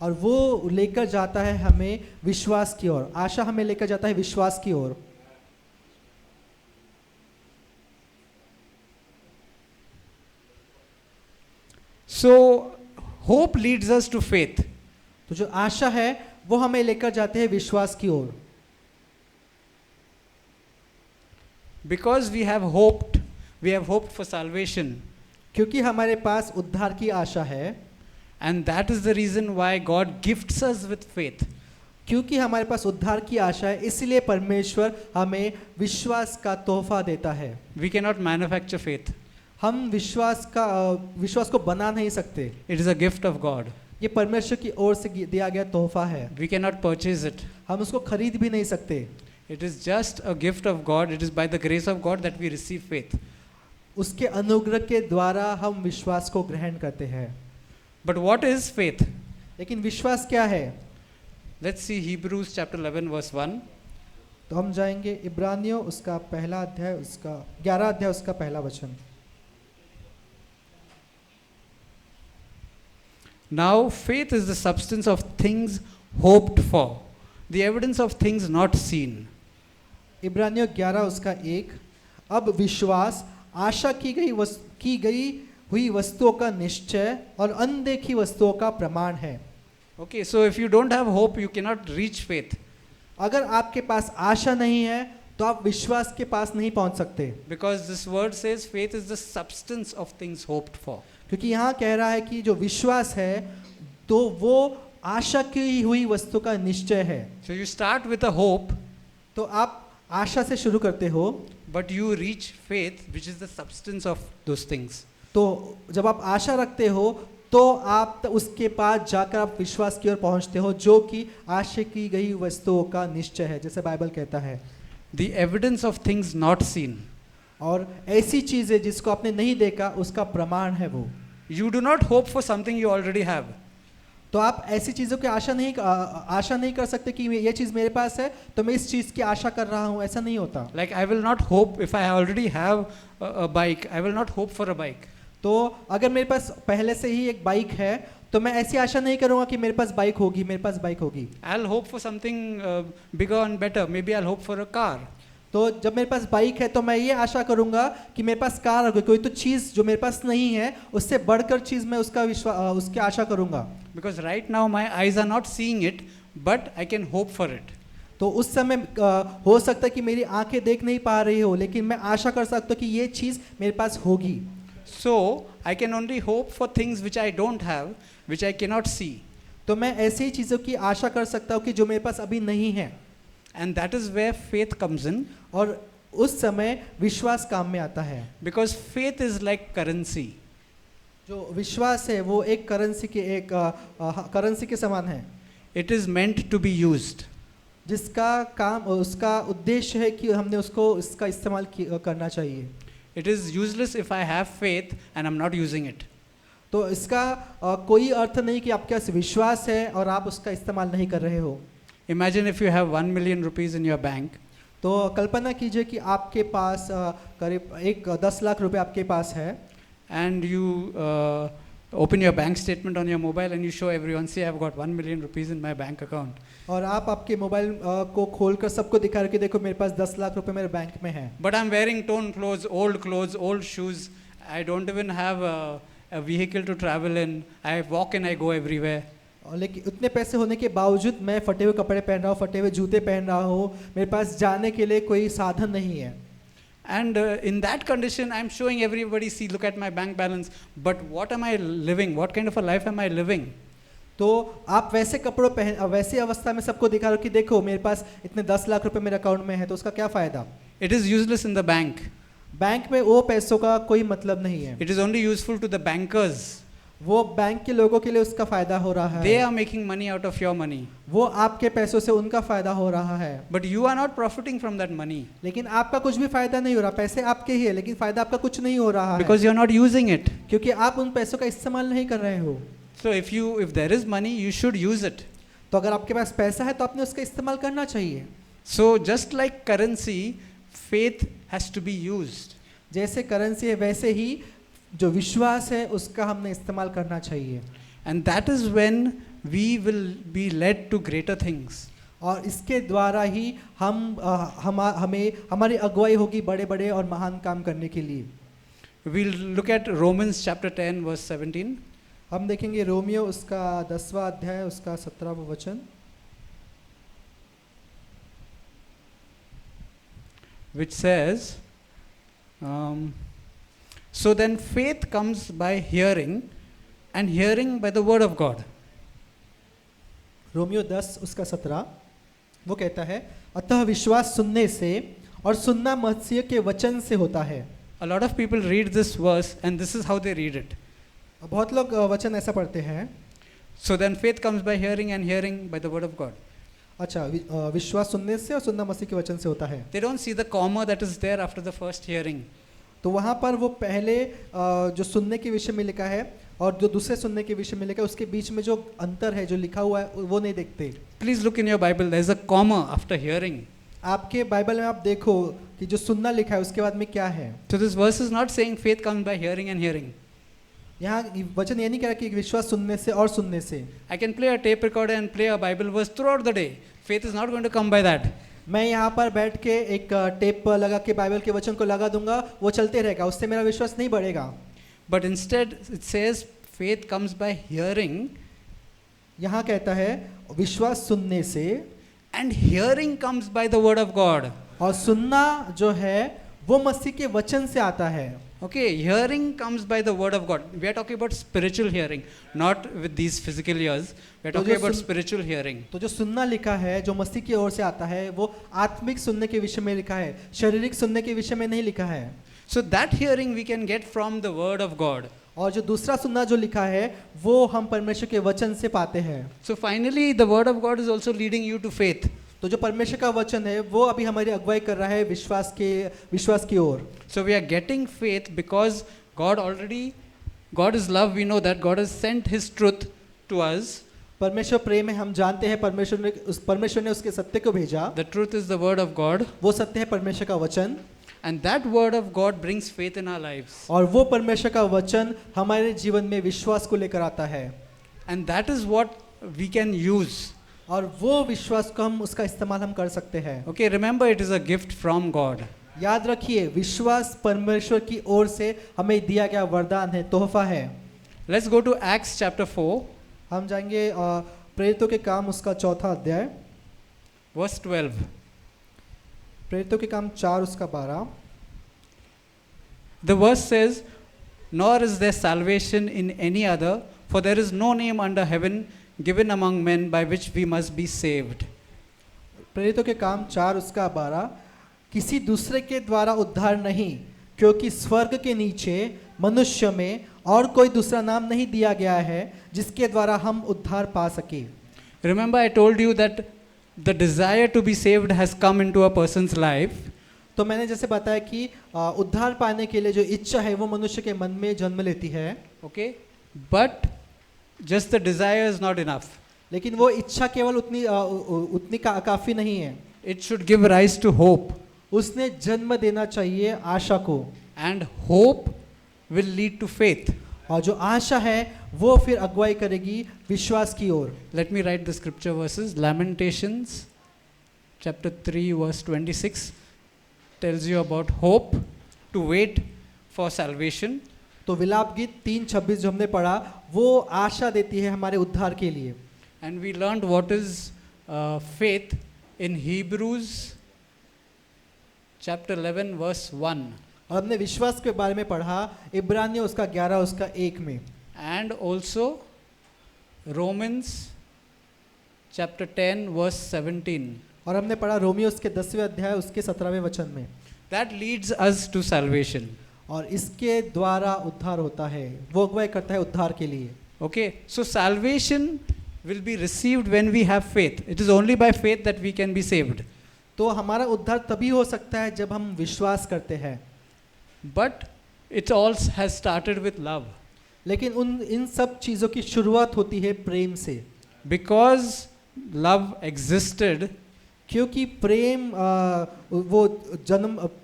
और वो लेकर जाता है हमें विश्वास की ओर। आशा हमें लेकर जाता है विश्वास की ओर। So hope leads us to faith. तो जो आशा है वो हमें लेकर जाते हैं विश्वास की ओर। Because we have hoped for salvation. क्योंकि हमारे पास उद्धार की आशा है। And that is the reason why God gifts us with faith. क्योंकि हमारे पास उद्धार की आशा है इसलिए परमेश्वर हमें विश्वास का तोहफा देता है। We cannot manufacture faith. हम विश्वास को बना नहीं सकते। It is a gift of God. ये परमेश्वर की ओर से दिया गया तोहफा है। We cannot purchase it. हम उसको खरीद भी नहीं सकते। It is just a gift of God. It is by the grace of God that we receive faith. उसके अनुग्रह के द्वारा हम विश्वास को ग्रहण करते हैं। But what is faith? लेकिन विश्वास क्या है? Let's see Hebrews chapter 11 verse 1. तो हम जाएंगे इब्रानियों उसका पहला अध्याय उसका 11 अध्याय उसका पहला वचन। Now faith is the substance of things hoped for, the evidence of things not seen. इब्रानियों 11 उसका 1। अब विश्वास आशा की गई हुई वस्तुओं का निश्चय और अनदेखी वस्तुओं का प्रमाण है। Okay, so if you don't have hope, you cannot reach faith. अगर आपके पास आशा नहीं है तो आप विश्वास के पास नहीं पहुंच सकते, Because this word says faith is the substance of things hoped for. क्योंकि यहाँ कह रहा है कि जो विश्वास है तो वो आशा की हुई वस्तु का निश्चय है। So you start with a hope, तो आप आशा से शुरू करते हो, but you reach faith, which is the substance of those things. तो जब आप आशा रखते हो तो आप उसके बाद जाकर आप विश्वास की ओर पहुंचते हो, जो कि आशा की गई वस्तुओं का निश्चय है, जैसे बाइबल कहता है। The evidence of things not seen. और ऐसी चीजें जिसको आपने नहीं देखा उसका प्रमाण है वो। You do not hope for something you already have. तो आप ऐसी चीजों की आशा नहीं कर सकते कि ये चीज मेरे पास है तो मैं इस चीज की आशा कर रहा हूँ, ऐसा नहीं होता। Like I will not hope if I already have a bike, I will not hope for a bike. तो अगर मेरे पास पहले से ही एक बाइक है तो मैं ऐसी आशा नहीं करूंगा कि मेरे पास बाइक होगी। I'll hope for something bigger and better. Maybe I'll hope for a car. तो जब मेरे पास बाइक है तो मैं ये आशा करूंगा कि मेरे पास कार होगी, कोई तो चीज जो मेरे पास नहीं है उससे बढ़कर चीज मैं उसकी आशा करूंगा। Because right now my eyes are not seeing it, but I can hope for it. तो उस समय हो सकता है कि मेरी आंखें देख नहीं पा रही हो, लेकिन मैं आशा कर सकता हूँ कि ये चीज मेरे पास होगी। So I can only hope for things which I don't have, which I cannot see. तो मैं ऐसी ही चीजों की आशा कर सकता हूँ कि जो मेरे पास अभी नहीं है। And that is where faith comes in. और उस समय विश्वास काम में आता है। Because faith is like currency. जो विश्वास है वो एक करेंसी के समान है। It is meant to be used. जिसका काम उसका उद्देश्य है कि हमने इसका इस्तेमाल करना चाहिए। It is useless if I have faith and I'm not using it. तो इसका कोई अर्थ नहीं कि आपके पास विश्वास है और आप उसका इस्तेमाल नहीं कर रहे हो। Imagine if you have 1 million rupees in your bank. तो कल्पना कीजिए कि आपके पास करीब 10 लाख रुपए आपके पास है। And you open your bank statement on your mobile and you show everyone, see I've got 1 million rupees in my bank account. और आप आपके मोबाइल को खोलकर सबको दिखा रहे कि देखो मेरे पास 10 लाख रुपए मेरे बैंक में है। But I'm wearing torn clothes, old shoes. I don't even have a vehicle to travel in. I walk and I go everywhere. लेकिन उतने पैसे होने के बावजूद मैं फटे हुए कपड़े पहन रहा हूँ, फटे हुए जूते पहन रहा हूँ, मेरे पास जाने के लिए कोई साधन नहीं है। And in that condition, I'm showing everybody, see, look at my bank balance. But what am I living? What kind of a life am I living? तो आप वैसे कपड़ों वैसी अवस्था में सबको दिखा रहे हो कि देखो मेरे पास इतने 10 लाख रुपए मेरे अकाउंट में है, तो उसका क्या फायदा? It is useless in the bank. Bank में वो पैसों का कोई मतलब नहीं है। It is only useful to the bankers. वो बैंक के लोगों के लिए उसका फायदा हो रहा है। They are making money out of your money. वो आपके पैसों से उनका फायदा हो रहा है। But you are not profiting from that money. लेकिन आपका कुछ भी फायदा नहीं हो रहा, पैसे आपके ही है लेकिन फायदा आपका कुछ नहीं हो रहा है। Because you are not using it. क्योंकि आप उन पैसों का इस्तेमाल नहीं कर रहे हो। So if there is money, you should use it. तो अगर आपके पास पैसा है तो आपने उसका इस्तेमाल करना चाहिए। So just like currency, faith has to be used. जैसे करेंसी है वैसे ही जो विश्वास है उसका हमने इस्तेमाल करना चाहिए। And that is when we will be led to greater things. और इसके द्वारा ही हमारी अगुवाई होगी बड़े-बड़े और महान काम करने के लिए। We'll look at Romans chapter 10 verse 17. हम देखेंगे रोमियो उसका 10वां अध्याय उसका 17वां वचन, which says, so then faith comes by hearing and hearing by the word of God. Romeo 10 उसका 17 वो कहता है, अतः विश्वास सुनने से और सुनना मसीह के वचन से होता है। A lot of people read this verse and this is how they read it. बहुत लोग वचन ऐसा पढ़ते हैं। So then faith comes by hearing and hearing by the word of God. अच्छा, विश्वास सुनने से और सुनना मसीह के वचन से होता है। They don't see the comma that is there after the first hearing. तो वहाँ पर वो पहले जो सुनने के विषय में लिखा है और जो दूसरे सुनने के विषय में लिखा है उसके बीच में जो अंतर है जो लिखा हुआ है वो नहीं देखते। Please look in your Bible. There is a comma after hearing. आपके बाइबल में आप देखो कि जो सुनना लिखा है उसके बाद में क्या है। So this verse is not saying faith comes by hearing and hearing. यहाँ वचन ये नहीं कह रहा कि विश्वास सुनने से और सुनने से। I can play a tape recorder and play a Bible verse throughout the day. Faith is not going to come by that. मैं यहाँ पर बैठ के एक टेप लगा के बाइबल के वचन को लगा दूंगा, वो चलते रहेगा, उससे मेरा विश्वास नहीं बढ़ेगा। But instead it says faith comes by hearing, यहाँ कहता है विश्वास सुनने से, and hearing comes by the word of God. और सुनना जो है वो मसीह के वचन से आता है। Okay, hearing comes by the word of God. We are talking about spiritual hearing, not with these physical ears. We are तो talking जो about सुन- spiritual hearing. तो जो सुनना लिखा है जो मसीह की ओर से आता है वो आत्मिक सुनने के विषय में लिखा है, शारीरिक सुनने के विषय में नहीं लिखा है। So that hearing we can get from the word of God. और जो दूसरा सुनना जो लिखा है वो हम परमेश्वर के वचन से पाते हैं। So finally the word of God is also leading you to faith. तो जो परमेश्वर का वचन है वो अभी हमारी अगुवाई कर रहा है विश्वास की ओर। So we are getting faith because God is love. We know that God has sent His truth to us. परमेश्वर प्रेम है, हम जानते हैं परमेश्वर ने उसके सत्य को भेजा। The truth is the word of God. वो सत्य है परमेश्वर का वचन, And that word of God brings faith in our lives. और वो परमेश्वर का वचन हमारे जीवन में विश्वास को लेकर आता है। And that is what we can use. और वो विश्वास को हम उसका इस्तेमाल हम कर सकते हैं। Okay, remember it is a gift from God. याद रखिए विश्वास परमेश्वर की ओर से हमें दिया गया वरदान है, तोहफा है। Let's go to Acts chapter 4, हम जाएंगे प्रेरितों के काम उसका 4 अध्याय, verse 12. प्रेरितों के काम 4 उसका 12। The verse says, "Nor is there salvation in any other, for there is no name under heaven given among men by which we must be saved." प्रेरितों के काम 4 उसका 12, किसी दूसरे के द्वारा उद्धार नहीं, क्योंकि स्वर्ग के नीचे मनुष्य में और कोई दूसरा नाम नहीं दिया गया है जिसके द्वारा हम उद्धार पा सके। Remember I told you that the desire to be saved has come into a person's life. तो मैंने जैसे बताया कि उद्धार पाने के लिए जो इच्छा है वो मनुष्य के मन में जन्म लेती है। Okay, but just the desire is not enough. लेकिन वो इच्छा केवल उतनी काफी नहीं है। It should give rise to hope, उसने जन्म देना चाहिए आशा को, and hope will lead to faith. और जो आशा है वो फिर अगुवाई करेगी विश्वास की ओर। Let me write the scripture verses. Lamentations chapter 3 verse 26 tells you about hope, to wait for salvation. तो विलाप गीत 3:26 जो हमने पढ़ा वो आशा देती है हमारे उद्धार के लिए। And we learned what is faith in Hebrews chapter 11 verse 1. और हमने विश्वास के बारे में पढ़ा इब्रानियों उसका 11 उसका 1 में, And also Romans chapter 10 verse 17. और हमने पढ़ा रोमियो उसके 10वें अध्याय उसके 17वें वचन में। That leads us to salvation. और इसके द्वारा उद्धार होता है, वो अगुवाई करता है उद्धार के लिए। Okay, so salvation will be received when we have faith. It is only by faith that we can be saved. तो हमारा उद्धार तभी हो सकता है जब हम विश्वास करते हैं। But it all has started with love. लेकिन इन सब चीज़ों की शुरुआत होती है प्रेम से। Because love existed, क्योंकि प्रेम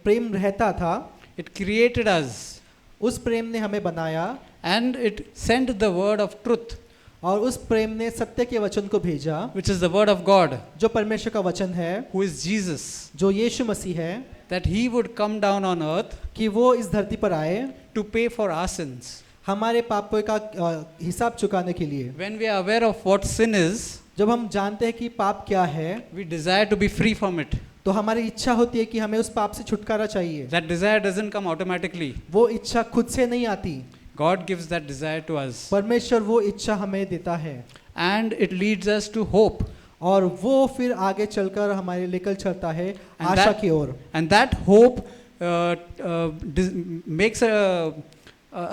प्रेम रहता था, it created us उस प्रेम ने हमें बनाया and it sent the word of truth, और उस प्रेम ने सत्य के वचन को भेजा which is the word of God, जो परमेश्वर का वचन है, who is Jesus, जो यीशु मसीह है, that he would come down on earth कि वो इस धरती पर आए to pay for our sins. हमारे पापों का हिसाब चुकाने के लिए। When we are aware of what sin is, जब हम जानते हैं कि पाप क्या है we desire to be free from it. तो हमारी इच्छा होती है कि हमें उस पाप से छुटकारा चाहिए। That desire doesn't come automatically. वो इच्छा खुद से नहीं आती, God gives that desire to us. परमेश्वर वो इच्छा हमें देता है, And it leads us to hope. और वो फिर आगे चलकर हमारे लेकर चलता है And आशा that- की ओर। And that hope makes a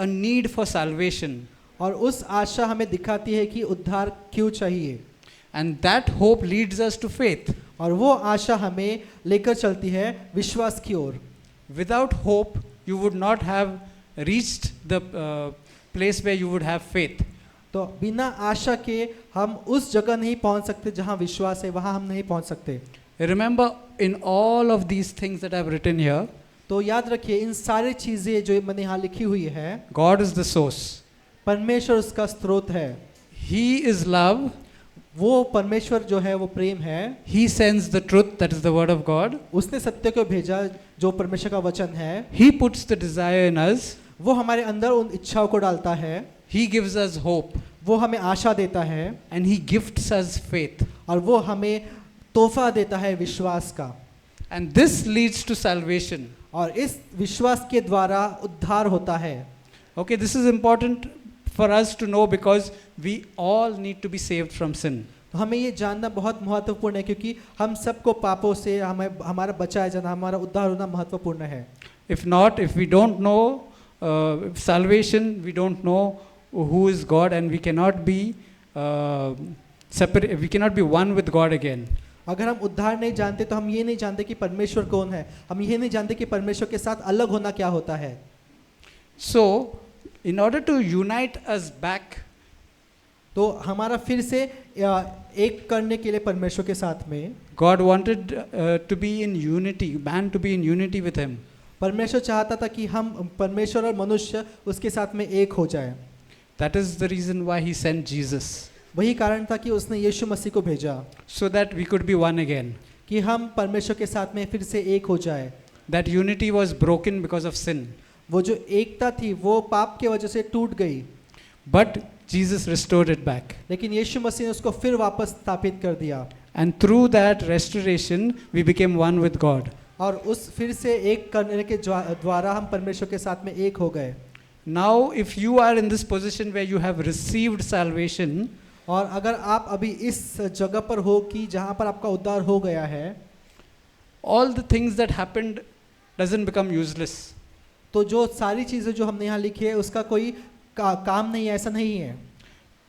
need for salvation. और उस आशा हमें दिखाती है कि उद्धार क्यों चाहिए, And that hope leads us to faith. और वो आशा हमें लेकर चलती है विश्वास की ओर। Without hope, you would not have reached the place where you would have faith. तो बिना आशा के हम उस जगह नहीं पहुंच सकते जहां विश्वास है, वहां हम नहीं पहुंच सकते। Remember, in all of these things that I've written here, तो याद रखिए इन सारी चीजें जो मैंने यहाँ लिखी हुई है, God is the source. परमेश्वर उसका स्रोत है। He is love. वो परमेश्वर जो है वो प्रेम है। He sends the truth, that is the word of God. उसने सत्य को भेजा जो परमेश्वर का वचन है। He puts the desire in us. वो हमारे अंदर उन इच्छाओं को डालता है। He gives us hope. वो हमें आशा देता है। And He gifts us faith. और वो हमें तोहफा देता है विश्वास का। And this leads to salvation. और इस विश्वास के द्वारा उद्धार होता है। Okay, this is important for us to know because we all need to be saved from sin. तो हमें ये जानना बहुत महत्वपूर्ण है क्योंकि हम सबको पापों से हमारा बचाया जाना, हमारा उद्धार होना महत्वपूर्ण है। If not, if we don't know salvation, we don't know who is God, and we cannot be separate. We cannot be one with God again. अगर हम उद्धार नहीं जानते तो हम ये नहीं जानते कि परमेश्वर कौन है, हम ये नहीं जानते कि परमेश्वर के साथ अलग होना क्या होता है। So, in order to unite us back, तो हमारा फिर से एक करने के लिए परमेश्वर के साथ में God wanted to be in unity, man to be in unity with Him. परमेश्वर चाहता था कि हम परमेश्वर और मनुष्य उसके साथ में एक हो जाए। That is the reason why He sent Jesus, वही कारण था कि उसने यीशु मसीह को भेजा so that we could be one again. कि हम परमेश्वर के साथ में फिर से एक हो जाए। That unity was broken because of sin, वो जो एकता थी वो पाप के वजह से टूट गई, but Jesus restored it back. लेकिन यीशु मसीह ने उसको फिर वापस स्थापित कर दिया। And through that restoration, we became one with God. और उस फिर से एक करने के द्वारा हम परमेश्वर के साथ में एक हो गए। Now, if you are in this position where you have received salvation, और अगर आप अभी इस जगह पर हो कि जहाँ पर आपका उद्धार हो गया है, all the things that happened doesn't become useless. तो जो सारी चीज़ें जो हमने यहाँ लिखी है उसका कोई काम नहीं है, ऐसा नहीं है।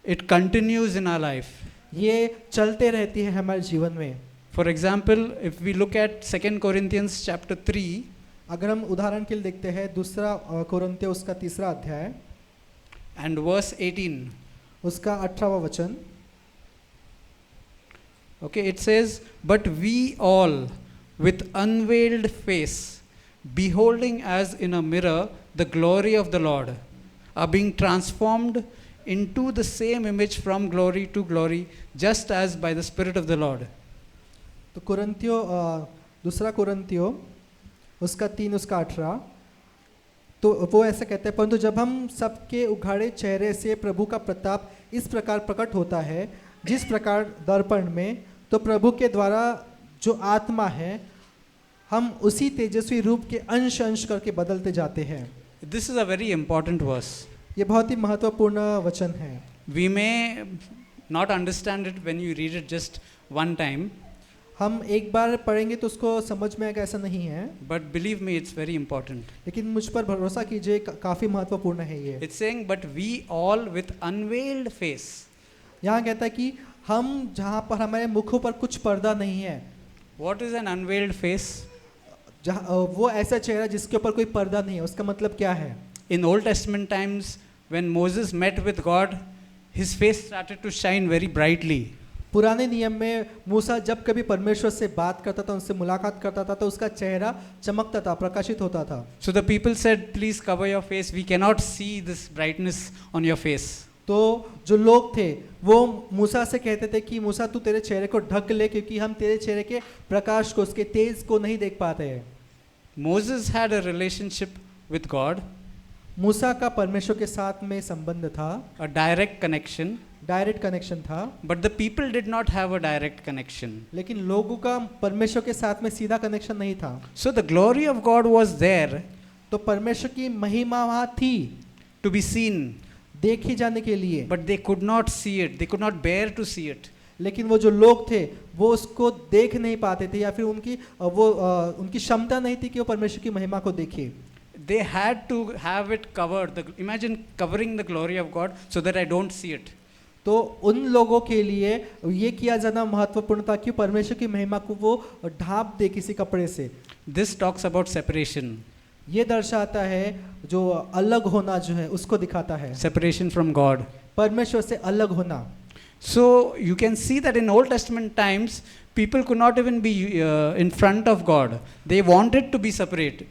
It continues in our life. ये चलते रहती है हमारे जीवन में। For example, if we look at 2 Corinthians chapter 3, अगर हम उदाहरण के लिए देखते हैं दूसरा कोरिन्थियों उसका 3रा अध्याय and verse 18. उसका 18वां वचन, Okay, it says, "But we all, with unveiled face, beholding as in a mirror the glory of the Lord, are being transformed into the same image from glory to glory, just as by the Spirit of the Lord." तो कोरिन्थियों दूसरा कोरिन्थियों उसका 3 उसका 18, तो वो ऐसा कहते हैं, परंतु जब हम सबके उघाड़े चेहरे से प्रभु का प्रताप इस प्रकार प्रकट होता है जिस प्रकार दर्पण में, तो प्रभु के द्वारा जो आत्मा है हम उसी तेजस्वी रूप के अंश अंश करके बदलते जाते हैं। This is a very important verse. ये बहुत ही महत्वपूर्ण वचन है। We may not understand it when you read it just one time, हम एक बार पढ़ेंगे तो उसको समझ में आएगा ऐसा नहीं है, but believe me, it's very important. लेकिन मुझ पर भरोसा कीजिए काफ़ी महत्वपूर्ण है ये। It's saying, "But we all with unveiled face." यहाँ कहता है कि हम जहाँ पर हमारे मुखों पर कुछ पर्दा नहीं है। What is an unveiled face? जहाँ वो ऐसा चेहरा जिसके ऊपर कोई पर्दा नहीं है, उसका मतलब क्या है? In Old Testament times, when Moses met with God, his face started to shine very brightly. पुराने नियम में मूसा जब कभी परमेश्वर से बात करता था, उनसे मुलाकात करता था, तो उसका चेहरा चमकता था, प्रकाशित होता था। So the people said, "Please cover your face. We cannot see this brightness on your face." तो जो लोग थे वो मूसा से कहते थे कि मूसा तू तेरे चेहरे को ढक ले क्योंकि हम तेरे चेहरे के प्रकाश को, उसके तेज को नहीं देख पाते हैं। Moses had a relationship with God, मूसा का परमेश्वर के साथ में संबंध था, a direct connection, direct connection था, but the people did not have a direct connection. लेकिन लोगों का परमेश्वर के साथ में सीधा कनेक्शन नहीं था। So the glory of God was there तो परमेश्वर की महिमा वहाँ थी to be seen, देखी जाने के लिए, but they could not see it. They could not bear to see it. लेकिन वो जो लोग थे वो उसको देख नहीं पाते थे या फिर उनकी क्षमता नहीं थी कि वो परमेश्वर की महिमा को देखे। They had to have it covered. Imagine covering the glory of God so that I don't see it. तो उन लोगों के लिए ये किया जाना महत्वपूर्ण था कि परमेश्वर की महिमा को वो ढांप दे किसी कपड़े से। This talks about separation. ये दर्शाता है जो अलग होना जो है उसको दिखाता है, separation from God. परमेश्वर से अलग होना. So you can see that in Old Testament times, people could not even be in front of God. They wanted to be separate.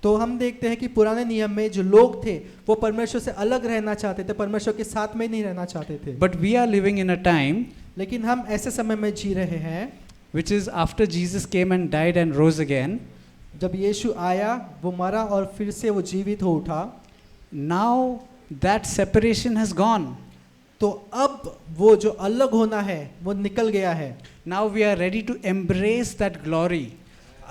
तो हम देखते हैं कि पुराने नियम में जो लोग थे वो परमेश्वर से अलग रहना चाहते थे, परमेश्वर के साथ में नहीं रहना चाहते थे. But we are living in a time लेकिन हम ऐसे समय में जी रहे हैं which is after Jesus came and died and rose again. जब यीशु आया, वो मरा और फिर से वो जीवित हो उठा. Now that separation has gone. तो अब वो जो अलग होना है वो निकल गया है. Now we are ready to embrace that glory.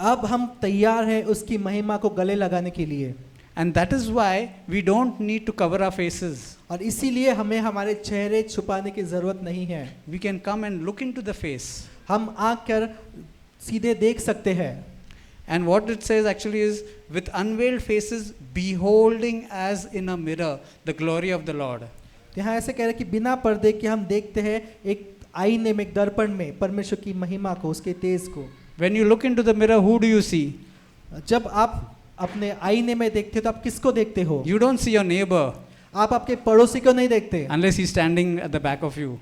अब हम तैयार हैं उसकी महिमा को गले लगाने के लिए. And that is why we don't need to cover our faces. और इसीलिए हमें हमारे चेहरे छुपाने की जरूरत नहीं है. We can come and look into the face. हम आकर सीधे देख सकते हैं. And what it says actually is, with unveiled faces, beholding as in a mirror the glory of the Lord. यहाँ ऐसे कह रहे कि बिना पर्दे के हम देखते हैं एक आईने में, एक दर्पण में परमेश्वर की महिमा को, उसके तेज को. When you look into the mirror, who do you see? जब आप अपने आईने में देखते हो तो आप किसको देखते हो? You don't see your neighbor आप आपके पड़ोसी को नहीं देखते. unless he's standing at the back of you.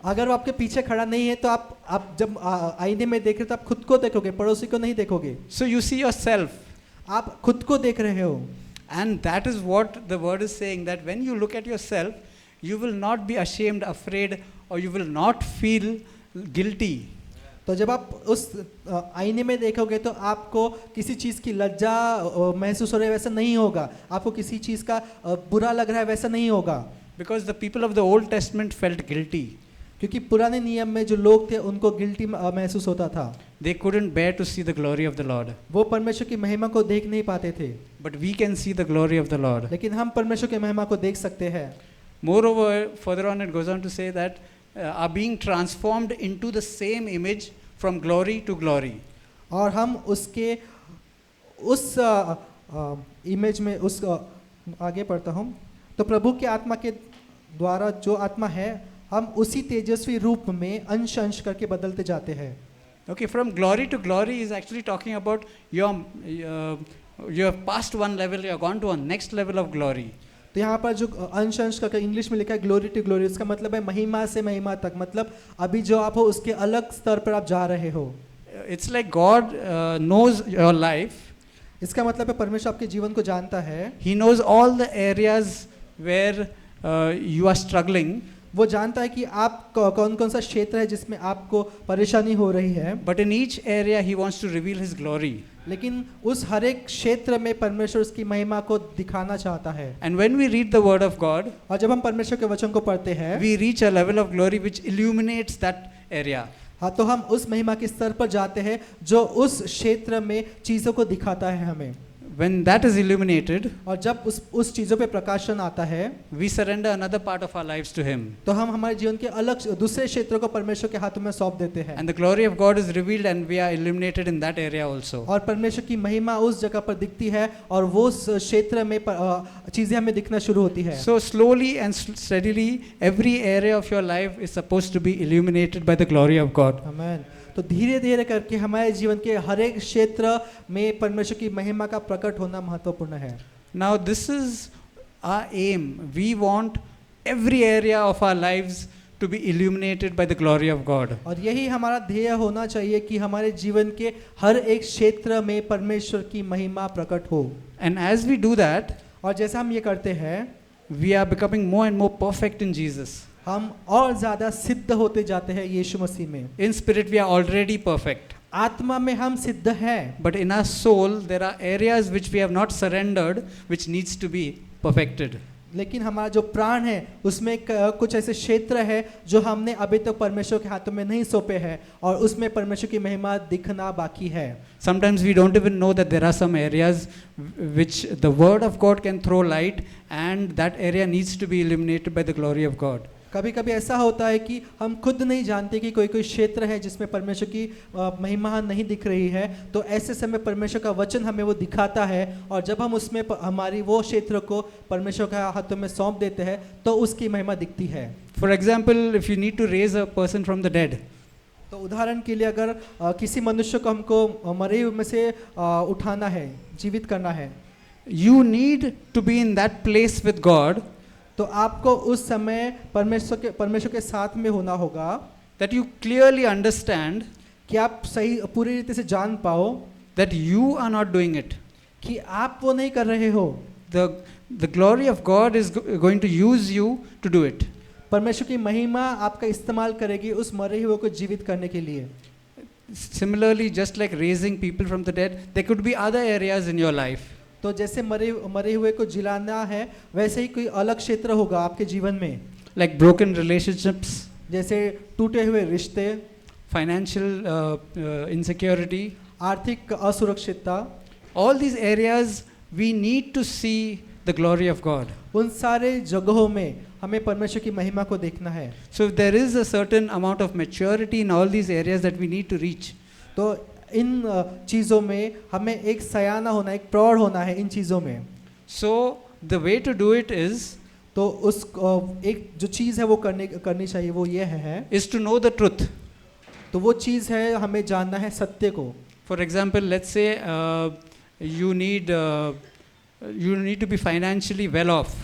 अगर वो आपके पीछे खड़ा नहीं है तो आप जब आईने में देख रहे हो तो आप खुद को देखोगे, पड़ोसी को नहीं देखोगे. So you see yourself. आप खुद को देख रहे हो. And that is what the word is saying, that when you look at yourself, you will not be ashamed, afraid, or you will not feel guilty. तो जब आप उस आईने में देखोगे तो आपको किसी चीज़ की लज्जा महसूस हो रही है वैसा नहीं होगा. आपको किसी चीज़ का बुरा लग रहा है वैसा नहीं होगा. Because the people of the Old Testament felt guilty. क्योंकि पुराने नियम में जो लोग थे उनको गिल्टी महसूस होता था. They couldn't bear to see the glory of the Lord. वो परमेश्वर की महिमा को देख नहीं पाते थे. But we can see the glory of the Lord. लेकिन हम परमेश्वर की महिमा को देख सकते हैं. Moreover, further on it goes on to say that are being transformed into the same image from glory to glory. और हम उसके उस इमेज में उस आगे पढ़ता हूँ. तो प्रभु के आत्मा के द्वारा जो आत्मा है हम उसी तेजस्वी रूप में अंश अंश करके बदलते जाते हैं. Okay, from glory to glory is actually talking about you have passed one level, you have gone to a next level of glory. तो यहाँ पर जो अंश अंश करके इंग्लिश में लिखा है ग्लोरी टू ग्लोरी, इसका मतलब है महिमा से महिमा तक. मतलब अभी जो आप हो उसके अलग स्तर पर आप जा रहे हो. It's like God knows your life. इसका मतलब है परमेश्वर आपके जीवन को जानता है. He knows all the areas where you are struggling. वो जानता है कि आप कौन कौन सा क्षेत्र है जिसमें आपको परेशानी हो रही है. But in each area he wants to reveal his glory. लेकिन उस हर एक क्षेत्र में परमेश्वर उसकी महिमा को दिखाना चाहता है. And when we read the word of God, और जब हम परमेश्वर के वचन को पढ़ते हैं we reach a level of glory which illuminates that area. हाँ, तो हम उस महिमा के स्तर पर जाते हैं जो उस क्षेत्र में चीज़ों को दिखाता है हमें. When that is illuminated, और जब उस चीज़ों पे प्रकाशन आता है we surrender another part of our lives to him. तो हम हमारे जीवन के अलग दूसरे क्षेत्रों को परमेश्वर के हाथों में सौंप देते हैं. And the glory of God is revealed and we are illuminated in that area also. और परमेश्वर की महिमा उस जगह पर दिखती है और वो उस क्षेत्र में चीज़ें हमें दिखना शुरू होती है. So slowly and steadily every area of your life is supposed to be illuminated by the glory of God. आमीन. तो धीरे धीरे करके हमारे जीवन के हर एक क्षेत्र में परमेश्वर की महिमा का प्रकट होना महत्वपूर्ण है. Now this is our aim. We want every area of our lives to be illuminated by the glory of God. और यही हमारा ध्येय होना चाहिए कि हमारे जीवन के हर एक क्षेत्र में परमेश्वर की महिमा प्रकट हो. And as we do that, और जैसा हम ये करते हैं we are becoming more and more perfect in Jesus. हम और ज़्यादा सिद्ध होते जाते हैं यीशु मसीह में. In spirit we are already perfect. आत्मा में हम सिद्ध हैं. But in our soul there are areas which we have not surrendered which needs to be perfected. लेकिन हमारा जो प्राण है उसमें कुछ ऐसे क्षेत्र है जो हमने अभी तक परमेश्वर के हाथों में नहीं सौंपे हैं और उसमें परमेश्वर की महिमा दिखना बाकी है. Sometimes we don't even know that there are some areas which the word of God can throw light and that area needs to be illuminated by the glory of God. कभी कभी ऐसा होता है कि हम खुद नहीं जानते कि कोई कोई क्षेत्र है जिसमें परमेश्वर की महिमा नहीं दिख रही है. तो ऐसे समय परमेश्वर का वचन हमें वो दिखाता है और जब हम उसमें हमारी वो क्षेत्र को परमेश्वर के हाथों में सौंप देते हैं तो उसकी महिमा दिखती है. For example, if you need to raise a person from the dead, तो उदाहरण के लिए अगर किसी मनुष्य को हमको मरे हुए में से उठाना है, जीवित करना है, you need to be in that place with God तो आपको उस समय परमेश्वर के साथ में होना होगा that you clearly understand कि आप सही पूरी रीति से जान पाओ that you are not doing it. कि आप वो नहीं कर रहे हो. The glory of God is going to use you to do it. परमेश्वर की महिमा आपका इस्तेमाल करेगी उस मरे हुए को जीवित करने के लिए. Similarly, just like raising people from the dead, there could be other areas in your life. तो जैसे मरे हुए को जिलाना है वैसे ही कोई अलग क्षेत्र होगा आपके जीवन में. Like broken relationships, जैसे टूटे हुए रिश्ते, financial insecurity, आर्थिक असुरक्षितता. all these areas we need to see the glory of God. उन सारे जगहों में हमें परमेश्वर की महिमा को देखना है. So there is a certain amount of maturity in all these areas that we need to reach. तो इन चीज़ों में हमें एक सयाना होना, एक प्रौढ़ होना है इन चीज़ों में. So the way to do it is तो उस एक जो चीज़ है वो करनी चाहिए वो ये है is to know the truth. तो वो चीज़ है हमें जानना है सत्य को. For example, let's say you need to be financially well off.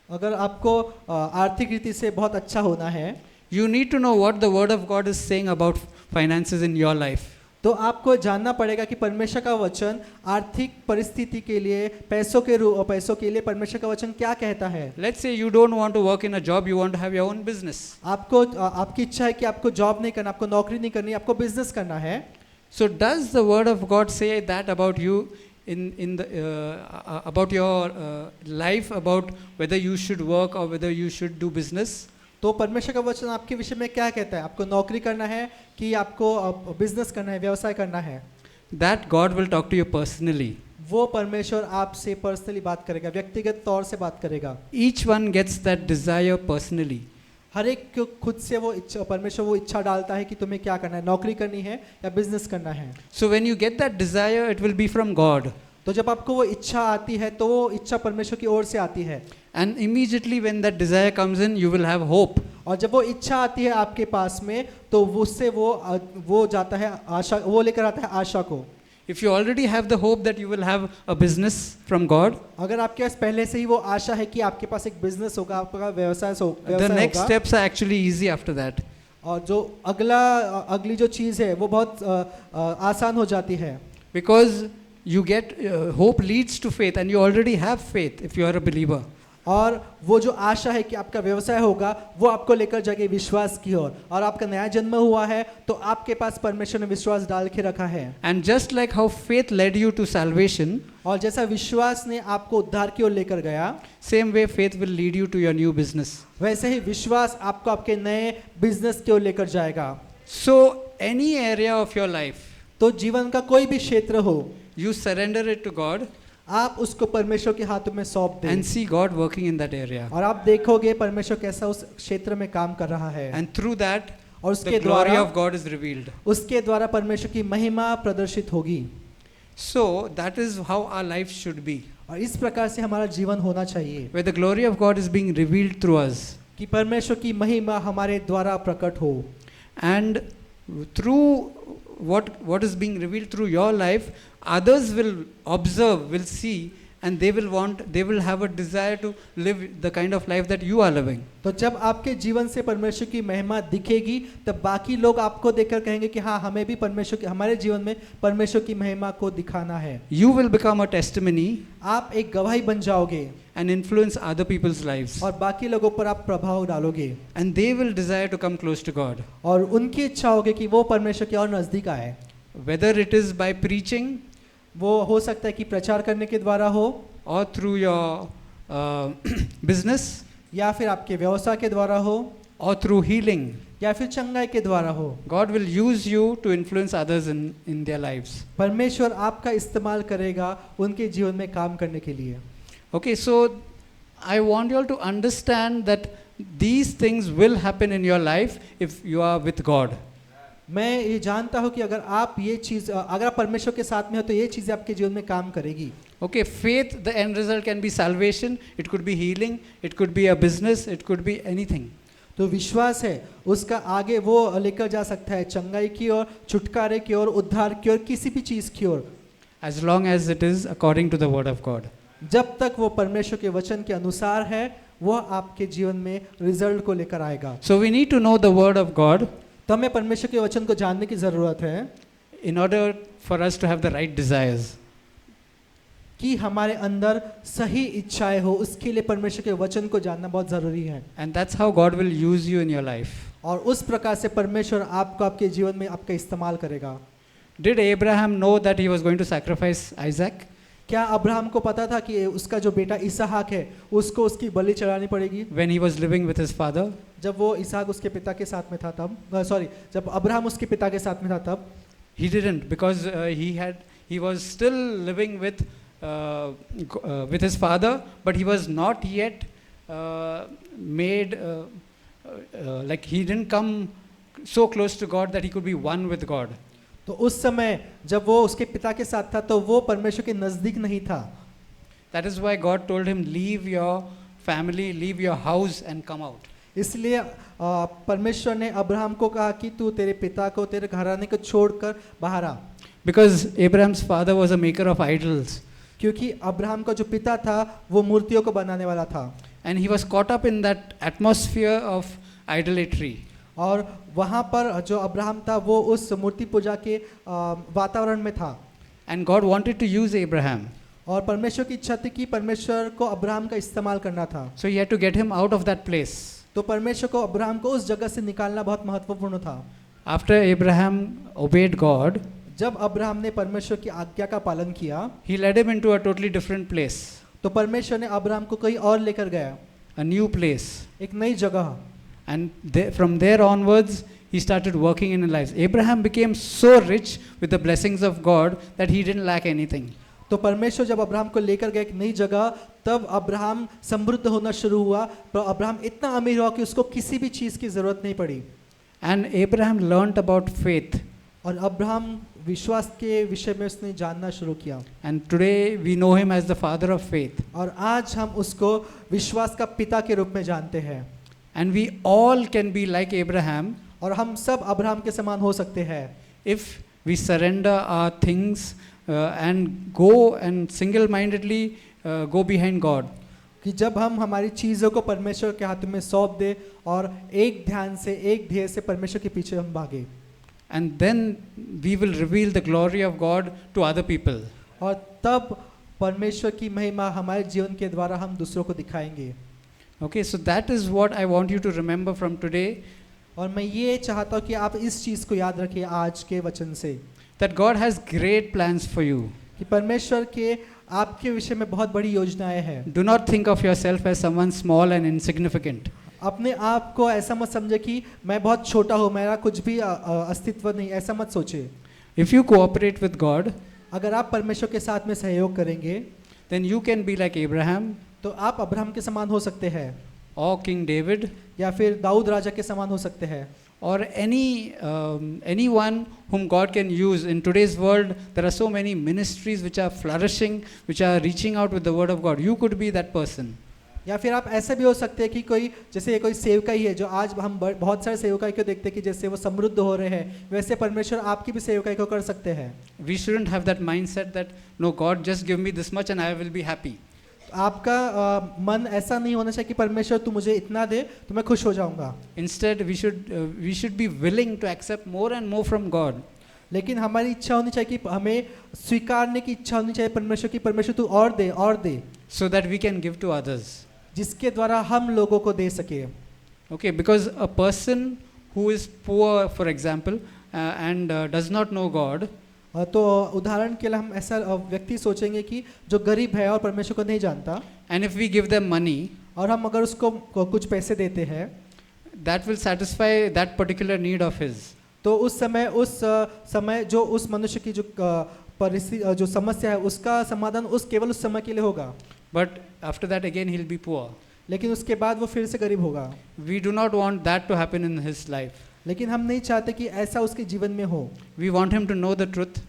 अगर आपको आर्थिक रीति से बहुत अच्छा होना है, you need to know what the word of God is saying about finances in your life. तो आपको जानना पड़ेगा कि परमेश्वर का वचन आर्थिक परिस्थिति के लिए पैसों के लिए परमेश्वर का वचन क्या कहता है. Let's say you don't want to work in a job, you want to have your own business. आपकी इच्छा है कि आपको जॉब नहीं करना, आपको नौकरी नहीं करनी, आपको बिजनेस करना है. So does the word of God say that about you in the about your life, about whether you should work or whether you should do business? तो परमेश्वर का वचन आपके विषय में क्या कहता है? आपको नौकरी करना है कि आपको बिजनेस करना है, व्यवसाय करना है? That God will talk to you personally. वो परमेश्वर आपसे पर्सनली बात करेगा, व्यक्तिगत तौर से बात करेगा. Each one gets that desire personally. हर एक को खुद से वो इच्छा, परमेश्वर वो इच्छा डालता है कि तुम्हें क्या करना है, नौकरी करनी है या बिजनेस करना है. So when you get that desire, it will be from God. तो जब आपको वो इच्छा आती है तो वो इच्छा परमेश्वर की ओर से आती है. And immediately when that desire comes in, you will have hope. और जब वो इच्छा आती है आपके पास में तो उससे वो जाता है आशा, वो लेकर आता है आशा को. If you already have the hope that you will have a business from God, अगर आपके पास पहले से ही वो आशा है कि आपके पास एक बिजनेस होगा, आपका व्यवसाय the next होगा, steps are actually easy after that. और जो अगली जो चीज़ है वो बहुत आसान हो जाती है. Because you get hope leads to faith, and you already have faith if you are a believer. और वो जो आशा है कि आपका व्यवसाय होगा वो आपको लेकर जाएगी विश्वास की ओर, और आपका नया जन्म हुआ है तो आपके पास परमेश्वर ने विश्वास डाल के रखा है. And just like how faith led you to salvation, और जैसा विश्वास ने आपको उद्धार की ओर लेकर गया, same way faith will lead you to your new business. वैसे ही विश्वास आपको आपके नए बिजनेस की ओर लेकर जाएगा. So any area of your life, तो जीवन का कोई भी क्षेत्र हो, you surrender it to God आप उसको परमेश्वर के हाथों में सौंप दें, and see God working in that area. और आप देखोगे परमेश्वर कैसा उस क्षेत्र में काम कर रहा है. And through that, और the उसके glory द्वारा of God is revealed. उसके द्वारा परमेश्वर की महिमा प्रदर्शित होगी. So that is how our life should be. और इस प्रकार से हमारा जीवन होना चाहिए, Where the glory of God is being revealed through us. कि परमेश्वर की महिमा हमारे द्वारा प्रकट हो. And through what is being revealed through your life, others will observe, will see, and they will have a desire to live the kind of life that you are living. तो जब आपके जीवन से परमेश्वर की महिमा दिखेगी तब बाकी लोग आपको देखकर कहेंगे कि हाँ, हमें भी हमारे जीवन में परमेश्वर की महिमा को दिखाना है. You will become a testimony आप एक गवाही बन जाओगे and influence other people's lives. और बाकी लोगों पर आप प्रभाव डालोगे, And they will desire to come close to God. और उनकी इच्छा होगी कि वो परमेश्वर के और नजदीक आए. Whether it is by preaching वो हो सकता है कि प्रचार करने के द्वारा हो, or through your business, या फिर आपके व्यवसाय के द्वारा हो, or through healing. या फिर चंगाई के द्वारा हो. God will use you to influence others in their lives. परमेश्वर आपका इस्तेमाल करेगा उनके जीवन में काम करने के लिए. Okay, so I want you all to understand that these things will happen in your life if you are with God. मैं ये जानता हूँ कि अगर आप परमेश्वर के साथ में हो तो ये चीज़ें आपके जीवन में काम करेगी. Okay, faith, the end result can be salvation, it could be healing, it could be a business, it could be anything. तो विश्वास है उसका आगे वो लेकर जा सकता है चंगाई की ओर, छुटकारे की ओर, उद्धार की ओर, किसी भी चीज़ की ओर, As long as it is according to the word of God. जब तक वो परमेश्वर के वचन के अनुसार है वो आपके जीवन में रिजल्ट को लेकर आएगा। So we need to know the word of God तो हमें परमेश्वर के वचन को जानने की ज़रूरत है in order for us to have the right desires. कि हमारे अंदर सही इच्छाएं हो, उसके लिए परमेश्वर के वचन को जानना बहुत ज़रूरी है। And that's how God will use you in your life. और उस प्रकार से परमेश्वर आपको आपके जीवन में आपका इस्तेमाल करेगा। Did Abraham know that he was going to sacrifice Isaac? क्या अब्राहम को पता था कि उसका जो बेटा इसहाक है उसको उसकी बलि चढ़ानी पड़ेगी? When he was living with his father? जब वो इसहाक उसके पिता के साथ में था तब, जब अब्राहम उसके पिता के साथ में था तब He didn't, because he was still living with his father, but he was not yet made like he didn't come so close to God that he could be one with God. तो उस समय जब वो उसके पिता के साथ था तो वो परमेश्वर के नजदीक नहीं था। That is why God told him, leave your family, leave your house and come out. इसलिए परमेश्वर ने अब्राहम को कहा कि तू तेरे पिता को, तेरे घराने को छोड़कर बाहर आ। Because Abraham's father was a maker of idols. क्योंकि अब्राहम का जो पिता था वो मूर्तियों को बनाने वाला था। And he was caught up in that atmosphere of idolatry. और वहाँ पर जो अब्राहम था वो उस मूर्ति पूजा के वातावरण में था। And God wanted to use Abraham. और परमेश्वर की इच्छा थी कि परमेश्वर को अब्राहम का इस्तेमाल करना था। So he had to get him out of that place. तो परमेश्वर को अब्राहम को उस जगह से निकालना बहुत महत्वपूर्ण था। After Abraham obeyed God, जब अब्राहम ने परमेश्वर की आज्ञा का पालन किया, he led him into a totally different place, तो परमेश्वर ने अब्राहम को कहीं और लेकर गया, a new place. एक नई जगह। And from there onwards, he started working in his life. Abraham became so rich with the blessings of God that he didn't lack anything. तो परमेश्वर जब अब्राहम को लेकर गया एक नई जगह, तब अब्राहम समृद्ध होना शुरू हुआ। पर अब्राहम इतना अमीर हुआ कि उसको किसी भी चीज़ की ज़रूरत नहीं पड़ी। And Abraham learnt about faith. और अब्राहम विश्वास के विषय में उसने जानना शुरू किया। And today we know him as the father of faith. और आज हम उसको विश्वास का पिता के रूप में जानते हैं। And we all can be like Abraham और हम सब अब्राहम के समान हो सकते हैं if we surrender our things and go and single-mindedly go behind God. कि जब हम हमारी चीज़ों को परमेश्वर के हाथ में सौंप दे और एक ध्यान से, एक ध्येय से परमेश्वर के पीछे हम भागे। And then we will reveal the glory of God to other people. और तब परमेश्वर की महिमा हमारे जीवन के द्वारा हम दूसरों को दिखाएंगे। Okay, so that is what I want you to remember from today. और मैं ये चाहता हूँ कि आप इस चीज़ को याद रखिए आज के वचन से, That God has great plans for you. कि परमेश्वर के आपके विषय में बहुत बड़ी योजनाएं हैं। Do not think of yourself as someone small and insignificant. अपने आप को ऐसा मत समझे कि मैं बहुत छोटा हूँ, मेरा कुछ भी अस्तित्व नहीं, ऐसा मत सोचे। If you cooperate with God, अगर आप परमेश्वर के साथ में सहयोग करेंगे, then you can be like Abraham तो आप अब्राहम के समान हो सकते हैं, or King David, या फिर दाऊद राजा के समान हो सकते हैं, or anyone whom God can use. In today's world, there are so many ministries which are flourishing, which are reaching out with the word of God. You could be that person. या फिर आप ऐसे भी हो सकते हैं कि कोई, जैसे कोई सेवकाई है, जो आज हम बहुत सारे सेवकाई को देखते हैं कि जैसे वो समृद्ध हो रहे हैं, वैसे परमेश्वर आपकी भी सेवकाई को कर सकते हैं। We shouldn't have that mindset that no, God just give me this much and I will be happy. आपका मन ऐसा नहीं होना चाहिए कि परमेश्वर तू मुझे इतना दे तो मैं खुश हो जाऊंगा। Instead, we should be willing to accept more and more from God. लेकिन हमारी इच्छा होनी चाहिए कि हमें स्वीकारने की इच्छा होनी चाहिए परमेश्वर की, परमेश्वर तू और दे, So that we can give to others. जिसके द्वारा हम लोगों को दे सके। Okay, because a person who is poor, for example, and does not know God, तो उदाहरण के लिए हम ऐसा व्यक्ति सोचेंगे कि जो गरीब है और परमेश्वर को नहीं जानता, and if we give them money, और हम अगर उसको कुछ पैसे देते हैं, that will satisfy that particular need of his. तो उस समय जो उस मनुष्य की जो परिस्थिति, जो समस्या है, उसका समाधान केवल उस समय के लिए होगा। But after that again he'll be poor. लेकिन उसके बाद वो फिर से गरीब होगा। We do not want that to happen in his life. लेकिन हम नहीं चाहते कि ऐसा उसके जीवन में हो। We want him to know the truth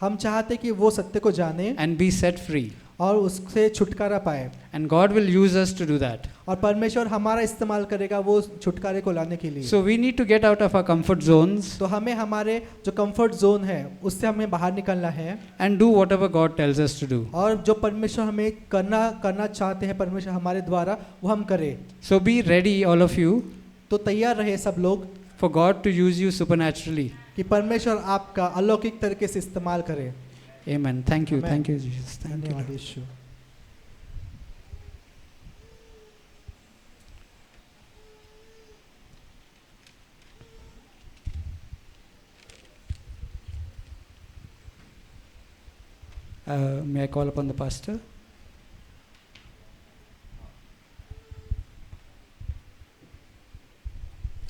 हम चाहते कि वो सत्य को जाने and be set free. और उससे छुटकारा पाए, And God will use us to do that. और परमेश्वर हमारा इस्तेमाल करेगा वो छुटकारे को लाने के लिए। So we need to get out of our comfort zones तो हमें हमारे जो कंफर्ट जोन है उससे हमें बाहर निकलना है, and do whatever God tells us to do. और जो परमेश्वर हमें करना चाहते हैं परमेश्वर हमारे द्वारा वो हम करें। So be ready, all of you, तो तैयार रहे सब लोग for God to use you supernaturally. कि परमेश्वर आपका अलौकिक तरीके से इस्तेमाल करे। Amen. Thank you. Amen. Thank you, Jesus. Thank you. धन्यवाद यीशु। May I call upon the pastor?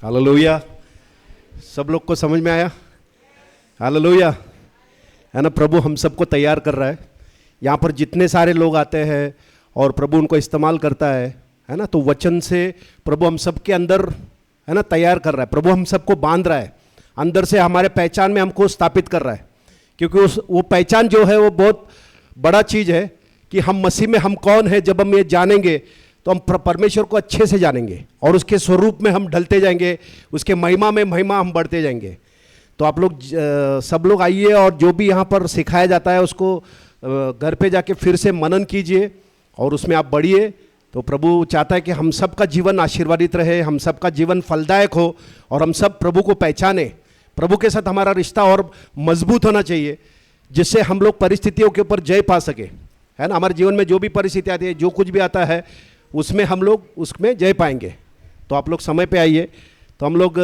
Hallelujah. सब लोग को समझ में आया? हालेलुया, है ना। प्रभु हम सबको तैयार कर रहा है। यहाँ पर जितने सारे लोग आते हैं और प्रभु उनको इस्तेमाल करता है ना, तो वचन से प्रभु हम सबके अंदर, है ना, तैयार कर रहा है। प्रभु हम सबको बांध रहा है, अंदर से हमारे पहचान में हमको स्थापित कर रहा है, क्योंकि वो पहचान जो है वो बहुत बड़ा चीज़ है कि हम मसीह में हम कौन है। जब हम ये जानेंगे तो हम परमेश्वर को अच्छे से जानेंगे और उसके स्वरूप में हम ढलते जाएंगे, उसके महिमा में महिमा हम बढ़ते जाएंगे। तो आप लोग सब लोग आइए और जो भी यहाँ पर सिखाया जाता है उसको घर पे जाके फिर से मनन कीजिए और उसमें आप बढ़िए। तो प्रभु चाहता है कि हम सबका जीवन आशीर्वादित रहे, हम सबका जीवन फलदायक हो और हम सब प्रभु को पहचाने। प्रभु के साथ हमारा रिश्ता और मजबूत होना चाहिए, जिससे हम लोग परिस्थितियों के ऊपर जय पा सके, है ना। हमारे जीवन में जो भी परिस्थिति आती है, जो कुछ भी आता है, उसमें हम लोग उसमें जय पाएंगे। तो आप लोग समय पे आइए। तो हम लोग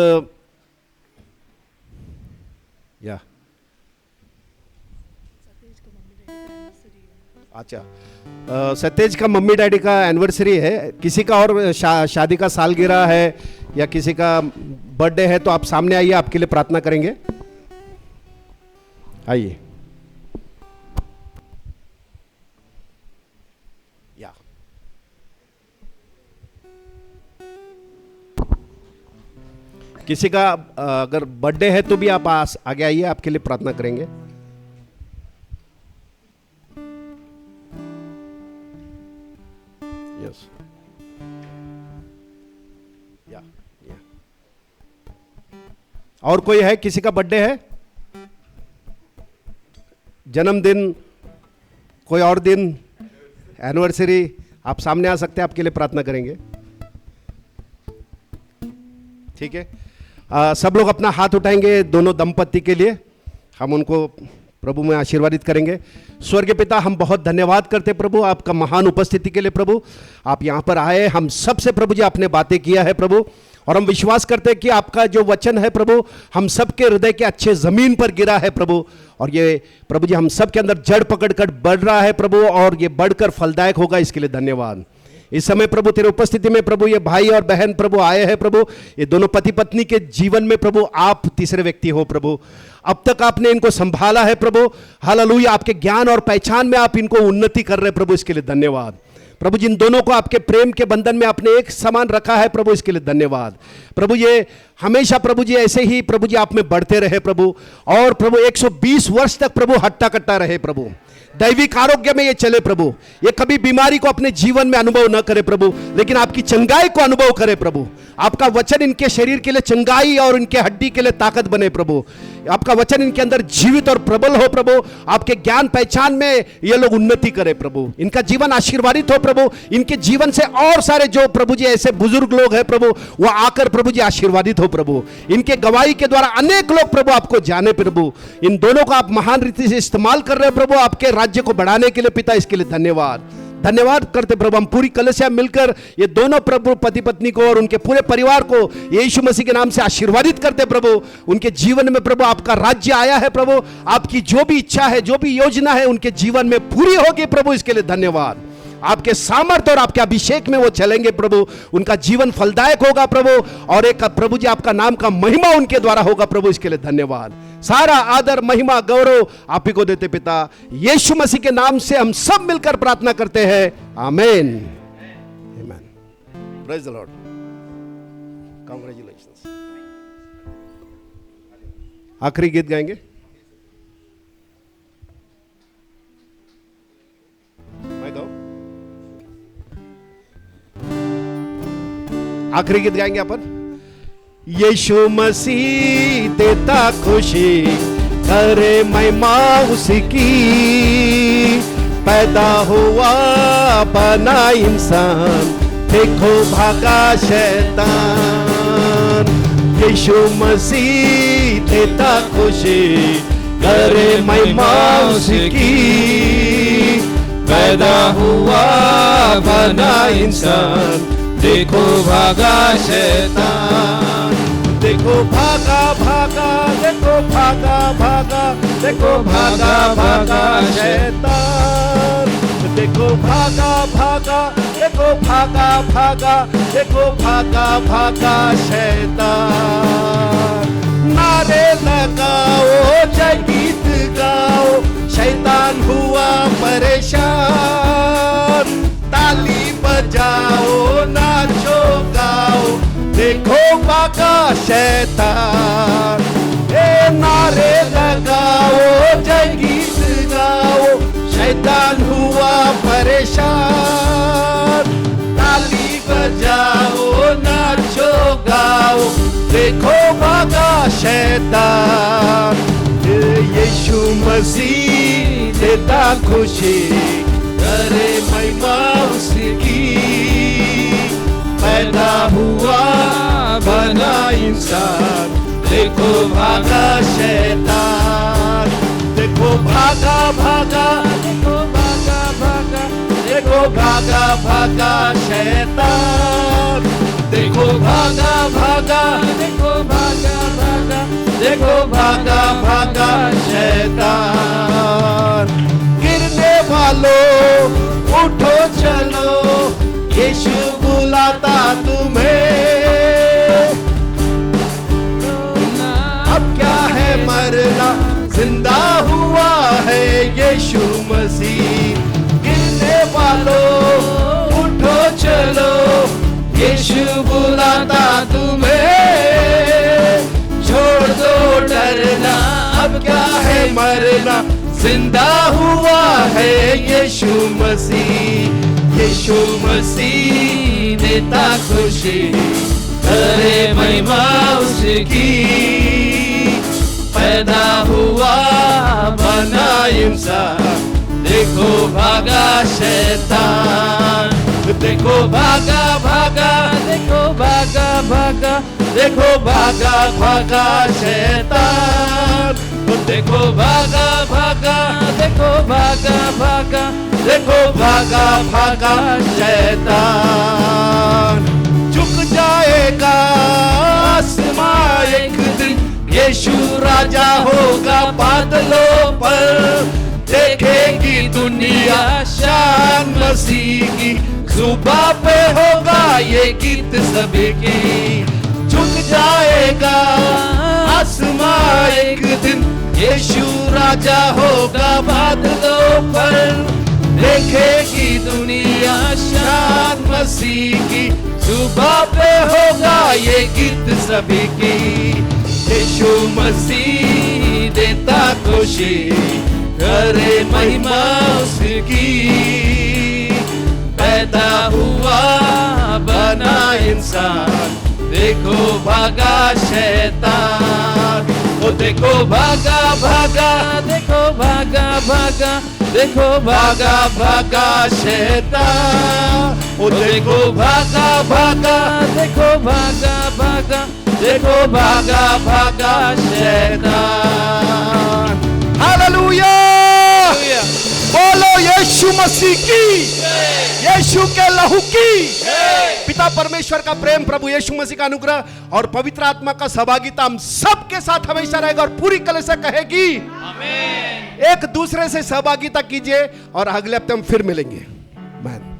अच्छा, सतेज का मम्मी डैडी का एनिवर्सरी है। किसी का और शादी का सालगिरह है या किसी का बर्थडे है तो आप सामने आइए, आपके लिए प्रार्थना करेंगे। आइए। या किसी का अगर बर्थडे है तो भी आप आगे आइए, आपके लिए प्रार्थना करेंगे। यस, या और कोई है? किसी का बर्थडे है, जन्मदिन, कोई और दिन, एनिवर्सरी, आप सामने आ सकते हैं, आपके लिए प्रार्थना करेंगे। ठीक है। सब लोग अपना हाथ उठाएंगे दोनों दंपत्ति के लिए, हम उनको प्रभु में आशीर्वादित करेंगे। स्वर्गीय पिता, हम बहुत धन्यवाद करते प्रभु आपका महान उपस्थिति के लिए। प्रभु आप यहाँ पर आए, हम सबसे प्रभु जी आपने बातें किया है प्रभु, और हम विश्वास करते हैं कि आपका जो वचन है प्रभु हम सबके हृदय के अच्छे जमीन पर गिरा है प्रभु, और ये प्रभु जी हम सब के अंदर जड़ पकड़कर बढ़ रहा है प्रभु, और ये बढ़कर फलदायक होगा। इसके लिए धन्यवाद। इस समय प्रभु तेरे उपस्थिति में प्रभु ये भाई और बहन प्रभु आए हैं प्रभु, ये दोनों पति पत्नी के जीवन में प्रभु आप तीसरे व्यक्ति हो प्रभु। अब तक आपने इनको संभाला है प्रभु, हालेलुया। आपके ज्ञान और पहचान में आप इनको उन्नति कर रहे हैं प्रभु, इसके लिए धन्यवाद। प्रभु जिन दोनों को आपके प्रेम के बंधन में आपने एक समान रखा है प्रभु, इसके लिए धन्यवाद। प्रभु ये हमेशा प्रभु जी ऐसे ही प्रभु जी आप में बढ़ते रहे प्रभु, और प्रभु 120 वर्ष तक प्रभु हट्टा कट्टा रहे प्रभु, दैविक आरोग्य में ये चले प्रभु, ये कभी बीमारी को अपने जीवन में अनुभव न करे प्रभु, लेकिन आपकी चंगाई को अनुभव करे प्रभु। आपका वचन इनके शरीर के लिए चंगाई और इनके हड्डी के लिए ताकत बने प्रभु। आपका वचन इनके अंदर जीवित और प्रबल हो प्रभु। आपके ज्ञान पहचान में ये लोग उन्नति करे प्रभु, इनका जीवन आशीर्वादित हो प्रभु। इनके जीवन से और सारे जो प्रभु जी ऐसे बुजुर्ग लोग हैं प्रभु, वो आकर प्रभु जी आशीर्वादित हो प्रभु। इनके गवाही के द्वारा अनेक लोग प्रभु आपको जाने प्रभु। इन दोनों को आप महान रीति से इस्तेमाल कर रहे हैं प्रभु, आपके राज्य को बढ़ाने के लिए पिता, इसके लिए धन्यवाद। धन्यवाद करते प्रभु। हम पूरी कलीसिया मिलकर ये दोनों प्रभु पति पत्नी को और उनके पूरे परिवार को यीशु मसीह के नाम से आशीर्वादित करते प्रभु। उनके जीवन में प्रभु आपका राज्य आया है प्रभु, आपकी जो भी इच्छा है, जो भी योजना है उनके जीवन में पूरी होगी प्रभु, इसके लिए धन्यवाद। आपके सामर्थ्य और आपके अभिषेक में वो चलेंगे प्रभु, उनका जीवन फलदायक होगा प्रभु, और एक प्रभु जी आपका नाम का महिमा उनके द्वारा होगा प्रभु, इसके लिए धन्यवाद। सारा आदर महिमा गौरव आप ही को देते पिता, यीशु मसीह के नाम से हम सब मिलकर प्रार्थना करते हैं, आमीन आमीन। Praise the Lord, congratulations. आखिरी गीत गाएंगे। आखिरी गीत गाएंगे अपन। यीशु मसीह देता खुशी, करे महिमा उसकी, पैदा हुआ बना इंसान, देखो भागा शैतान। यीशु मसीह देता खुशी, करे महिमा उसकी, पैदा हुआ बना इंसान, देखो भागा शैतान। देखो भागा भागा, देखो भागा भागा, देखो भागा भागा शैतान। देखो भागा भागा, देखो भागा भागा, देखो भागा भागा शैतान। नारे लगाओ, जय गीत गाओ, शैतान हुआ परेशान। ताली बजाओ, नाचो गाओ, देखो भागा शैतान। ए नारे लगाओ, जय गीत गाओ, शैतान हुआ परेशान। ताली बजाओ, नाचो गाओ, देखो भागा शैतान। यीशु मसीह देता खुशी, करे महिमा उसकी, पैदा हुआ बना इंसान, देखो भागा शैतान। देखो भागा भागा, देखो भागा भागा, देखो भागा भागा शैतान। देखो भागा भागा, देखो भागा भागा, देखो भागा भागा शैतान। गिरने वालों उठो चलो, यीशु बुलाता तुम्हें। अब क्या है मरना, जिंदा हुआ है यीशु मसीह। गिरने वालों उठो चलो, यीशु बुलाता तुम्हें। छोड़ दो डरना, अब क्या है मरना, जिंदा हुआ है यीशु मसीह। यीशु मसीह देता खुशी, करे महिमा उसकी, पैदा हुआ बना इंसान, देखो भागा शैतान। देखो भागा भागा, देखो भागा भागा, देखो भागा भागा शैतान। देखो भागा भागा, देखो भागा भागा, देखो भागा भागा शैतान। झुक जाएगा आसमां एक दिन, यीशु राजा होगा बादलों पर। देखेगी दुनिया शान मसीह की, जुबां पे होगा ये गीत सभी की। झुक जाएगा आसमां एक दिन, यीशु राजा होगा बादलों पर। देखेगी दुनिया शान मसीह की, जुबां पे होगा ये गीत सभी की। यीशु मसीह देता खुशी, करे महिमा उसकी, पैदा हुआ बना इंसान, देखो भागा शैतान। ओ देखो भागा भागा, देखो भागा भागा, देखो भागा भागा शैतान। ओ देखो भागा भागा, देखो भागा भागा, देखो भागा भागा शैतान। हालेलुया, बोलो यीशु मसीह की, यीशु के लहू की। पिता परमेश्वर का प्रेम, प्रभु यीशु मसीह का अनुग्रह और पवित्र आत्मा का सहभागिता हम सबके साथ हमेशा रहेगा। और पूरी कलीसिया कहेगी आमीन। एक दूसरे से सहभागिता कीजिए और अगले हफ्ते हम फिर मिलेंगे। आमीन।